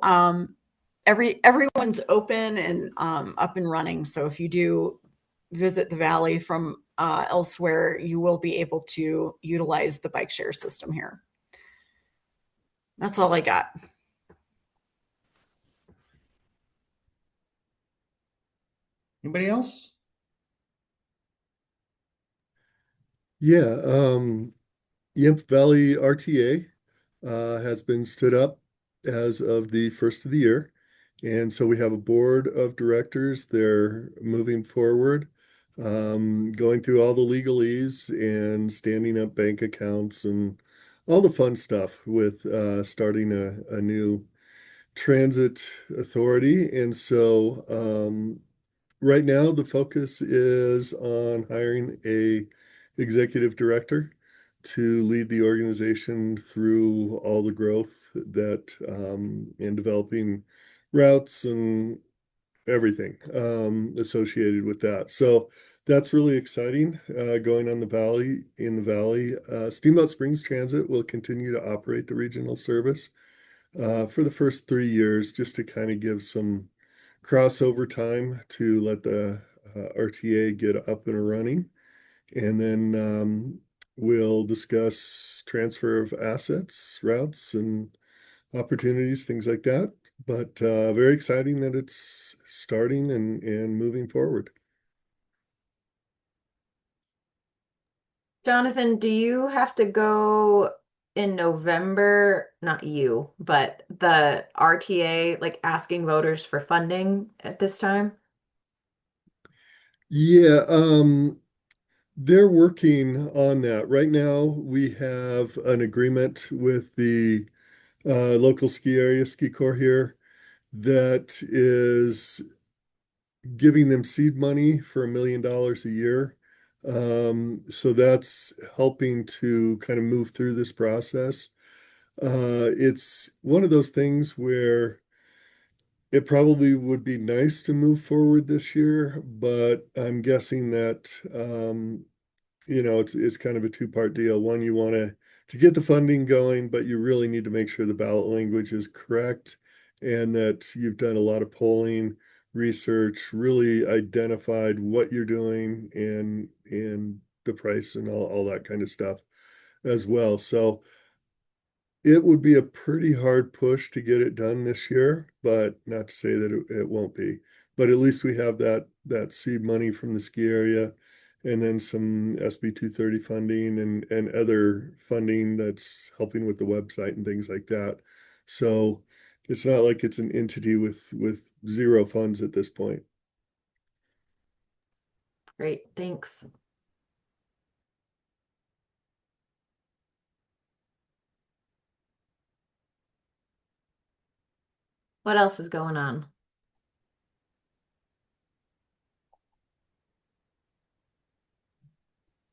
everyone's open and up and running. So if you do visit the valley from elsewhere, you will be able to utilize the bike share system here. That's all I got. Anybody else? Yeah, Yamp Valley RTA has been stood up as of the first of the year. And so we have a board of directors. They're moving forward, going through all the legalese and standing up bank accounts and all the fun stuff with starting a new transit authority. And so right now the focus is on hiring a executive director to lead the organization through all the growth that and developing routes and everything associated with that. So that's really exciting going on the valley in the valley. Steamboat Springs Transit will continue to operate the regional service for the first 3 years, just to kind of give some crossover time to let the RTA get up and running. And then we'll discuss transfer of assets, routes, and opportunities, things like that. But very exciting that it's starting and moving forward. Jonathan, do you have to go in November? Not you, but the RTA, like asking voters for funding at this time? Yeah, they're working on that. Right now, we have an agreement with the local ski area, Ski Corps here, that is giving them seed money for $1 million a year. So that's helping to kind of move through this process. It's one of those things where it probably would be nice to move forward this year, but I'm guessing that it's kind of a two-part deal. One, you want to get the funding going, but you really need to make sure the ballot language is correct and that you've done a lot of polling, research, really identified what you're doing and the price and all that kind of stuff as well. So it would be a pretty hard push to get it done this year, but not to say that it won't be. But at least we have that seed money from the ski area and then some SB 230 funding and other funding that's helping with the website and things like that. So it's not like it's an entity with zero funds at this point. Great, thanks. What else is going on?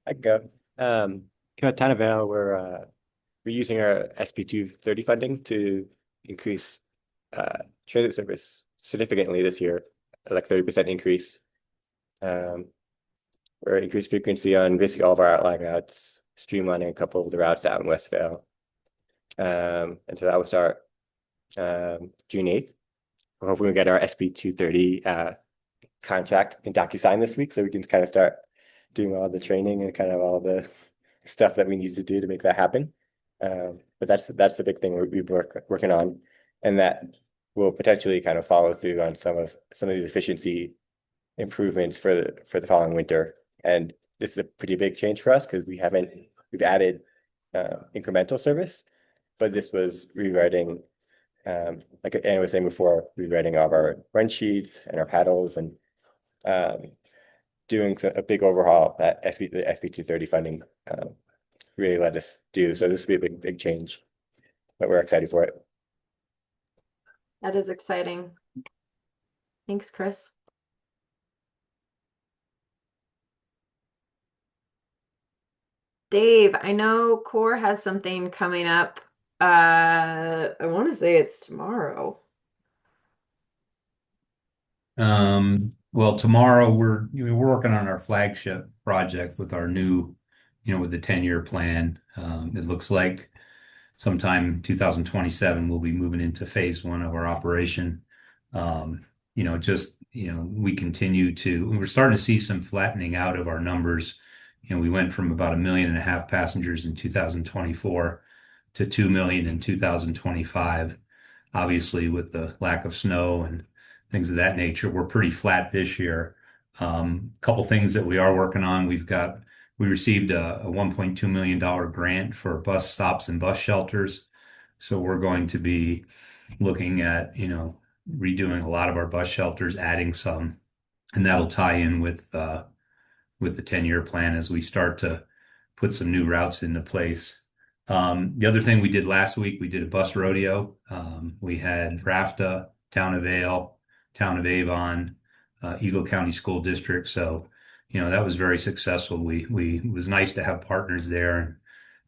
I go. Town of Vale, we're using our SB 230 funding to increase transit service significantly this year, like 30% increase. We're increased frequency on basically all of our outlying routes, streamlining a couple of the routes out in Westvale. And so that will start June 8th. We're hoping we get our SB 230 contract in DocuSign this week so we can kind of start doing all the training and kind of all the stuff that we need to do to make that happen. But that's the big thing we've been working on, and that will potentially kind of follow through on some of these efficiency improvements for the following winter. And this is a pretty big change for us because we've added incremental service, but this was rewriting, like Anna was saying before, rewriting all of our run sheets and our paddles and doing a big overhaul that the SB 230 funding really let us do. So this will be a big change, but we're excited for it. That is exciting. Thanks, Chris. Dave, I know Core has something coming up. I want to say it's tomorrow. Well, tomorrow we're working on our flagship project with our new, with the 10-year plan. It looks like sometime 2027 we'll be moving into phase one of our operation. We continue we're starting to see some flattening out of our numbers. We went from about 1.5 million passengers in 2024 to 2 million in 2025. Obviously, with the lack of snow and things of that nature, we're pretty flat this year. A couple things that we are working on. We received a $1.2 million grant for bus stops and bus shelters. So we're going to be looking at, redoing a lot of our bus shelters, adding some, and that'll tie in with the 10-year plan as we start to put some new routes into place. The other thing we did last week, we did a bus rodeo. We had RAFTA, Town of Vale, Town of Avon, Eagle County School District. So, that was very successful. It was nice to have partners there and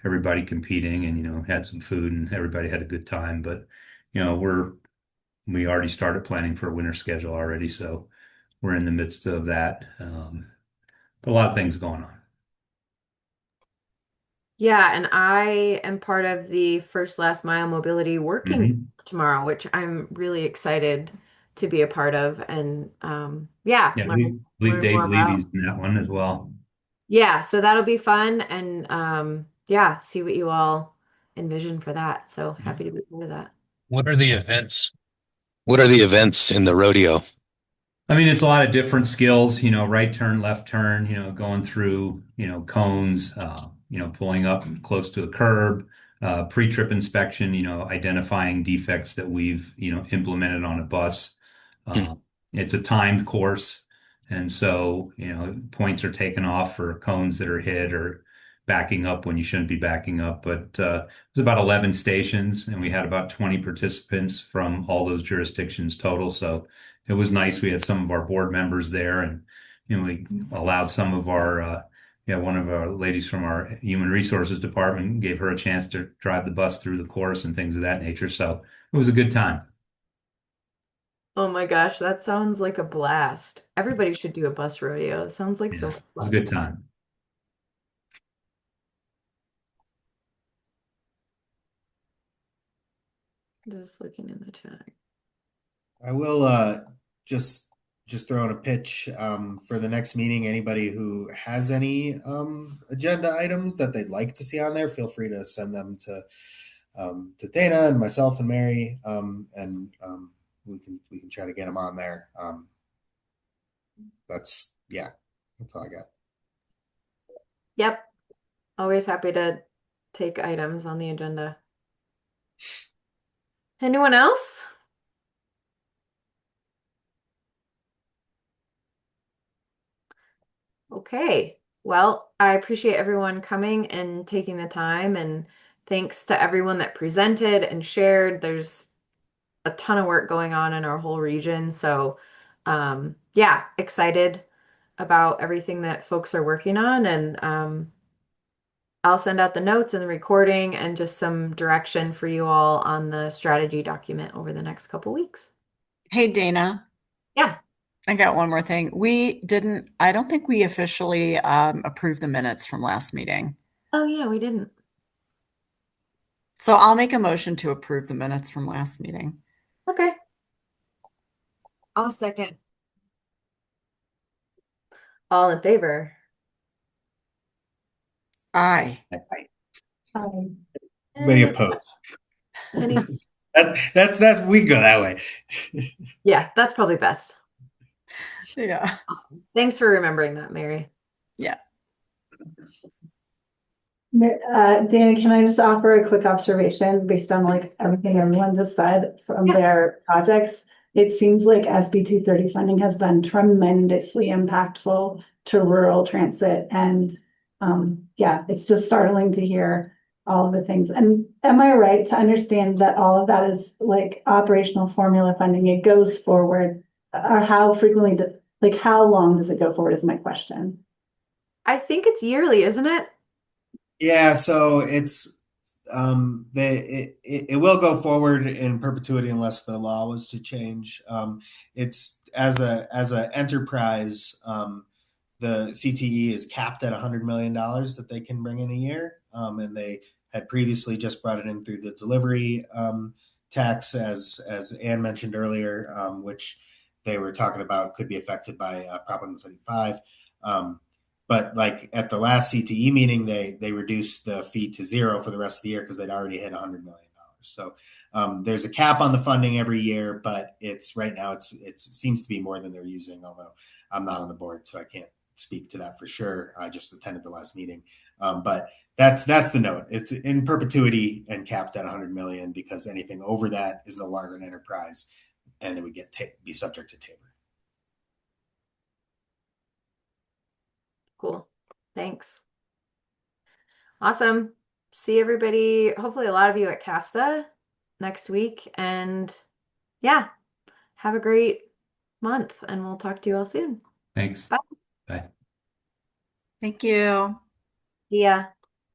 everybody competing and, had some food and everybody had a good time. But, we already started planning for a winter schedule already. So we're in the midst of that. But a lot of things going on. Yeah, and I am part of the first last mile mobility working tomorrow, which I'm really excited to be a part of. And Yeah, learn, we believe learn Dave more Levy's about. in that one as well. Yeah, so that'll be fun and see what you all envision for that. So happy to be part of that. What are the events? What are the events in the rodeo? I mean, it's a lot of different skills, right turn, left turn, going through, cones, pulling up close to a curb, pre-trip inspection, identifying defects that we've, implemented on a bus. Uh, it's a timed course. And so, points are taken off for cones that are hit or backing up when you shouldn't be backing up. But it was about 11 stations and we had about 20 participants from all those jurisdictions total. So it was nice. We had some of our board members there and, we allowed some of our, one of our ladies from our human resources department gave her a chance to drive the bus through the course and things of that nature. So it was a good time. Oh my gosh, that sounds like a blast. Everybody should do a bus rodeo. It sounds like so Yeah, much it was a fun. good time. Just looking in the chat. I will just throw in a pitch for the next meeting. Anybody who has any agenda items that they'd like to see on there, feel free to send them to Dana and myself and Mary, and we can try to get them on there. That's all I got. Yep. Always happy to take items on the agenda. Anyone else? Okay. Well, I appreciate everyone coming and taking the time, and thanks to everyone that presented and shared. There's a ton of work going on in our whole region. So, excited about everything that folks are working on. And I'll send out the notes and the recording and just some direction for you all on the strategy document over the next couple weeks. Hey, Dana. Yeah. I got one more thing. I don't think we officially approved the minutes from last meeting. Oh, yeah, we didn't. So I'll make a motion to approve the minutes from last meeting. Okay. I'll second. All in favor? Aye. Anybody opposed? Any? That's we go that way. Yeah, that's probably best. Yeah. Awesome. Thanks for remembering that, Mary. Yeah. Dana, can I just offer a quick observation based on like everything everyone just said from their projects? It seems like SB 230 funding has been tremendously impactful to rural transit. And it's just startling to hear all of the things. And am I right to understand that all of that is like operational formula funding? It goes forward, or how frequently, how long does it go forward is my question. I think it's yearly, isn't it? Yeah, so it's it will go forward in perpetuity unless the law was to change. It's as a enterprise, the CTE is capped at $100 million that they can bring in a year, and they had previously just brought it in through the delivery tax, as Ann mentioned earlier, which they were talking about could be affected by Prop 175. But like at the last CTE meeting, they reduced the fee to zero for the rest of the year because they'd already hit $100 million. So there's a cap on the funding every year, but it's right now it seems to be more than they're using. Although I'm not on the board, so I can't speak to that for sure. I just attended the last meeting, but that's the note. It's in perpetuity and capped at 100 million because anything over that is no longer an enterprise, and it would be subject to Tabor. Cool. Thanks. Awesome. See everybody, hopefully a lot of you at Casta next week. And yeah, have a great month and we'll talk to you all soon. Thanks. Bye. Bye. Thank you. Yeah.